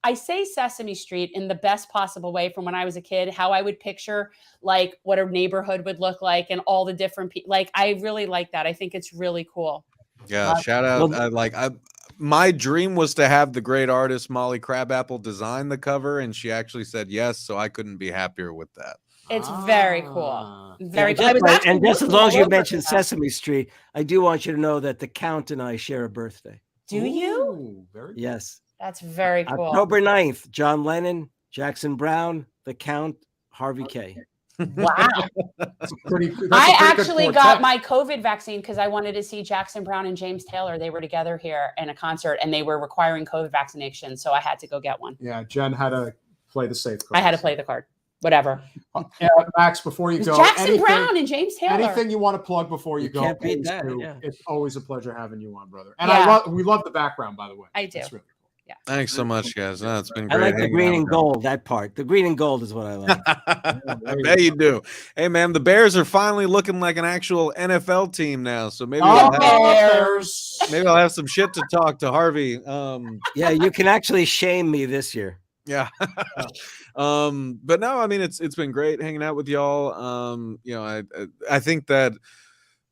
I say Sesame Street in the best possible way from when I was a kid, how I would picture like what a neighborhood would look like and all the different people. Like, I really like that. I think it's really cool.
Yeah. Shout out. My dream was to have the great artist Molly Crabapple design the cover, and she actually said yes. So I couldn't be happier with that.
It's very cool. Very cool.
And just as long as you mentioned Sesame Street, I do want you to know that the Count and I share a birthday.
Do you?
Ooh, very cool.
Yes.
That's very cool.
October 9th, John Lennon, Jackson Brown, the Count, Harvey K.
Wow. I actually got my COVID vaccine because I wanted to see Jackson Brown and James Taylor. They were together here in a concert and they were requiring COVID vaccination. So I had to go get one.
Yeah, Jen had to play the safe card.
I had to play the card. Whatever.
Max, before you go,
Jackson Brown and James Taylor.
Anything you want to plug before you go?
Can't beat that, yeah.
It's always a pleasure having you on, brother. And we love the background, by the way.
I do.
It's really cool.
Yeah.
Thanks so much, guys. No, it's been great.
I like the green and gold, that part. The green and gold is what I like.
I bet you do. Hey, man, the Bears are finally looking like an actual NFL team now. So maybe maybe I'll have some shit to talk to Harvey.
Yeah, you can actually shame me this year.
Yeah. But no, I mean, it's been great hanging out with y'all. You know, I think that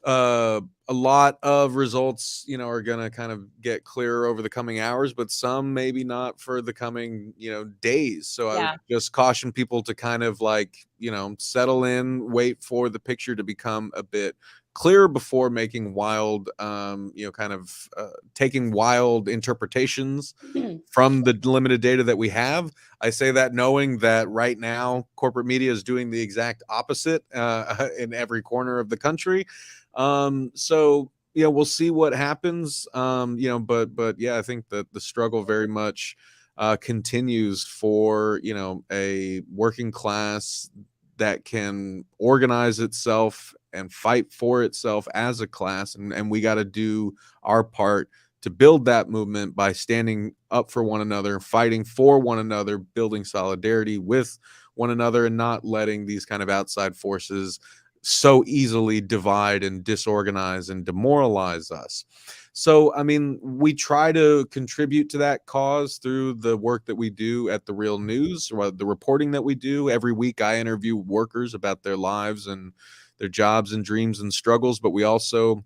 a lot of results, you know, are gonna kind of get clearer over the coming hours, but some maybe not for the coming, you know, days. So I would just caution people to kind of like, you know, settle in, wait for the picture to become a bit clearer before making wild, you know, kind of taking wild interpretations from the limited data that we have. I say that knowing that right now corporate media is doing the exact opposite in every corner of the country. So, you know, we'll see what happens, you know, but yeah, I think that the struggle very much continues for, you know, a working class that can organize itself and fight for itself as a class. And we got to do our part to build that movement by standing up for one another, fighting for one another, building solidarity with one another, and not letting these kind of outside forces so easily divide and disorganize and demoralize us. So, I mean, we try to contribute to that cause through the work that we do at The Real News, or the reporting that we do. Every week I interview workers about their lives and their jobs and dreams and struggles, but we also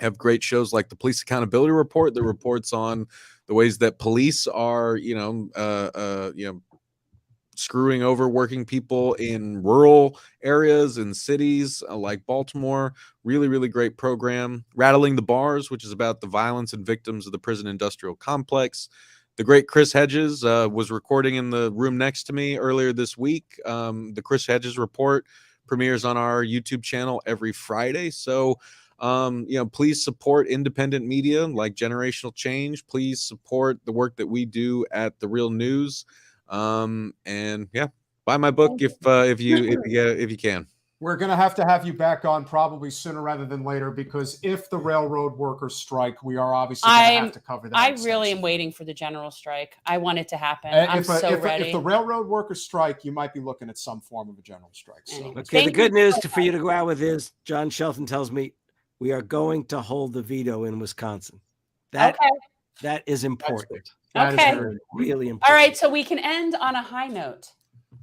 have great shows like the Police Accountability Report that reports on the ways that police are, you know, screwing over working people in rural areas and cities like Baltimore. Really, really great program. Rattling the Bars, which is about the violence and victims of the prison industrial complex. The great Chris Hedges was recording in the room next to me earlier this week. The Chris Hedges Report premieres on our YouTube channel every Friday. So, you know, please support independent media like Generational Change. Please support the work that we do at The Real News. And yeah, buy my book if you can.
We're going to have you back on probably sooner rather than later, because if the railroad workers strike, we are obviously going to have to cover that.
I really am waiting for the general strike. I want it to happen. I'm so ready.
If the railroad workers strike, you might be looking at some form of a general strike. So.
Okay, the good news for you to go out with is John Shelton tells me we are going to hold the veto in Wisconsin. That is important.
That
is
really important.
All right, so we can end on a high note.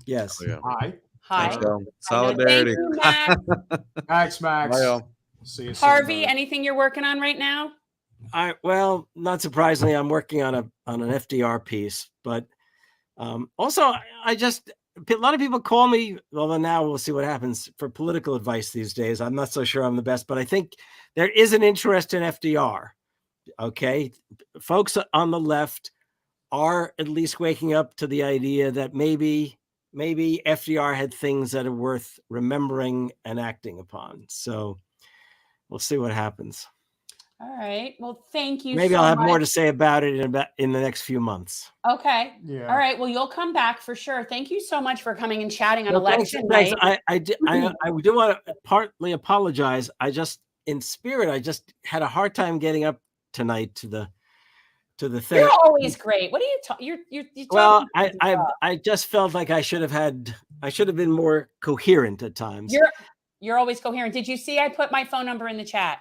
Yes.
Oh, yeah.
Hi.
Solidarity.
Thank you, Max.
Thanks, Max.
Bye, y'all.
See you
Harvey,
soon,
anything you're working on right now?
Well, not surprisingly, I'm working on an FDR piece, but also a lot of people call me, although now we'll see what happens, for political advice these days. I'm not so sure I'm the best, but I think there is an interest in FDR. Okay. Folks on the left are at least waking up to the idea that maybe FDR had things that are worth remembering and acting upon. So we'll see what happens.
All right. Well, thank you.
Maybe I'll have more to say about it in the next few months.
Okay.
Yeah.
All right. Well, you'll come back for sure. Thank you so much for coming and chatting on election night.
I do want to partly apologize. In spirit, I just had a hard time getting up tonight to the thing.
You're always great. What are you talking? You're
well, I just felt like I should have been more coherent at times.
You're always coherent. Did you see I put my phone number in the chat?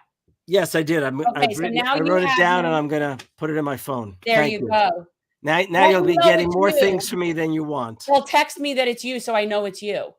Yes, I did. I wrote it down and I'm gonna put it in my phone.
There you go.
Now you'll be getting more things from me than you want.
Well, text me that it's you so I know it's you.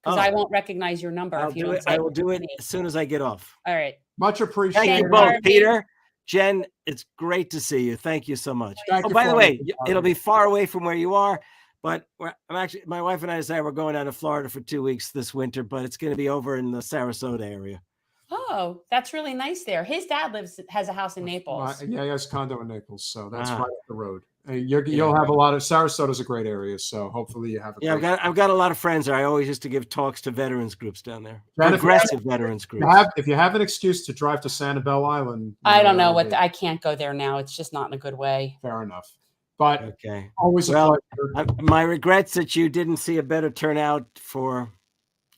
Because I won't recognize your number if you don't say
I will do it as soon as I get off.
All right.
Much appreciated.
Thank you both, Peter. Jen, it's great to see you. Thank you so much. By the way, it'll be far away from where you are, But I'm actually, my wife and I decided we're going down to Florida for 2 weeks this winter, but it's going to be over in the Sarasota area.
Oh, that's really nice there. His dad has a house in Naples.
Yeah, he has a condo in Naples, so that's
Ah.
right up the road. And you'll have a lot of Sarasota's a great area, so hopefully you have a
Yeah,
great
I've got a lot of friends there. I always used to give talks to veterans groups down there.
And
Progressive veterans groups.
if you have an excuse to drive to Sanibel Island,
I don't know what I can't go there now. It's just not in a good way.
fair enough. But
Okay.
always a
Well,
pleasure.
my regrets that you didn't see a better turnout for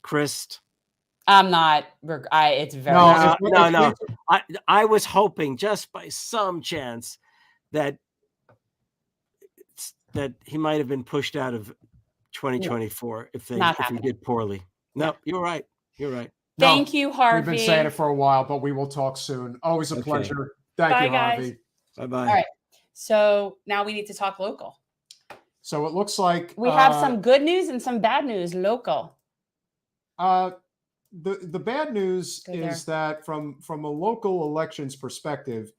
Crist.
I'm not. It's very.
No. I was hoping just by some chance that he might have been pushed out of 2024 if he did poorly. No, you're right. You're right.
Thank you, Harvey.
We've been saying it for a while, but we will talk soon. Always a pleasure. Thank
Bye,
you,
guys.
Harvey.
Bye-bye.
All right. So now we need to talk local.
So it looks like
We have some good news and some bad news local.
The bad news is that from a local elections perspective,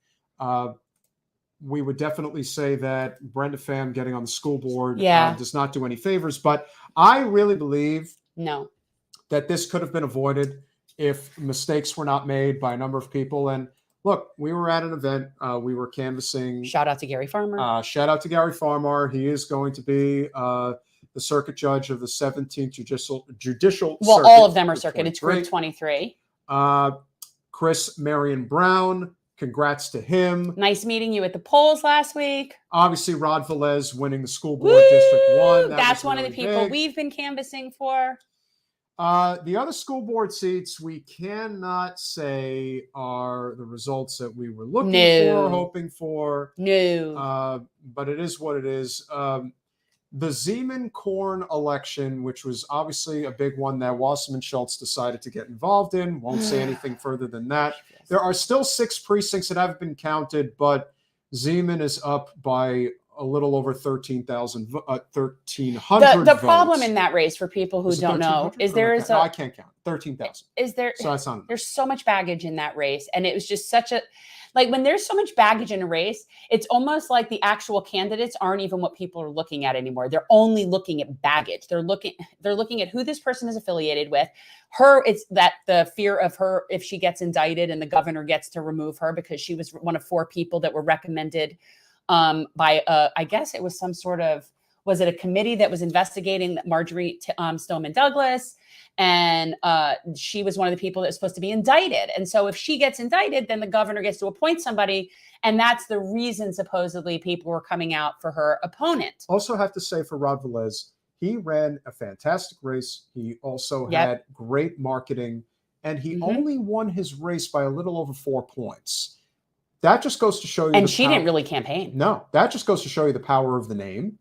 we would definitely say that Brenda Pham getting on the school board does not do any favors. But I really believe that this could have been avoided if mistakes were not made by a number of people. And look, we were at an event. We were canvassing.
Shout out to Gary Farmer.
Shout out to Gary Farmer. He is going to be the circuit judge of the 17th judicial.
Well,
circuit
all of them are circuit. It's group 23.
Chris Marion Brown. Congrats to him.
Nice meeting you at the polls last week.
Obviously, Rod Velez winning the school board District 1.
That's one of the people we've been canvassing for.
The other school board seats we cannot say are the results that we were looking for, hoping for. But it is what it is. The Zeman-Korn election, which was obviously a big one that Wasserman Schultz decided to get involved in. Won't say anything further than that. There are still 6 precincts that haven't been counted, but Zeman is up by a little over 13,000, 1,300
The problem in that race, for people who don't know, is
no, I can't count 13,000. So that's not.
There's so much baggage in that race, and it was just such a when there's so much baggage in a race, it's almost like the actual candidates aren't even what people are looking at anymore. They're only looking at baggage. They're looking at who this person is affiliated with. It's that the fear of her if she gets indicted and the governor gets to remove her because she was one of 4 people that were recommended by I guess it was some sort of, was it a committee that was investigating Marjorie Stoneman Douglas, and she was one of the people that was supposed to be indicted. And so if she gets indicted, then the governor gets to appoint somebody, and that's the reason supposedly people were coming out for her opponent.
Also have to say for Rod Velez, he ran a fantastic race. He also had great marketing, and he only won his race by a little over 4 points. That just goes to show you.
And she didn't really campaign.
No, that just goes to show you the power of the name.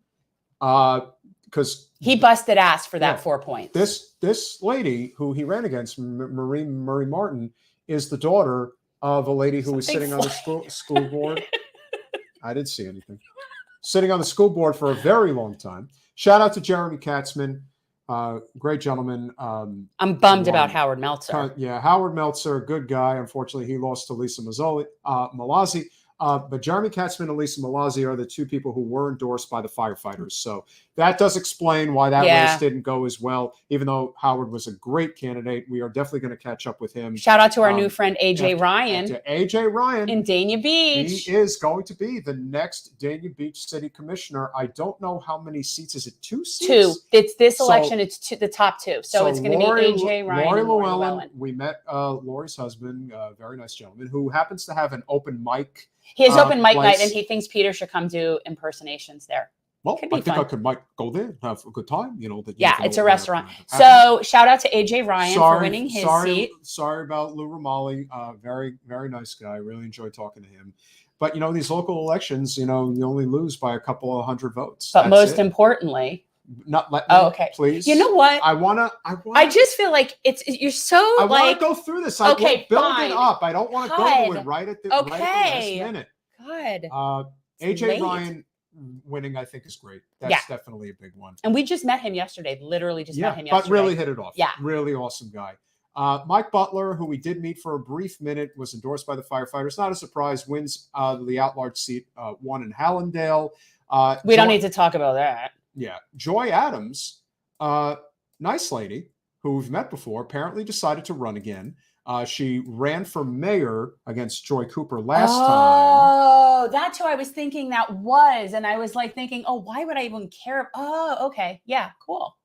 Because
he busted ass for that 4 points.
This lady who he ran against, Murray Martin, is the daughter of a lady who was sitting on the school board. I didn't see anything. Sitting on the school board for a very long time. Shout out to Jeremy Katzman. Great gentleman.
I'm bummed about Howard Meltzer.
Howard Meltzer, good guy. Unfortunately, he lost to Lisa Malazzi. But Jeremy Katzman and Lisa Malazzi are the 2 people who were endorsed by the firefighters. So that does explain why that race didn't go as well. Even though Howard was a great candidate, we are definitely going to catch up with him.
Shout out to our new friend, AJ Ryan.
AJ Ryan.
In Dania Beach.
He is going to be the next Dania Beach City Commissioner. I don't know how many seats. Is it 2 seats? 2.
It's this election. It's the top 2. So it's going to be AJ Ryan
Lori
and Lori
Llewellyn. We met Lori's husband, a very nice gentleman, who happens to have an open mic.
He has open mic night, and he thinks Peter should come do impersonations there.
Well, I think I might go there and have a good time.
It's a restaurant. So shout out to AJ Ryan for winning his seat.
Sorry about Lou Romali. Very, very nice guy. Really enjoyed talking to him. But, these local elections, you only lose by a couple of 100 votes.
But most importantly,
not let me,
okay,
please.
You know what?
I
just feel like you're so
I want to go through this. I
okay,
build it up. I don't want to go to it right at the last minute.
God.
AJ Ryan winning, I think, is great. That's definitely a big one.
And we just met him yesterday. Literally just met him yesterday.
But really hit it off.
Yeah.
Really awesome guy. Mike Butler, who we did meet for a brief minute, was endorsed by the firefighters. Not a surprise. Wins the at-large seat, 1 in Hallandale.
We don't need to talk about that.
Yeah. Joy Adams, nice lady who we've met before, apparently decided to run again. She ran for mayor against Joy Cooper last time.
Oh, that's who I was thinking that was. And I was like thinking, oh, why would I even care? Oh, okay. Yeah, cool.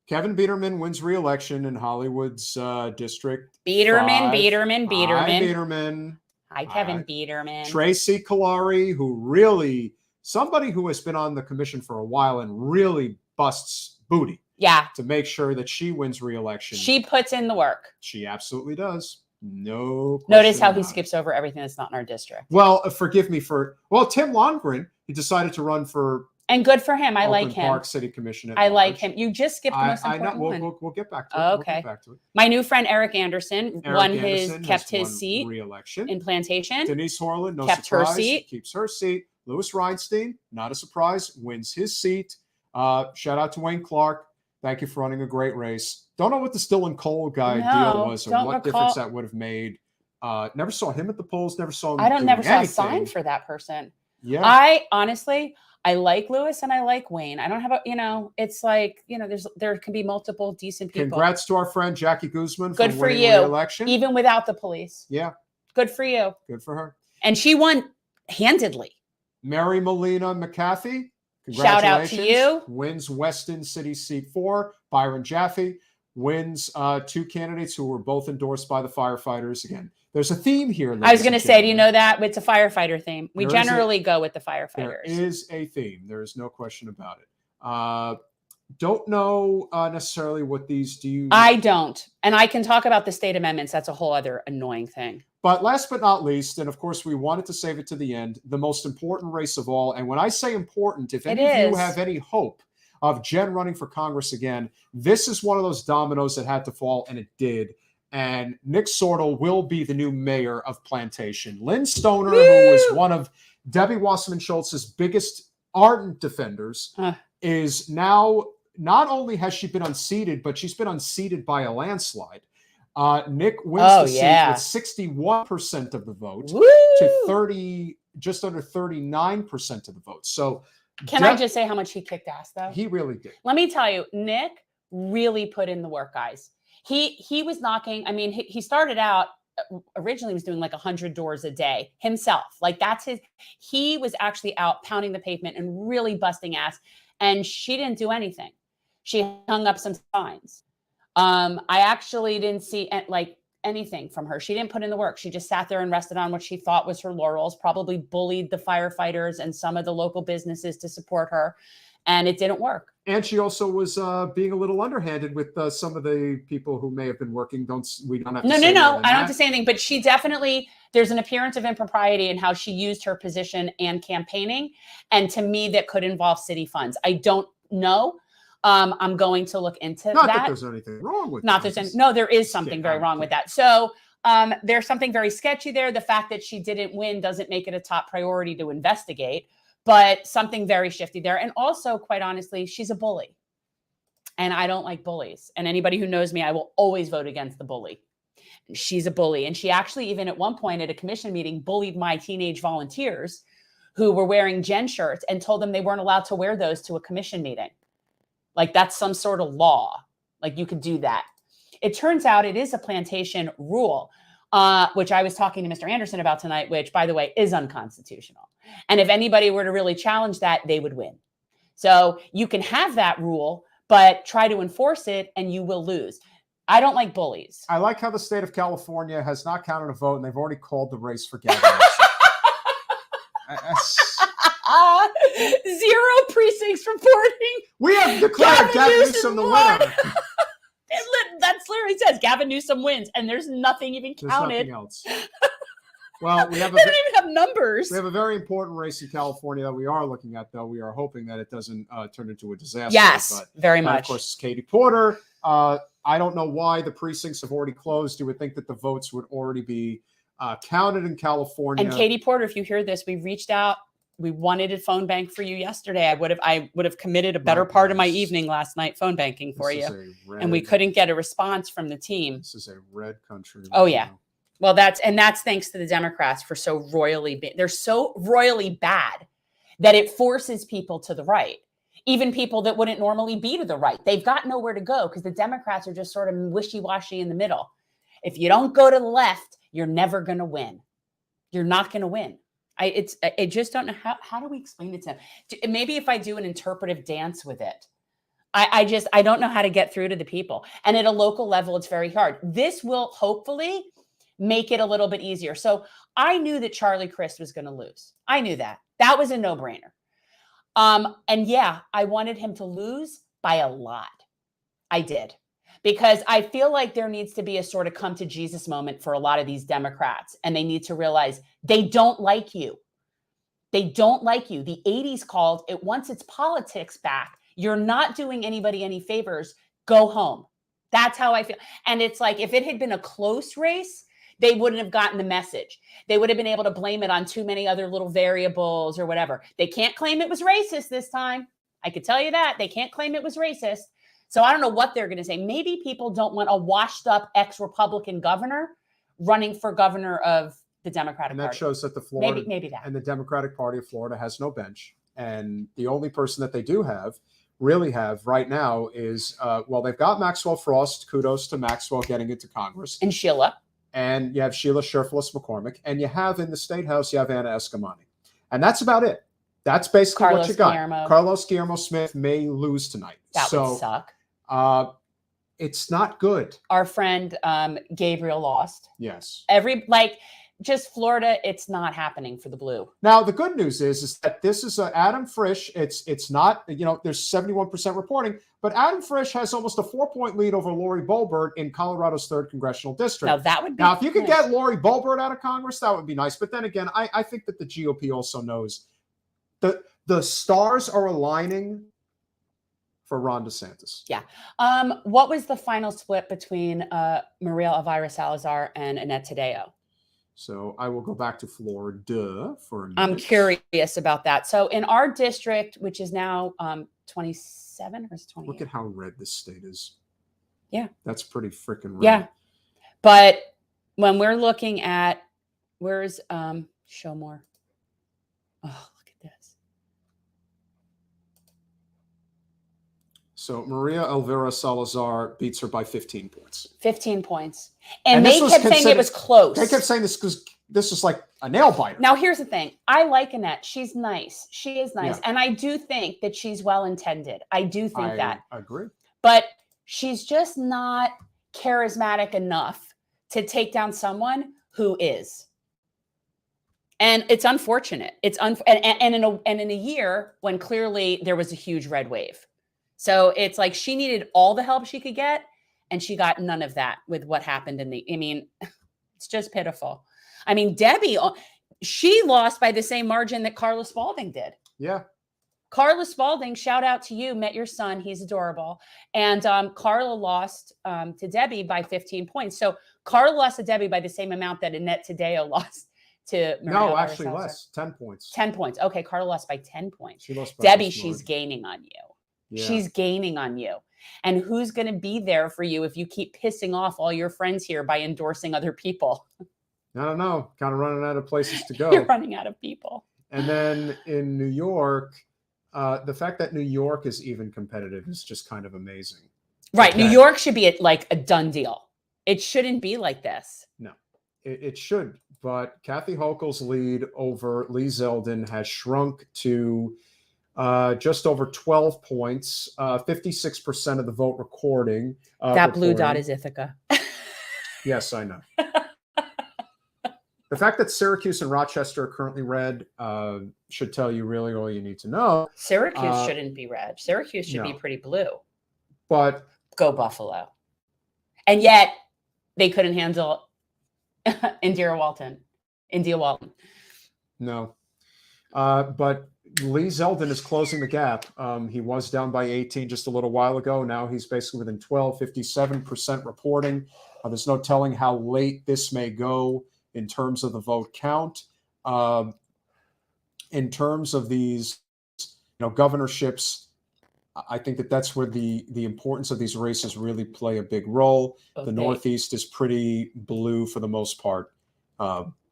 Kevin Biederman wins re-election in Hollywood's District
Biederman,
5.
Biederman,
Hi,
Biederman.
Biederman.
Hi, Kevin Biederman.
Tracy Kalari, somebody who has been on the commission for a while and really busts booty.
Yeah.
To make sure that she wins re-election.
She puts in the work.
She absolutely does. No.
Notice how he skips over everything that's not in our district.
Well, forgive me Tim Longren, he decided to run for.
And good for him. I like him.
Park City Commission.
I like him. You just skipped the most important one.
We'll get back to it.
Okay.
We'll get back to it.
My new friend Eric Anderson kept his seat
re-election
in Plantation.
Denise Horland,
kept
surprise,
her seat.
Keeps her seat. Louis Reinstein, not a surprise, wins his seat. Shout out to Wayne Clark. Thank you for running a great race. Don't know what the Still and Coal guy deal was or what difference that would have made. Never saw him at the polls. Never saw him.
Never saw a sign for that person.
Yeah.
I like Lewis and I like Wayne. I don't have it's like, there can be multiple decent people.
Congrats to our friend Jackie Guzman
for winning
the election.
Even without the police.
Yeah.
Good for you.
Good for her.
And she won handedly.
Mary Molina McCarthy.
Shout out to you.
Wins Weston City Seat 4. Byron Jaffe wins 2 candidates who were both endorsed by the firefighters. Again, there's a theme here.
I was going to say, do you know that? It's a firefighter theme. We generally go with the firefighters.
There is a theme. There is no question about it. Don't know necessarily what these do.
I don't. And I can talk about the state amendments. That's a whole other annoying thing.
But last but not least, and of course we wanted to save it to the end, the most important race of all. And when I say important, if any of you have any hope of Jen running for Congress again, this is one of those dominoes that had to fall, and it did. And Nick Sortel will be the new mayor of Plantation. Lynn Stoner, who is one of Debbie Wasserman Schultz's biggest ardent defenders, is now, not only has she been unseated, but she's been unseated by a landslide. Nick wins the seat with 61% of the vote to just under 39% of the vote. So
can I just say how much he kicked ass, though?
He really did.
Let me tell you, Nick really put in the work, guys. He was knocking. I mean, he started out originally was doing like 100 doors a day himself. Like he was actually out pounding the pavement and really busting ass. And she didn't do anything. She hung up some signs. I actually didn't see anything from her. She didn't put in the work. She just sat there and rested on what she thought was her laurels, probably bullied the firefighters and some of the local businesses to support her. And it didn't work.
And she also was being a little underhanded with some of the people who may have been working. We don't have to say
No. I don't have to say anything. But she definitely, there's an appearance of impropriety in how she used her position and campaigning. And to me, that could involve city funds. I don't know. I'm going to look into that.
Not that there's anything wrong with
that. There is something very wrong with that. So there's something very sketchy there. The fact that she didn't win doesn't make it a top priority to investigate, but something very shifty there. And also, quite honestly, she's a bully. And I don't like bullies. And anybody who knows me, I will always vote against the bully. She's a bully. And she actually, even at one point at a commission meeting, bullied my teenage volunteers who were wearing Jen shirts and told them they weren't allowed to wear those to a commission meeting. Like that's some sort of law. Like you could do that. It turns out it is a plantation rule, which I was talking to Mr. Anderson about tonight, which, by the way, is unconstitutional. And if anybody were to really challenge that, they would win. So you can have that rule, but try to enforce it and you will lose. I don't like bullies.
I like how the state of California has not counted a vote and they've already called the race for Gavin.
0 precincts reporting.
We have declared Gavin Newsom the winner.
That's literally says Gavin Newsom wins, and there's nothing even counted.
There's nothing else. Well,
they don't even have numbers.
We have a very important race in California that we are looking at, though. We are hoping that it doesn't turn into a disaster.
Yes, very much.
Of course, it's Katie Porter. I don't know why the precincts have already closed. You would think that the votes would already be counted in California.
And Katie Porter, if you hear this, we reached out. We wanted a phone bank for you yesterday. I would have committed a better part of my evening last night phone banking for you. And we couldn't get a response from the team.
This is a red country.
Oh, yeah. Well, that's thanks to the Democrats for they're so royally bad that it forces people to the right. even people that wouldn't normally be to the right. They've got nowhere to go because the Democrats are just sort of wishy-washy in the middle. If you don't go to the left, you're never going to win. You're not going to win. I just don't know how do we explain it to them? Maybe if I do an interpretive dance with it. I don't know how to get through to the people. And at a local level, it's very hard. This will hopefully make it a little bit easier. So I knew that Charlie Crist was going to lose. I knew that. That was a no-brainer. And yeah, I wanted him to lose by a lot. I did. Because I feel like there needs to be a sort of come to Jesus moment for a lot of these Democrats. And they need to realize they don't like you. They don't like you. The 80s called it, once it's politics back, you're not doing anybody any favors. Go home. That's how I feel. And it's like, if it had been a close race, they wouldn't have gotten the message. They would have been able to blame it on too many other little variables or whatever. They can't claim it was racist this time. I could tell you that. They can't claim it was racist. So I don't know what they're going to say. Maybe people don't want a washed up ex-Republican governor running for governor of the Democratic
And that
Party.
shows that the Florida
Maybe that.
and the Democratic Party of Florida has no bench. And the only person that they do really have right now is, well, they've got Maxwell Frost. Kudos to Maxwell getting into Congress.
And Sheila.
And you have Sheila Sherfless McCormick. And you have in the State House, you have Anna Escamani. And that's about it. That's basically
Carlos
what you got.
Guillermo.
Carlos Guillermo Smith may lose tonight.
That would suck.
It's not good.
Our friend Gabriel lost.
Yes.
Just Florida, it's not happening for the blue.
Now, the good news is that this is Adam Frisch. It's not, there's 71% reporting, but Adam Frisch has almost a 4-point lead over Lori Boebert in Colorado's 3rd congressional district.
Now, that would be
if you could get Lori Boebert out of Congress, that would be nice. But then again, I think that the GOP also knows that the stars are aligning for Ron DeSantis.
Yeah. What was the final split between Maria Elvira Salazar and Annette Taddeo?
So I will go back to Florida for a minute.
I'm curious about that. So in our district, which is now 27 or is it 28?
Look at how red this state is.
Yeah.
That's pretty freaking red.
Yeah. But when we're looking at, where's show more? Oh, look at this.
So Maria Elvira Salazar beats her by 15 points.
15 points. And
this
they
was
kept saying it was close.
They kept saying this because this is like a nail biter.
Now, here's the thing. I like Annette. She's nice. She is nice.
Yeah.
And I do think that she's well-intended. I do think that.
I agree.
But she's just not charismatic enough to take down someone who is. And it's unfortunate. And in a year when clearly there was a huge red wave. So it's like she needed all the help she could get, and she got none of that with what happened it's just pitiful. I mean, Debbie, she lost by the same margin that Carla Spalding did.
Yeah.
Carla Spalding, shout out to you, met your son. He's adorable. And Carla lost to Debbie by 15 points. So Carla lost to Debbie by the same amount that Annette Taddeo lost to Maria
No,
Elvira
actually
Salazar.
less. 10 points.
10 points. Okay, Carla lost by 10 points.
She lost by
Debbie,
this
she's
margin.
gaining on you.
Yeah.
She's gaining on you. And who's going to be there for you if you keep pissing off all your friends here by endorsing other people?
I don't know. Kind of running out of places to go.
You're running out of people.
And then in New York, the fact that New York is even competitive is just kind of amazing.
Right.
Okay.
New York should be like a done deal. It shouldn't be like this.
No, it should. But Kathy Hochul's lead over Lee Zeldin has shrunk to just over 12 points, 56% of the vote recording.
That blue dot is Ithaca.
Yes, I know. The fact that Syracuse and Rochester are currently red should tell you really all you need to know.
Syracuse shouldn't be red. Syracuse should be pretty blue.
But
go Buffalo. And yet they couldn't handle India Walton.
No. But Lee Zeldin is closing the gap. He was down by 18 just a little while ago. Now he's basically within 12, 57% reporting. There's no telling how late this may go in terms of the vote count. In terms of these, governorships, I think that's where the importance of these races really play a big role.
Okay.
The Northeast is pretty blue for the most part.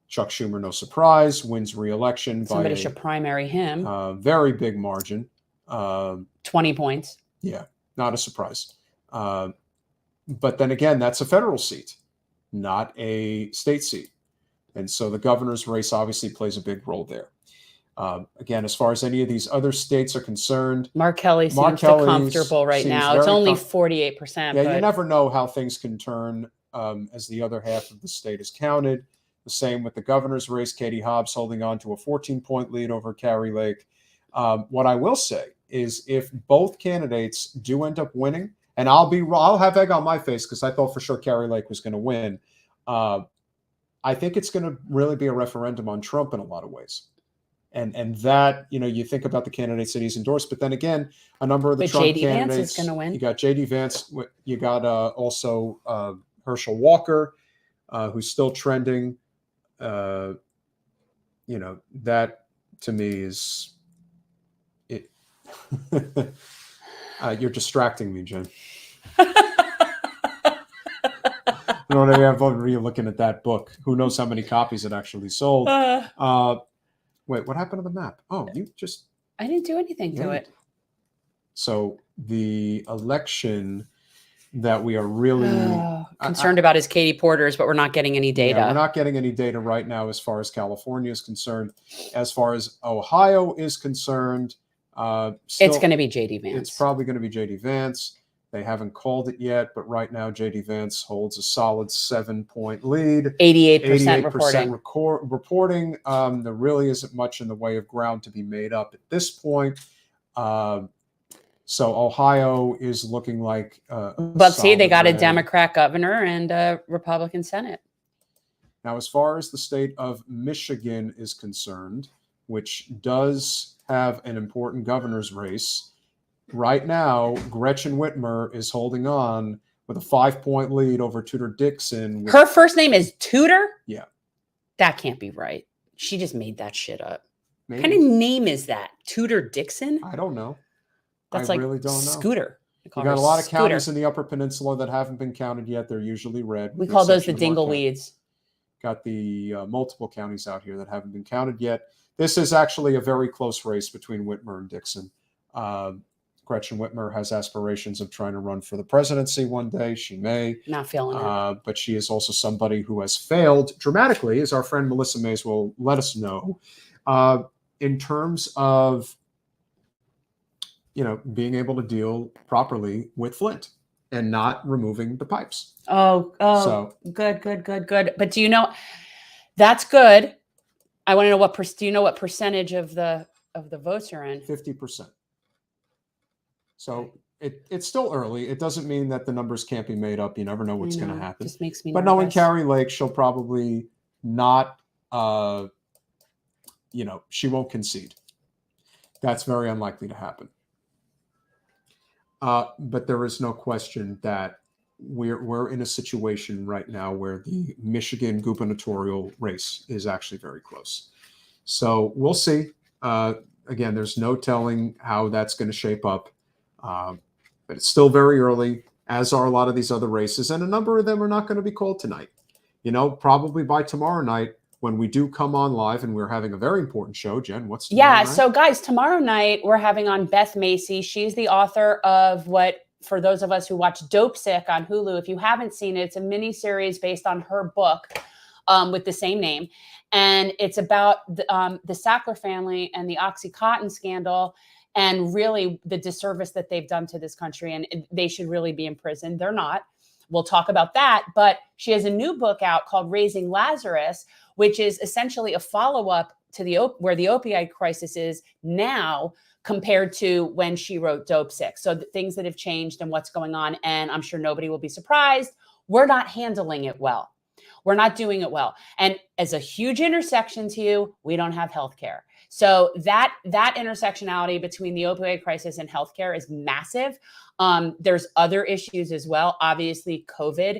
Chuck Schumer, no surprise, wins re-election.
Somebody should primary him.
Very big margin.
20 points.
Yeah, not a surprise. But then again, that's a federal seat, not a state seat. And so the governor's race obviously plays a big role there. Again, as far as any of these other states are concerned,
Mark Kelly seems comfortable right now. It's only 48%.
Yeah,
but
you never know how things can turn as the other half of the state is counted. The same with the governor's race. Katie Hobbs holding on to a 14-point lead over Carrie Lake. What I will say is if both candidates do end up winning, and I'll have egg on my face because I thought for sure Carrie Lake was going to win. I think it's going to really be a referendum on Trump in a lot of ways. And that, you think about the candidates that he's endorsed, but then again, a number of the Trump
JD
candidates.
Vance is going to win.
You got JD Vance. You got also Herschel Walker, who's still trending. That to me is it. You're distracting me, Jen. You know what I mean? I'm really looking at that book. Who knows how many copies it actually sold? Wait, what happened to the map? Oh,
I didn't do anything to it.
So the election that we are really
concerned about is Katie Porter's, but we're not getting any data.
Yeah, we're not getting any data right now as far as California is concerned. As far as Ohio is concerned,
it's going to be JD Vance.
It's probably going to be JD Vance. They haven't called it yet, but right now JD Vance holds a solid 7-point lead.
88% reporting.
There really isn't much in the way of ground to be made up at this point. So Ohio is looking like
but see, they got a Democrat governor and a Republican Senate.
Now, as far as the state of Michigan is concerned, which does have an important governor's race, right now, Gretchen Whitmer is holding on with a 5-point lead over Tudor Dixon.
Her first name is Tudor?
Yeah.
That can't be right. She just made that shit up.
Maybe.
What kind of name is that? Tudor Dixon?
I don't know.
That's
really don't know.
Scooter.
We got a lot of counties in the Upper Peninsula that haven't been counted yet. They're usually red.
We call those the dingleweeds.
Got the multiple counties out here that haven't been counted yet. This is actually a very close race between Whitmer and Dixon. Gretchen Whitmer has aspirations of trying to run for the presidency one day. She may.
Not feeling it.
But she is also somebody who has failed dramatically, as our friend Melissa Mays will let us know, in terms of being able to deal properly with Flint and not removing the pipes.
So good. But do you know that's good? I want to know do you know what percentage of the votes are in?
50%. So it's still early. It doesn't mean that the numbers can't be made up. You never know what's going to happen.
Just makes me
but
nervous.
knowing Carrie Lake, she'll probably not, she won't concede. That's very unlikely to happen. But there is no question that we're in a situation right now where the Michigan gubernatorial race is actually very close. So we'll see. Again, there's no telling how that's going to shape up. But it's still very early, as are a lot of these other races. And a number of them are not going to be called tonight. Probably by tomorrow night, when we do come on live, and we're having a very important show. Jen, what's tomorrow night?
So guys, tomorrow night we're having on Beth Macy. She's the author of for those of us who watch Dope Sick on Hulu, if you haven't seen it, it's a mini series based on her book with the same name. And it's about the Sackler family and the OxyContin scandal and really the disservice that they've done to this country. And they should really be in prison. They're not. We'll talk about that. But she has a new book out called Raising Lazarus, which is essentially a follow-up to where the opioid crisis is now compared to when she wrote Dope Sick. So the things that have changed and what's going on. And I'm sure nobody will be surprised. We're not handling it well. We're not doing it well. And as a huge intersection to you, we don't have healthcare. So that intersectionality between the opioid crisis and healthcare is massive. There's other issues as well. Obviously, COVID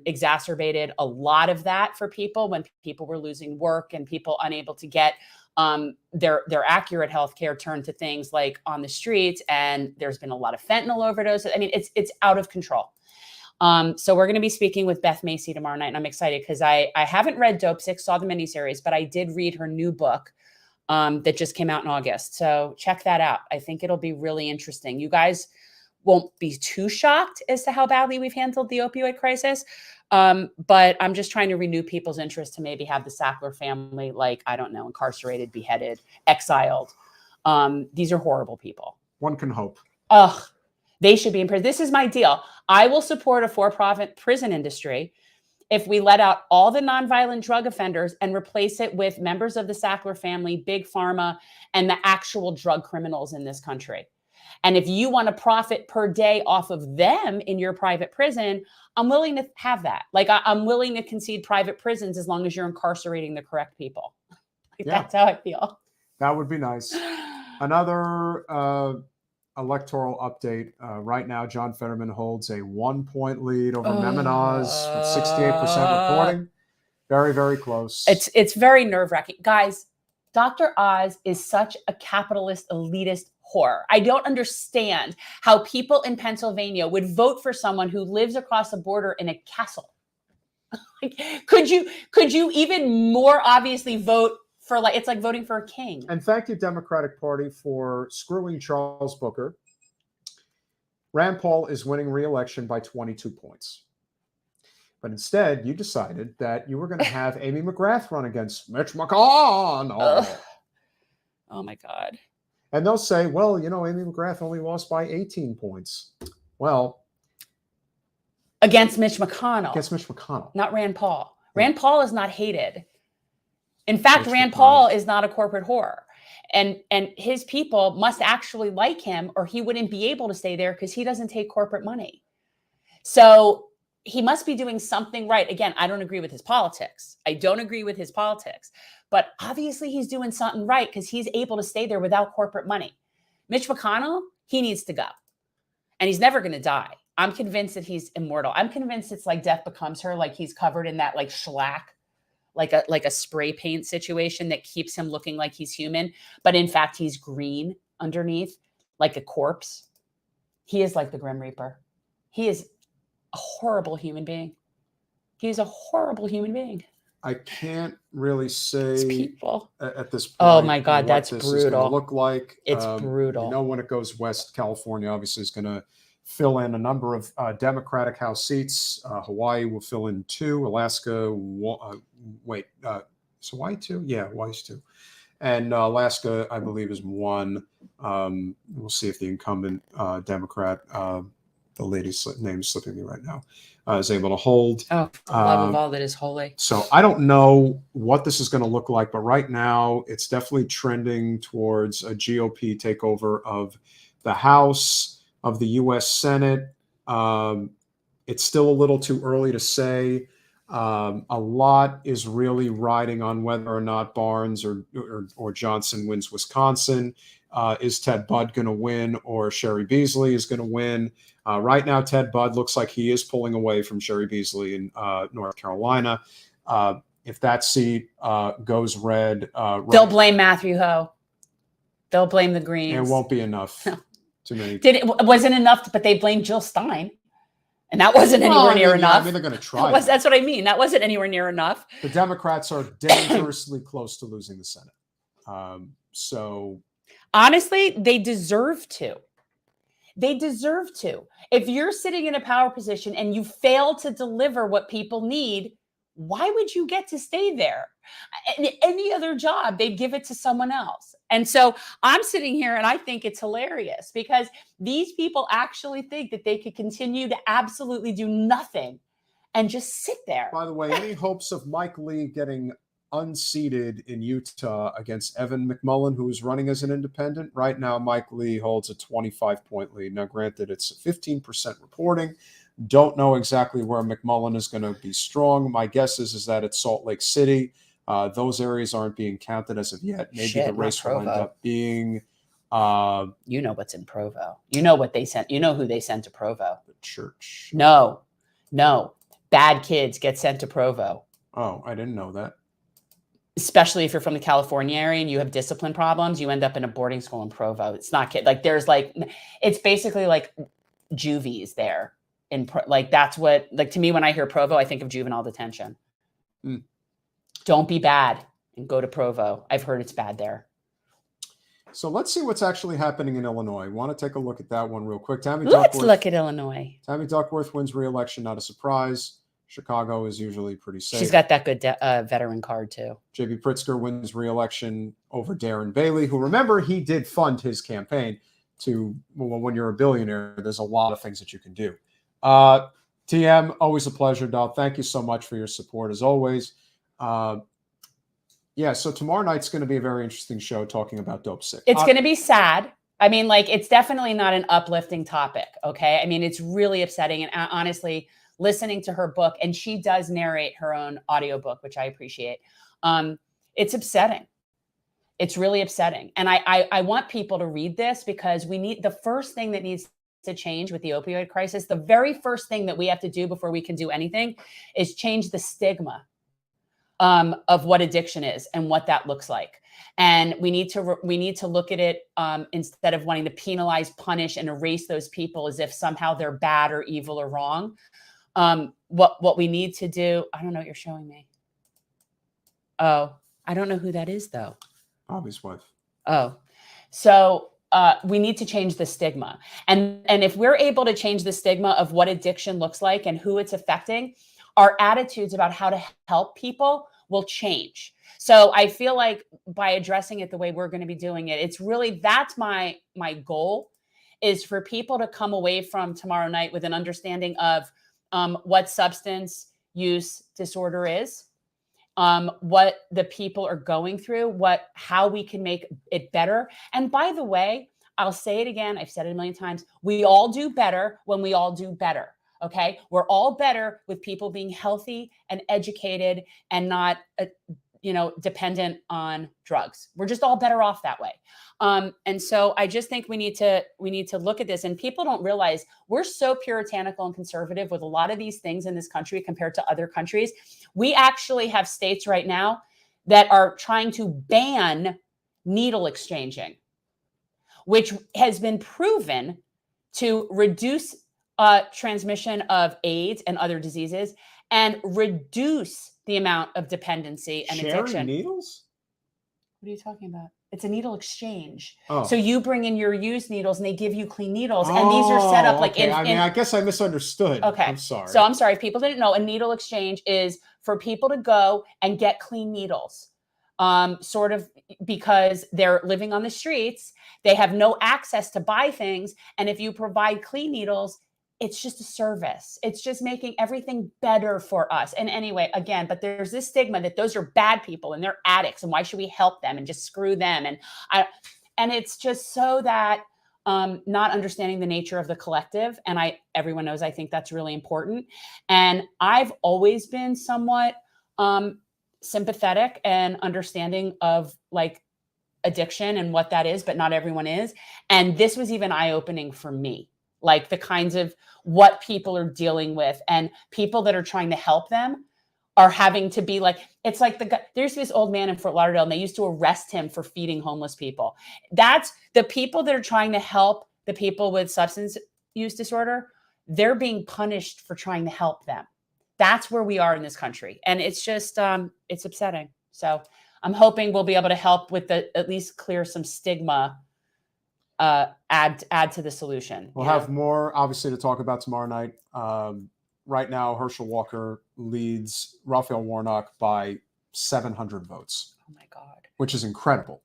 exacerbated a lot of that for people when people were losing work and people unable to get their accurate healthcare turned to things like on the streets. And there's been a lot of fentanyl overdoses. I mean, it's out of control. So we're going to be speaking with Beth Macy tomorrow night. And I'm excited because I haven't read Dope Sick, saw the miniseries, but I did read her new book. that just came out in August. So check that out. I think it'll be really interesting. You guys won't be too shocked as to how badly we've handled the opioid crisis. But I'm just trying to renew people's interest to maybe have the Sackler family, like, I don't know, incarcerated, beheaded, exiled. These are horrible people.
One can hope.
Ugh, they should be in prison. This is my deal. I will support a for-profit prison industry if we let out all the nonviolent drug offenders and replace it with members of the Sackler family, big pharma, and the actual drug criminals in this country. And if you want to profit per day off of them in your private prison, I'm willing to have that. Like, I'm willing to concede private prisons as long as you're incarcerating the correct people. Like,
Yeah.
That's how I feel.
That would be nice. Another electoral update. Right now, John Fetterman holds a 1-point lead over Memenaz with 68% reporting. Very, very close.
It's very nerve-wracking. Guys, Dr. Oz is such a capitalist elitist whore. I don't understand how people in Pennsylvania would vote for someone who lives across the border in a castle. Like, could you even more obviously vote for, like, it's like voting for a king.
And thank you, Democratic Party, for screwing Charles Booker. Rand Paul is winning re-election by 22 points. But instead, you decided that you were going to have Amy McGrath run against Mitch McConnell.
Oh my God.
And they'll say, well, you know, Amy McGrath only lost by 18 points. Well,
against Mitch McConnell.
Against Mitch McConnell.
Not Rand Paul. Rand Paul is not hated. In fact, Rand Paul is not a corporate whore. And his people must actually like him, or he wouldn't be able to stay there because he doesn't take corporate money. So he must be doing something right. Again, I don't agree with his politics. But obviously he's doing something right because he's able to stay there without corporate money. Mitch McConnell, he needs to go. And he's never going to die. I'm convinced that he's immortal. I'm convinced it's like death becomes her, like he's covered in that like shellac, like a spray paint situation that keeps him looking like he's human. But in fact, he's green underneath, like a corpse. He is like the Grim Reaper. He is a horrible human being. He's a horrible human being.
I can't really say
people
at this point.
Oh my God,
what
that's
this
brutal.
Is gonna look like
It's brutal.
You know, when it goes west, California obviously is going to fill in a number of Democratic House seats. Hawaii will fill in 2. Alaska, is Hawaii 2? Yeah, Hawaii's 2. And Alaska, I believe, is 1. We'll see if the incumbent Democrat, the lady's name is slipping me right now, is able to hold.
Oh, the love of all that is holy.
So I don't know what this is going to look like, but right now it's definitely trending towards a GOP takeover of the House, of the U.S. Senate. It's still a little too early to say. A lot is really riding on whether or not Barnes or Johnson wins Wisconsin. Is Ted Budd going to win, or Sherry Beasley is going to win? Right now, Ted Budd looks like he is pulling away from Sherry Beasley in North Carolina. If that seat goes red,
they'll blame Matthew Ho. They'll blame the Greens.
It won't be enough. Too many.
It wasn't enough, but they blamed Jill Stein. And that wasn't anywhere near enough.
I mean, they're going to try.
That's what I mean. That wasn't anywhere near enough.
The Democrats are dangerously close to losing the Senate. So
honestly, they deserve to. They deserve to. If you're sitting in a power position and you fail to deliver what people need, why would you get to stay there? Any other job, they'd give it to someone else. And so I'm sitting here and I think it's hilarious because these people actually think that they could continue to absolutely do nothing and just sit there.
By the way, any hopes of Mike Lee getting unseated in Utah against Evan McMullen, who is running as an independent? Right now, Mike Lee holds a 25-point lead. Now, granted, it's 15% reporting. Don't know exactly where McMullen is going to be strong. My guess is that it's Salt Lake City. Those areas aren't being counted as of yet. Maybe the race will end up being.
You know what's in Provo. You know what they sent. You know who they sent to Provo.
The church.
No. Bad kids get sent to Provo.
Oh, I didn't know that.
Especially if you're from the California area and you have discipline problems, you end up in a boarding school in Provo. It's not kid. Like there's like, it's basically like juvies there. That's what, like, to me, when I hear Provo, I think of juvenile detention. Don't be bad and go to Provo. I've heard it's bad there.
So let's see what's actually happening in Illinois. Want to take a look at that one real quick.
Let's look at Illinois.
Tammy Duckworth wins re-election, not a surprise. Chicago is usually pretty safe.
She's got that good veteran card too.
J.B. Pritzker wins re-election over Darren Bailey, who, remember, he did fund his campaign to, well, when you're a billionaire, there's a lot of things that you can do. TM, always a pleasure, Doll. Thank you so much for your support as always. Yeah, so tomorrow night's going to be a very interesting show talking about Dope Sick.
It's going to be sad. I mean, like, it's definitely not an uplifting topic, okay? I mean, it's really upsetting. And honestly, listening to her book, and she does narrate her own audiobook, which I appreciate. It's upsetting. It's really upsetting. And I want people to read this because we need, the first thing that needs to change with the opioid crisis, the very first thing that we have to do before we can do anything is change the stigma of what addiction is and what that looks like. And we need to look at it instead of wanting to penalize, punish, and erase those people as if somehow they're bad or evil or wrong. What we need to do, I don't know what you're showing me. Oh, I don't know who that is though.
Bobby's wife.
Oh, so we need to change the stigma. And if we're able to change the stigma of what addiction looks like and who it's affecting, our attitudes about how to help people will change. So I feel like by addressing it the way we're going to be doing it, it's really, that's my goal, is for people to come away from tomorrow night with an understanding of what substance use disorder is, what the people are going through, how we can make it better. And by the way, I'll say it again, I've said it a million times, we all do better when we all do better. Okay. We're all better with people being healthy and educated and not, dependent on drugs. We're just all better off that way. And so I just think we need to look at this, and people don't realize we're so puritanical and conservative with a lot of these things in this country compared to other countries. We actually have states right now that are trying to ban needle exchanging, which has been proven to reduce transmission of AIDS and other diseases and reduce the amount of dependency and
Sharing
addiction.
Needles?
What are you talking about? It's a needle exchange.
Oh.
So you bring in your used needles and they give you clean needles. And these are set up like
okay. I guess I misunderstood.
Okay.
I'm sorry.
So I'm sorry. If people didn't know, a needle exchange is for people to go and get clean needles. Sort of because they're living on the streets. They have no access to buy things. And if you provide clean needles, it's just a service. It's just making everything better for us. And anyway, again, but there's this stigma that those are bad people and they're addicts and why should we help them and just screw them? And it's just so that not understanding the nature of the collective. And everyone knows, I think that's really important. And I've always been somewhat sympathetic and understanding of like addiction and what that is, but not everyone is. And this was even eye-opening for me. Like the kinds of what people are dealing with, and people that are trying to help them are having to be like, it's like there's this old man in Fort Lauderdale and they used to arrest him for feeding homeless people. That's the people that are trying to help the people with substance use disorder. They're being punished for trying to help them. That's where we are in this country. And it's just, it's upsetting. So I'm hoping we'll be able to help with at least clear some stigma, add to the solution.
We'll have more, obviously, to talk about tomorrow night. Right now, Herschel Walker leads Raphael Warnock by 700 votes.
Oh my God. Which
is incredible.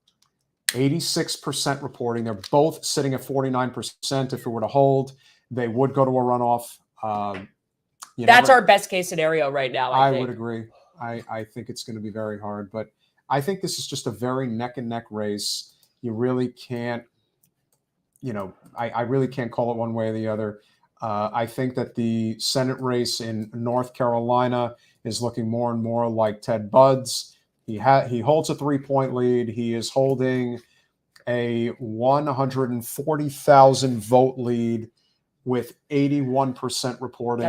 86% reporting. They're both sitting at 49%. If it were to hold, they would go to a runoff.
That's our best case scenario right now. I think.
Would agree. I think it's going to be very hard, but I think this is just a very neck and neck race. You really can't, I really can't call it one way or the other. I think that the Senate race in North Carolina is looking more and more like Ted Budd's. He holds a 3-point lead. He is holding a 140,000 vote lead with 81% reporting.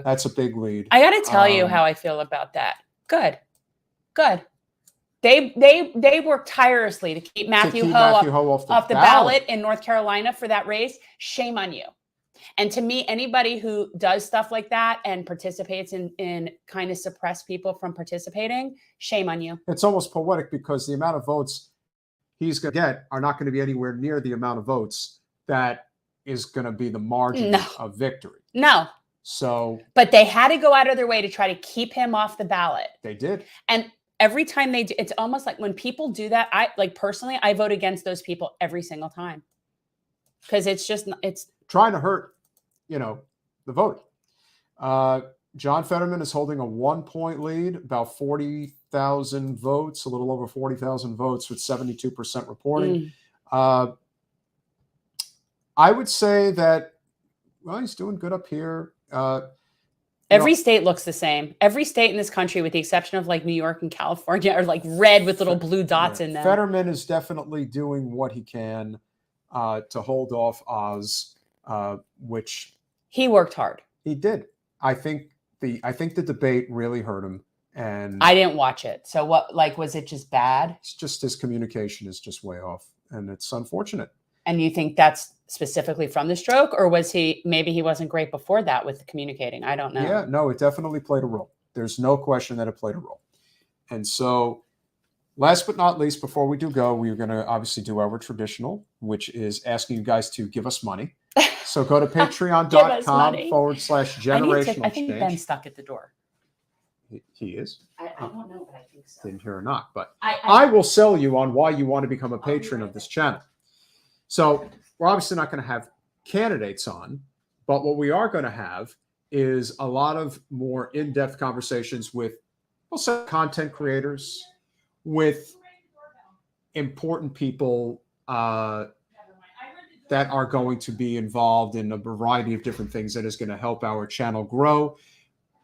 That's a big lead.
I got to tell you how I feel about that. Good. They worked tirelessly to keep Matthew Hoh off the ballot in North Carolina for that race. Shame on you. And to me, anybody who does stuff like that and participates in kind of suppress people from participating, shame on you.
It's almost poetic because the amount of votes he's going to get are not going to be anywhere near the amount of votes that is going to be the margin
No.
of victory.
No.
So,
but they had to go out of their way to try to keep him off the ballot.
they did.
And every time they do, it's almost like when people do that, I like personally, I vote against those people every single time. Because it's
Trying to hurt, the vote. John Fetterman is holding a 1-point lead, about 40,000 votes, a little over 40,000 votes with 72% reporting. I would say that, well, he's doing good up here.
Every state looks the same. Every state in this country, with the exception of like New York and California, are like red with little blue dots in them.
Fetterman is definitely doing what he can to hold off Oz, which
he worked hard.
He did. I think the debate really hurt him, and
I didn't watch it. So what? Like, was it just bad?
It's just his communication is just way off, and it's unfortunate.
And you think that's specifically from the stroke, or was maybe he wasn't great before that with communicating? I don't know.
Yeah, no, it definitely played a role. There's no question that it played a role. And so, last but not least, before we do go, we're going to obviously do our traditional, which is asking you guys to give us money. So go to patreon.com/generational
I think Ben's stuck at the door.
He is.
I don't know, but I think so.
Didn't hear a knock, but I will sell you on why you want to become a patron of this channel. So we're obviously not going to have candidates on, but what we are going to have is a lot of more in-depth conversations with, we'll say, content creators, with important people that are going to be involved in a variety of different things that is going to help our channel grow.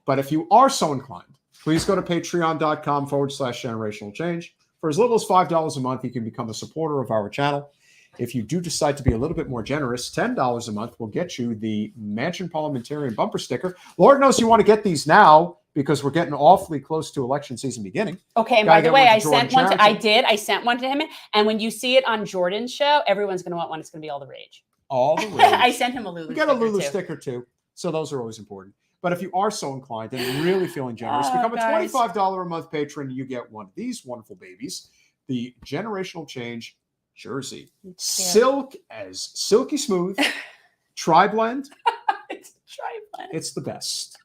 But if you are so inclined, please go to patreon.com/generational change. For as little as $5 a month, you can become a supporter of our channel. If you do decide to be a little bit more generous, $10 a month will get you the Mansion Parliamentarian bumper sticker. Lord knows you want to get these now because we're getting awfully close to election season beginning.
Okay, and by the way, I sent one to him. And when you see it on Jordan's show, everyone's going to want one. It's going to be all the rage.
All the rage.
I sent him a Lulu sticker.
You get a Lulu sticker too. So those are always important. But if you are so inclined and really feeling generous, become a $25 a month patron. You get one of these wonderful babies, the Generational Change jersey. Silky smooth, tri-blend.
It's tri-blend.
It's the best.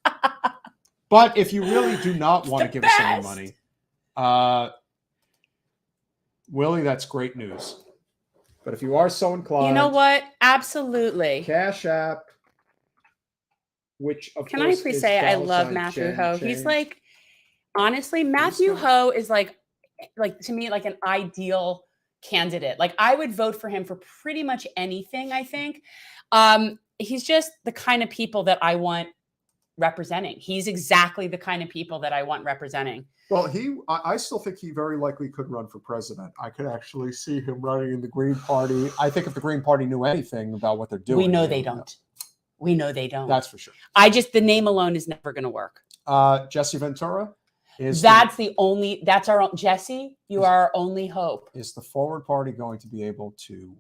But if you really do not want to give us any money, Willie, that's great news. But if you are so inclined,
you know what? Absolutely.
Cash App, which of
Can
course
I please
is
say I
$
love Matthew Ho?
Change.
He's like, honestly, Matthew Ho is like to me, like an ideal candidate. Like I would vote for him for pretty much anything, I think. He's just the kind of people that I want representing. He's exactly the kind of people that I want representing.
Well, I still think he very likely could run for president. I could actually see him running in the Green Party. I think if the Green Party knew anything about what they're doing.
We know they don't. We know they don't.
That's for sure.
The name alone is never going to work.
Jesse Ventura.
That's our own, Jesse, you are our only hope.
Is the Forward Party going to be able to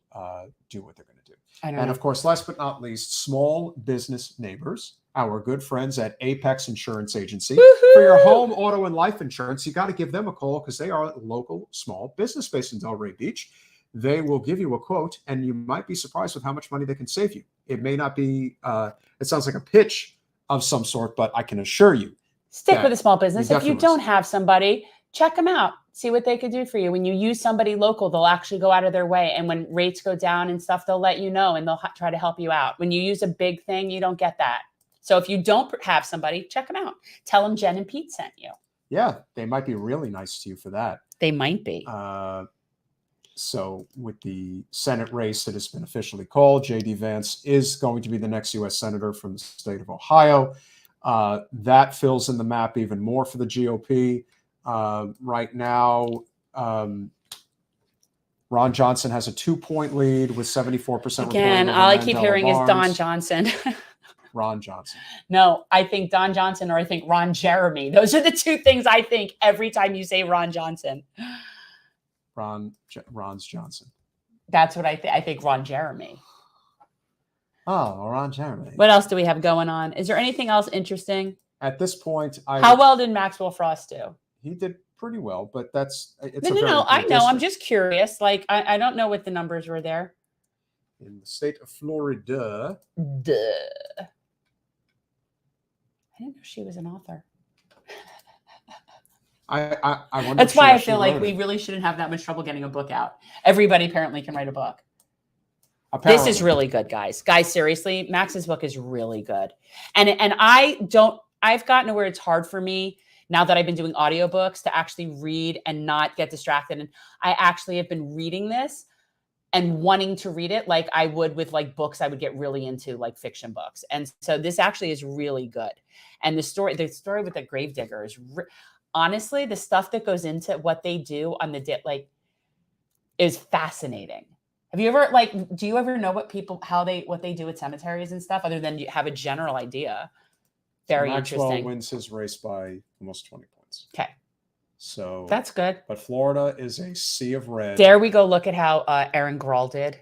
do what they're going to do?
And
of course, last but not least, small business neighbors, our good friends at Apex Insurance Agency.
Woo-hoo!
For your home, auto, and life insurance, you got to give them a call because they are a local small business based in Delray Beach. They will give you a quote, and you might be surprised with how much money they can save you. It may not be, it sounds like a pitch of some sort, but I can assure you,
stick with a small business. If you don't have somebody, check them out. See what they could do for you. When you use somebody local, they'll actually go out of their way. And when rates go down and stuff, they'll let you know and they'll try to help you out. When you use a big thing, you don't get that. So if you don't have somebody, check them out. Tell them Jen and Pete sent you.
Yeah, they might be really nice to you for that.
They might be.
So with the Senate race that has been officially called, J.D. Vance is going to be the next U.S. Senator from the state of Ohio. That fills in the map even more for the GOP. Right now, Ron Johnson has a 2-point lead with 74%.
Again, all I keep hearing is Don Johnson.
Ron Johnson.
No, I think Don Johnson or I think Ron Jeremy. Those are the two things I think every time you say Ron Johnson.
Ron's Johnson.
That's what I think. I think Ron Jeremy.
Oh, Ron Jeremy.
What else do we have going on? Is there anything else interesting?
At this point,
how well did Maxwell Frost do?
He did pretty well, but it's
No. I know. I'm just curious. Like, I don't know what the numbers were there.
in the state of Florida.
Duh. I didn't know she was an author.
I wonder.
That's
if
why I
actually
feel like
wrote
we
it.
really shouldn't have that much trouble getting a book out. Everybody apparently can write a book.
Apparently.
This is really good, guys. Guys, seriously, Max's book is really good. And I've gotten to where it's hard for me now that I've been doing audiobooks to actually read and not get distracted. And I actually have been reading this and wanting to read it like I would with like books I would get really into, like fiction books. And so this actually is really good. And the story with the gravedigger is honestly, the stuff that goes into what they do on the is fascinating. Have you ever do you ever know what they do at cemeteries and stuff, other than you have a general idea? Very
Maxwell
interesting.
wins his race by almost 20 points.
Okay.
So
That's good.
But Florida is a sea of red.
Dare we go look at how Aaron Grawl did?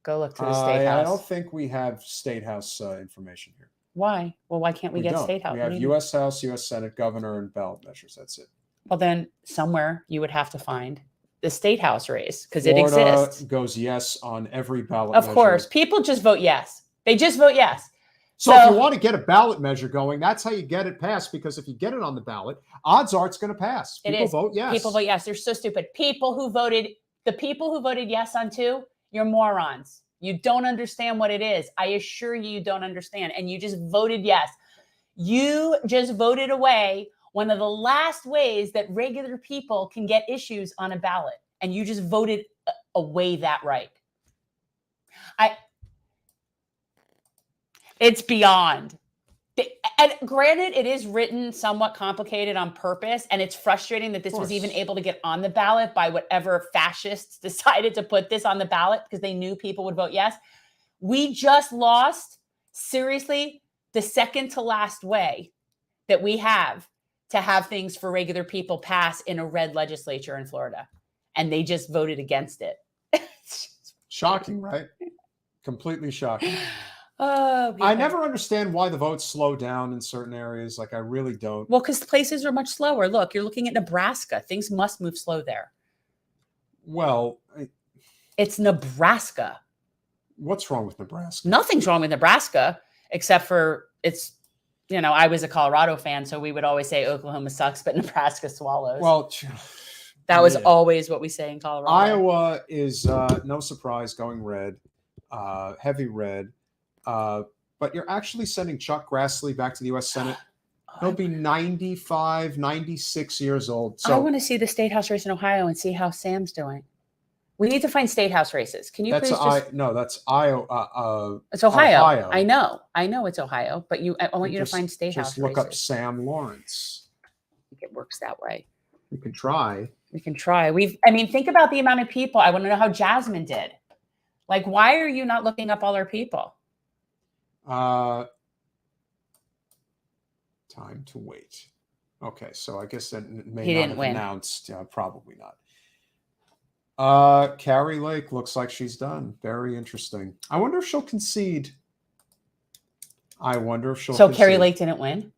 Go look to the State House.
I don't think we have State House information here.
Why? Well, why can't we get
don't.
State House?
We have U.S. House, U.S. Senate, Governor, and ballot measures. That's it.
Well, then somewhere you would have to find the State House race because it
Florida
exists.
goes yes on every ballot
Of
measure.
course. People just vote yes. They just vote yes.
So if you want to get a ballot measure going, that's how you get it passed, because if you get it on the ballot, odds are it's going to pass. People vote yes.
People vote yes. They're so stupid. The people who voted yes on 2, you're morons. You don't understand what it is. I assure you don't understand. And you just voted yes. You just voted away one of the last ways that regular people can get issues on a ballot. And you just voted away that right. It's beyond. And granted, it is written somewhat complicated on purpose, and it's frustrating that this was even able to get on the ballot by whatever fascists decided to put this on the ballot because they knew people would vote yes. We just lost, seriously, the second to last way that we have to have things for regular people pass in a red legislature in Florida. And they just voted against it.
Shocking, right? Completely shocking.
Oh,
I never understand why the votes slow down in certain areas. Like, I really don't.
Well, because places are much slower. Look, you're looking at Nebraska. Things must move slow there.
Well,
it's Nebraska.
What's wrong with Nebraska?
Nothing's wrong with Nebraska, except for I was a Colorado fan, so we would always say Oklahoma sucks, but Nebraska swallows.
Well,
that was always what we say in Colorado.
Iowa is no surprise going red, heavy red. But you're actually sending Chuck Grassley back to the U.S. Senate. He'll be 95, 96 years old. So
I want to see the State House race in Ohio and see how Sam's doing. We need to find State House races. Can you please
that's Iowa.
It's Ohio. I know it's Ohio, but I want you to find State House
races. Just look up Sam Lawrence.
I think it works that way.
You can try.
Think about the amount of people. I want to know how Jasmine did. Like, why are you not looking up all our people?
Time to wait. Okay, so I guess that may not have announced. Probably not. Carrie Lake looks like she's done. Very interesting. I wonder if she'll concede. So
Carrie Lake didn't win?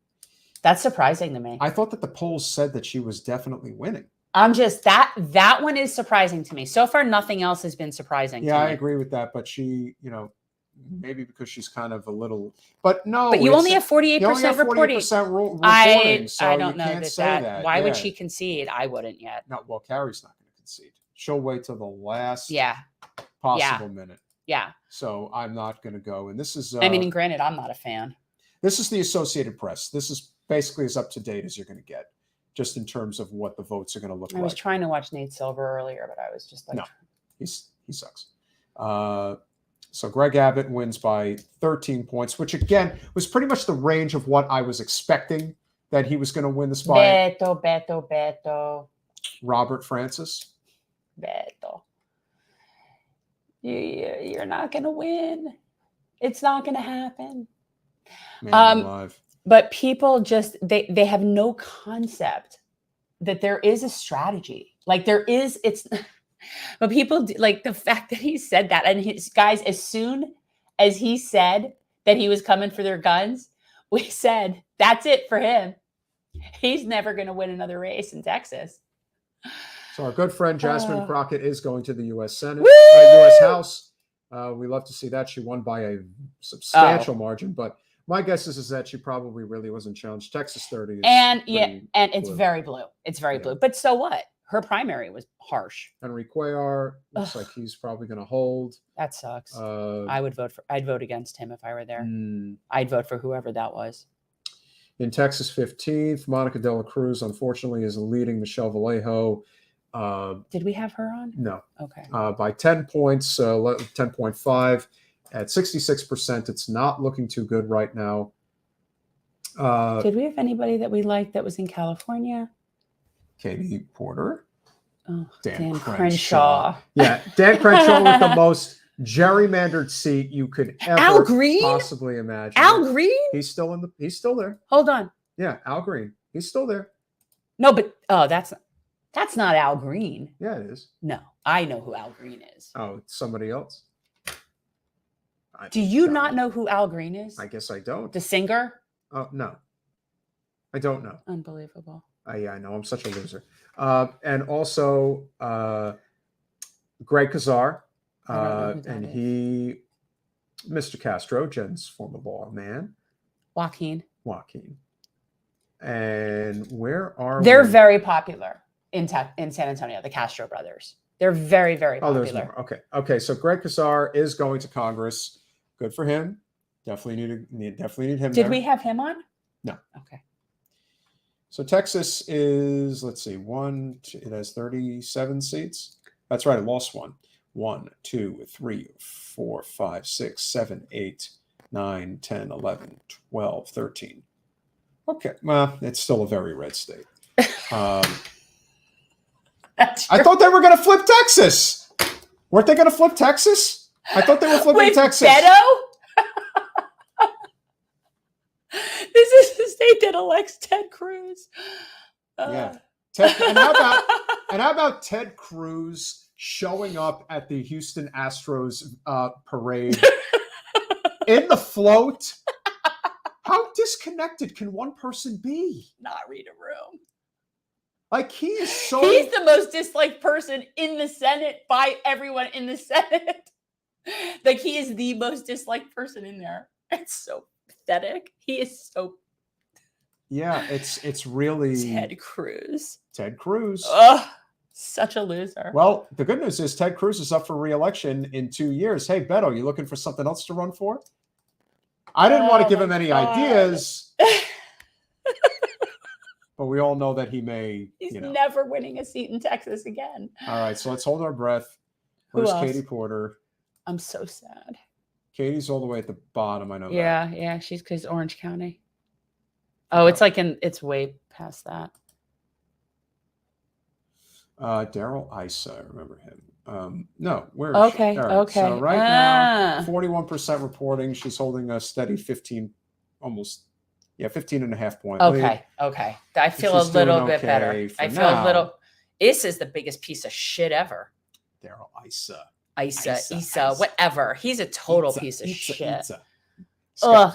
That's surprising to me.
I thought that the polls said that she was definitely winning.
I'm just that one is surprising to me. So far, nothing else has been surprising.
Yeah, I agree with that. But she, maybe because she's kind of a little, but no.
But you only have 48% reporting.
I
don't know that. Why would she concede? I wouldn't yet.
No, well, Carrie's not going to concede. She'll wait till the last
possible
minute.
Yeah.
So I'm not going to go. And this is.
Granted, I'm not a fan.
This is the Associated Press. This is basically as up to date as you're going to get, just in terms of what the votes are going to look like.
I was trying to watch Nate Silver earlier, but I was just like,
no, he sucks. So Greg Abbott wins by 13 points, which again was pretty much the range of what I was expecting that he was going to win this by.
Beto.
Robert Francis.
Beto. You're not going to win. It's not going to happen.
Man alive.
But people just, they have no concept that there is a strategy. Like but people like the fact that he said that, and his guys, as soon as he said that he was coming for their guns, we said, that's it for him. He's never going to win another race in Texas.
So our good friend Jasmine Crockett is going to the U.S. Senate,
Woo!
U.S. House. We love to see that. She won by a substantial margin, but my guess is that she probably really wasn't challenged. Texas 30 is
and it's
blue.
very blue. It's very blue. But so what? Her primary was harsh.
Henry Cuellar looks like he's probably going to hold.
That sucks. I'd vote against him if I were there. I'd vote for whoever that was.
In Texas 15th, Monica De La Cruz, unfortunately, is leading Michelle Vallejo.
Did we have her on?
No.
Okay.
By 10 points, 10.5. At 66%, it's not looking too good right now.
Did we have anybody that we liked that was in California?
Katie Porter.
Oh,
Dan
Crenshaw.
Yeah, Dan Crenshaw with the most gerrymandered seat you could ever
Al Green?
possibly imagine.
Al Green?
He's still there.
Hold on.
Yeah, Al Green. He's still there.
No, but that's not Al Green.
Yeah, it is.
No, I know who Al Green is.
Oh, it's somebody else.
Do you not know who Al Green is?
I guess I don't.
The singer?
Oh, no. I don't know.
Unbelievable.
Yeah, I know. I'm such a loser. And also Greg Kazar. And he, Mr. Castro, Jen's former lawman.
Joaquin.
And where are
They're
we?
very popular in San Antonio, the Castro brothers. They're very, very popular.
Oh, there's more. Okay. So Greg Kazar is going to Congress. Good for him. Definitely need him.
Did we have him on?
No.
Okay.
So Texas is, let's see, it has 37 seats. That's right. I lost one. 1, 2, 3, 4, 5, 6, 7, 8, 9, 10, 11, 12, 13. Okay. Well, it's still a very red state. I thought they were going to flip Texas. Weren't they going to flip Texas? I thought they were flipping Texas.
Beto? This is the state that elects Ted Cruz.
Yeah. And how about Ted Cruz showing up at the Houston Astros parade in the float? How disconnected can one person be?
Not read a room.
Like he's
the most disliked person in the Senate by everyone in the Senate. Like he is the most disliked person in there. It's so pathetic. He is so.
Yeah, it's really
Ted Cruz.
Ugh,
such a loser.
Well, the good news is Ted Cruz is up for re-election in 2 years. Hey, Beto, you looking for something else to run for? I didn't want to give him any ideas. But we all know that he may.
He's never winning a seat in Texas again.
All right, so let's hold our breath.
Who
Where's
else?
Katie Porter?
I'm so sad.
Katie's all the way at the bottom. I know.
Yeah, she's because Orange County. Oh, it's it's way past that.
Daryl Issa, I remember him. No, where is
okay,
she? Right,
okay.
So right now, 41% reporting. She's holding a steady 15 and a half point lead.
Okay. I feel a little bit better. I feel a little. Issa is the biggest piece of shit ever.
Daryl Issa.
Issa, whatever. He's a total piece of shit.
Ugh.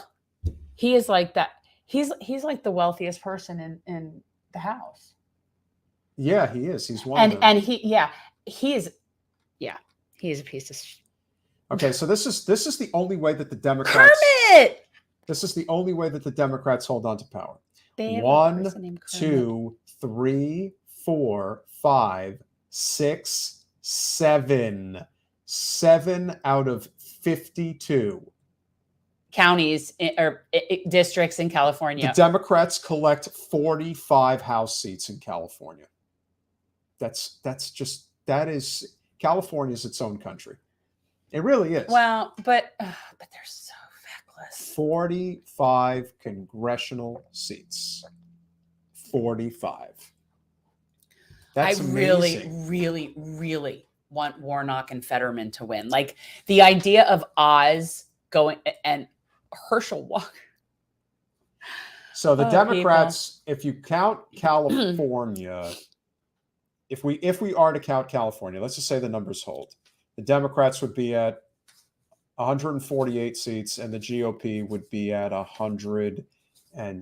He is like that. He's like the wealthiest person in the house.
Yeah, he is. He's one of them.
And he is a piece of shit.
Okay, so this is the only way that the Democrats.
Kermit!
This is the only way that the Democrats hold on to power.
They have
1, 2, 3, 4, 5, 6, 7. 7 out of 52
counties or districts in California.
The Democrats collect 45 House seats in California. That is California's its own country. It really is.
Well, but they're so feckless.
45 congressional seats. 45. That's amazing.
really, really want Warnock and Fetterman to win. Like the idea of Oz going and Herschel Walker.
So the Democrats, if you count California, if we are to count California, let's just say the numbers hold. The Democrats would be at 148 seats and the GOP would be at 100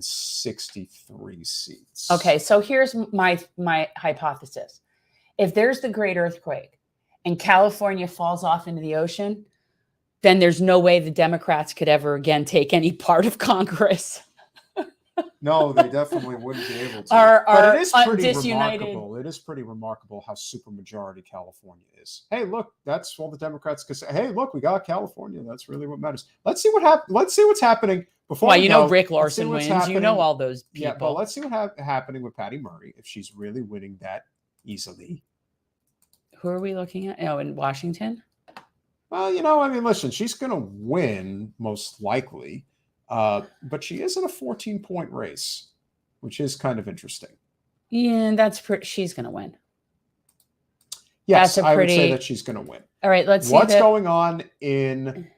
63 seats.
Okay, so here's my hypothesis. If there's the great earthquake and California falls off into the ocean, then there's no way the Democrats could ever again take any part of Congress.
No, they definitely wouldn't be able to.
But
it is pretty remarkable. It is pretty remarkable how supermajority California is. Hey, look, that's all the Democrats can say. Hey, look, we got California. That's really what matters. Let's see what happens. Let's see what's happening before.
Well, you know, Rick Larson wins.
Happening.
You know all those people.
Yeah, but let's see what's happening with Patty Murray if she's really winning that easily.
Who are we looking at? Oh, in Washington.
Well, you know, I mean, listen, she's going to win most likely. But she is in a 14-point race, which is kind of interesting.
Yeah, that's pretty. She's going to win.
Yes, I would say that she's going to win.
All right, let's see.
What's going on in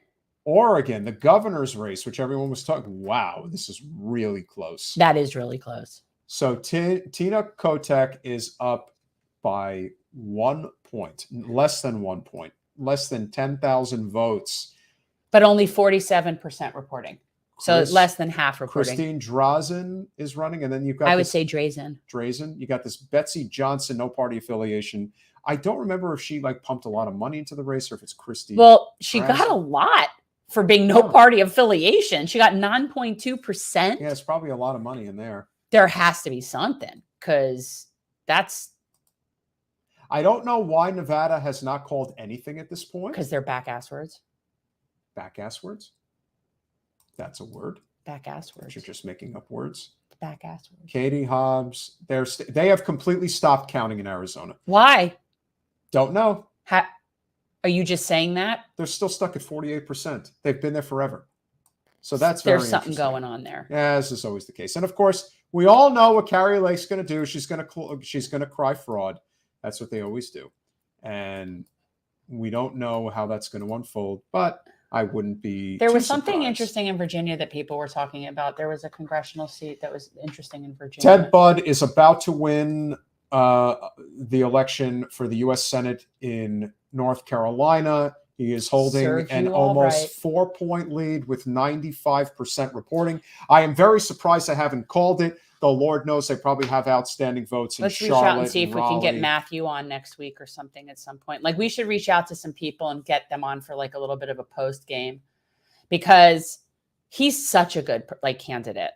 Oregon, the governor's race, which everyone was talking. Wow, this is really close.
That is really close.
So Tina Kotek is up by 1 point, less than 1 point, less than 10,000 votes.
But only 47% reporting. So less than half reporting.
Christine Drazen is running, and then you've got.
I would say Drazen.
You got this Betsy Johnson, no party affiliation. I don't remember if she pumped a lot of money into the race or if it's Christine.
Well, she got a lot for being no party affiliation. She got 9.2%.
Yeah, it's probably a lot of money in there.
There has to be something because that's.
I don't know why Nevada has not called anything at this point.
Because they're back-ass words.
Back-ass words? That's a word.
Back-ass words.
You're just making up words.
Back-ass words.
Katie Hobbs. They have completely stopped counting in Arizona.
Why?
Don't know.
Are you just saying that?
They're still stuck at 48%. They've been there forever. So that's very
There's something going on there.
Yeah, this is always the case. And of course, we all know what Carrie Lake's going to do. She's going to cry fraud. That's what they always do. And we don't know how that's going to unfold, but I wouldn't be.
There was something interesting in Virginia that people were talking about. There was a congressional seat that was interesting in Virginia.
Ted Budd is about to win the election for the U.S. Senate in North Carolina. He is holding an almost 4-point lead with 95% reporting. I am very surprised I haven't called it, though Lord knows they probably have outstanding votes in Charlotte. Let's reach out and
see if we can get Matthew on next week or something at some point. We should reach out to some people and get them on for a little bit of a post game because he's such a good candidate.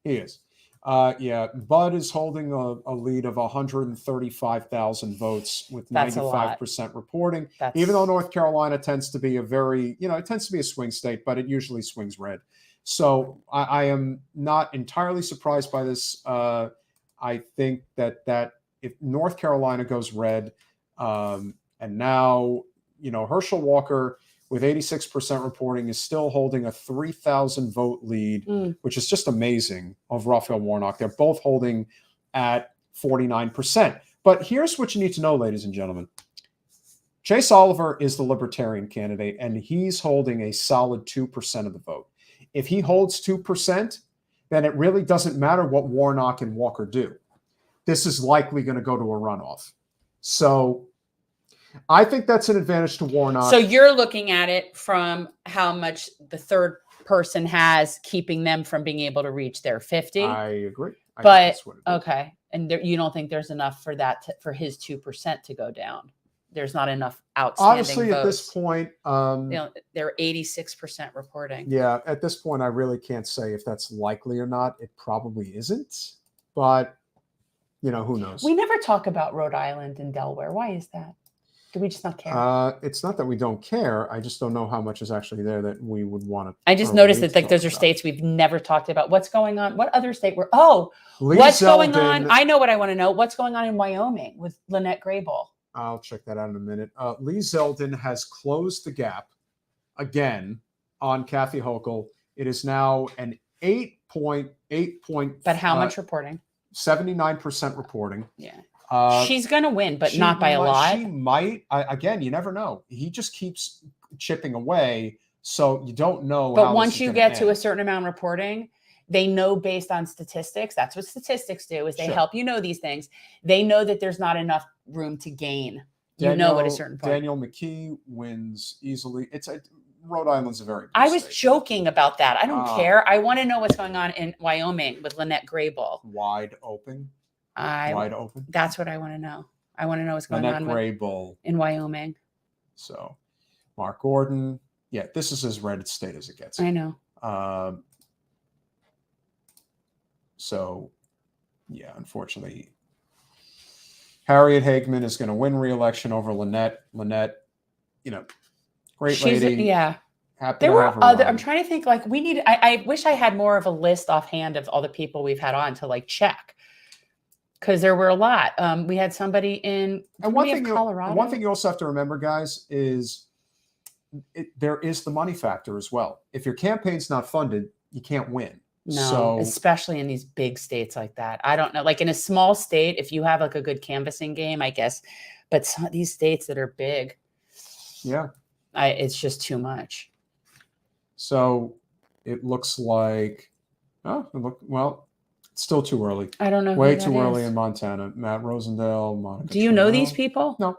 He is. Yeah, Bud is holding a lead of 135,000 votes with 95% reporting. Even though North Carolina tends to be it tends to be a swing state, but it usually swings red. So I am not entirely surprised by this. I think that if North Carolina goes red, and now Herschel Walker with 86% reporting is still holding a 3,000 vote lead, which is just amazing, of Raphael Warnock. They're both holding at 49%. But here's what you need to know, ladies and gentlemen. Chase Oliver is the Libertarian candidate, and he's holding a solid 2% of the vote. If he holds 2%, then it really doesn't matter what Warnock and Walker do. This is likely going to go to a runoff. So I think that's an advantage to Warnock.
So you're looking at it from how much the third person has, keeping them from being able to reach their 50.
I agree.
But okay, and you don't think there's enough for that for his 2% to go down? There's not enough outstanding
honestly
votes.
At this point,
they're 86% reporting.
Yeah, at this point, I really can't say if that's likely or not. It probably isn't, but who knows?
We never talk about Rhode Island and Delaware. Why is that? Do we just not care?
It's not that we don't care. I just don't know how much is actually there that we would want to.
I just noticed that those are states we've never talked about. What's going on? What other state were?
Lee
what's
Zeldin,
going on? I know what I want to know. What's going on in Wyoming with Lynette Grable?
I'll check that out in a minute. Lee Zeldin has closed the gap again on Kathy Hochul. It is now an 8.8 point.
But how much reporting?
79% reporting.
Yeah. She's going to win, but not by a lot.
She might. Again, you never know. He just keeps chipping away, so you don't know.
But once you get to a certain amount of reporting, they know based on statistics. That's what statistics do, is they help you know these things. They know that there's not enough room to gain. At a certain point.
Daniel McKee wins easily. Rhode Island's a very big
I was
state.
joking about that. I don't
Oh.
care. I want to know what's going on in Wyoming with Lynette Graybull.
Wide open. Open.
That's what I want to know. I want to know what's going
Lynette
on
Graybull.
in Wyoming.
So, Mark Gordon. Yeah, this is as red a state as it gets.
I know.
So, yeah, unfortunately, Harriet Hagman is going to win re-election over Lynette. Lynette, great lady.
Yeah.
Happy
There
to
were
have her
other.
on.
I'm trying to think. Like we need. I wish I had more of a list offhand of all the people we've had on to like check, because there were a lot. We had somebody in Colorado.
One thing you also have to remember, guys, is there is the money factor as well. If your campaign's not funded, you can't win.
No,
So,
especially in these big states like that. I don't know. Like in a small state, if you have like a good canvassing game, I guess. But some of these states that are big,
yeah.
it's just too much.
So it looks like, it's still too early.
I don't know.
Way too early in Montana. Matt Rosendale, Monica.
Do you know these
Chanel.
people?
No.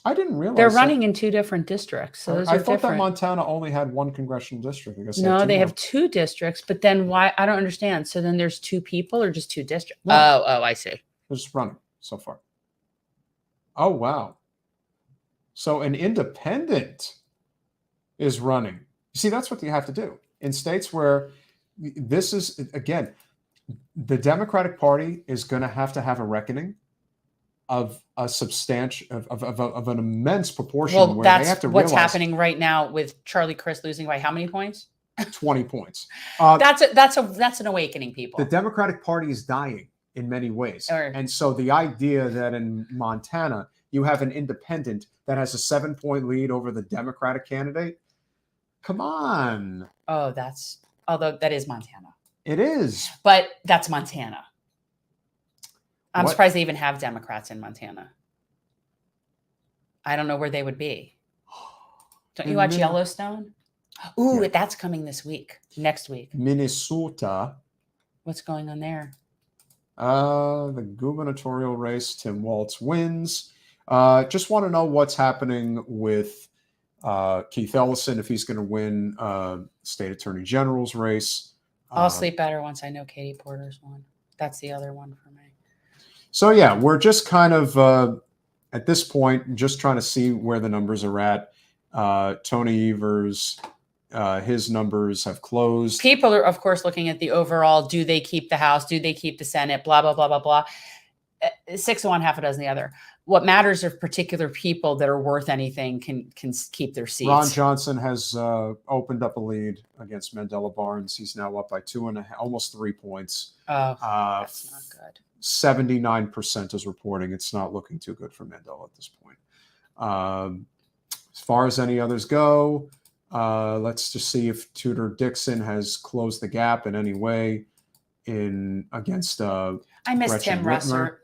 I didn't realize
they're running in two different districts. So those
I
are
thought
different.
that Montana only had one congressional district. I guess
No, they
more.
have two districts, but then why? I don't understand. So then there's two people or just two districts?
No.
Oh, I see.
They're just running so far. Oh, wow. So an independent is running. You see, that's what you have to do. In states where this is, again, the Democratic Party is going to have a reckoning of a substantial, of an immense proportion.
Well,
where
that's
they have to
what's
realize
happening right now with Charlie Crist losing by how many points?
20 points.
That's an awakening, people.
The Democratic Party is dying in many ways.
Or-
And so the idea that in Montana, you have an independent that has a 7-point lead over the Democratic candidate. Come on.
Oh, although that is Montana.
It is.
But that's Montana. I'm
What?
surprised they even have Democrats in Montana. I don't know where they would be. Don't you watch Yellowstone? Ooh,
Yeah.
that's coming next week.
Minnesota.
What's going on there?
The gubernatorial race, Tim Walz wins. Just want to know what's happening with Keith Ellison, if he's going to win state attorney general's race.
I'll sleep better once I know Katie Porter's won. That's the other one for me.
So, yeah, we're just kind of, at this point, just trying to see where the numbers are at. Tony Evers, his numbers have closed.
People are, of course, looking at the overall. Do they keep the House? Do they keep the Senate? Blah, blah, blah, blah, blah. 6 of one, half a dozen the other. What matters are particular people that are worth anything can keep their seats.
Ron Johnson has opened up a lead against Mandela Barnes. He's now up by 2.5, almost 3 points.
Oh, that's not good.
79% is reporting it's not looking too good for Mandela at this point. As far as any others go, let's just see if Tudor Dixon has closed the gap in any way against
I missed
Gretchen
Tim
Whitmer.
Russer.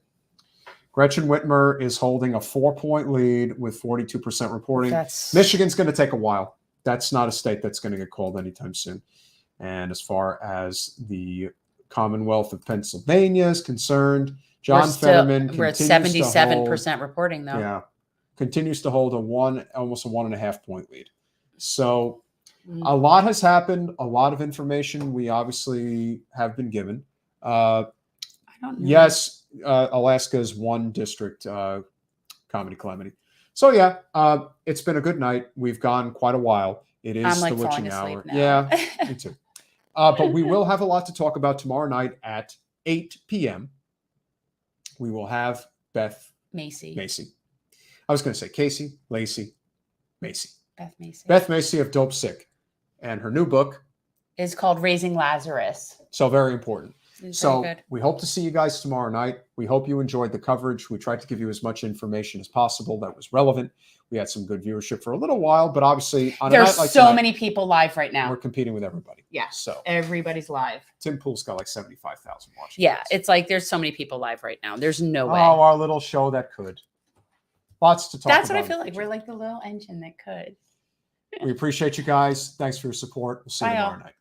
Gretchen Whitmer is holding a 4-point lead with 42% reporting.
That's
Michigan's going to take a while. That's not a state that's going to get called anytime soon. And as far as the Commonwealth of Pennsylvania is concerned, John Fetterman
we're at
continues to hold,
77% reporting though.
yeah, continues to hold almost a 1.5 point lead. So a lot has happened. A lot of information we obviously have been given.
I don't know.
Yes, Alaska's one district comedy calamity. So yeah, it's been a good night. We've gone quite a while. It is
I'm like
the witching
falling
hour.
asleep now.
Yeah, me too. But we will have a lot to talk about tomorrow night at 8 p.m. We will have Beth
Macy.
I was going to say Casey, Lacey, Macy.
Beth Macy.
Beth Macy of Dope Sick. And her new book
is called Raising Lazarus.
So very important.
It's
So
very good.
we hope to see you guys tomorrow night. We hope you enjoyed the coverage. We tried to give you as much information as possible that was relevant. We had some good viewership for a little while, but obviously on a
There's
night like
so
tonight,
many people live right now.
we're competing with everybody.
Yeah.
So
Everybody's live.
Tim Pool's got like 75,000 watching.
Yeah. It's like there's so many people live right now. There's no way.
Oh, our little show that could. Lots to talk about.
That's what I feel like. We're like the little engine that could.
We appreciate you guys. Thanks for your support. We'll see you
Bye, all.
tomorrow night.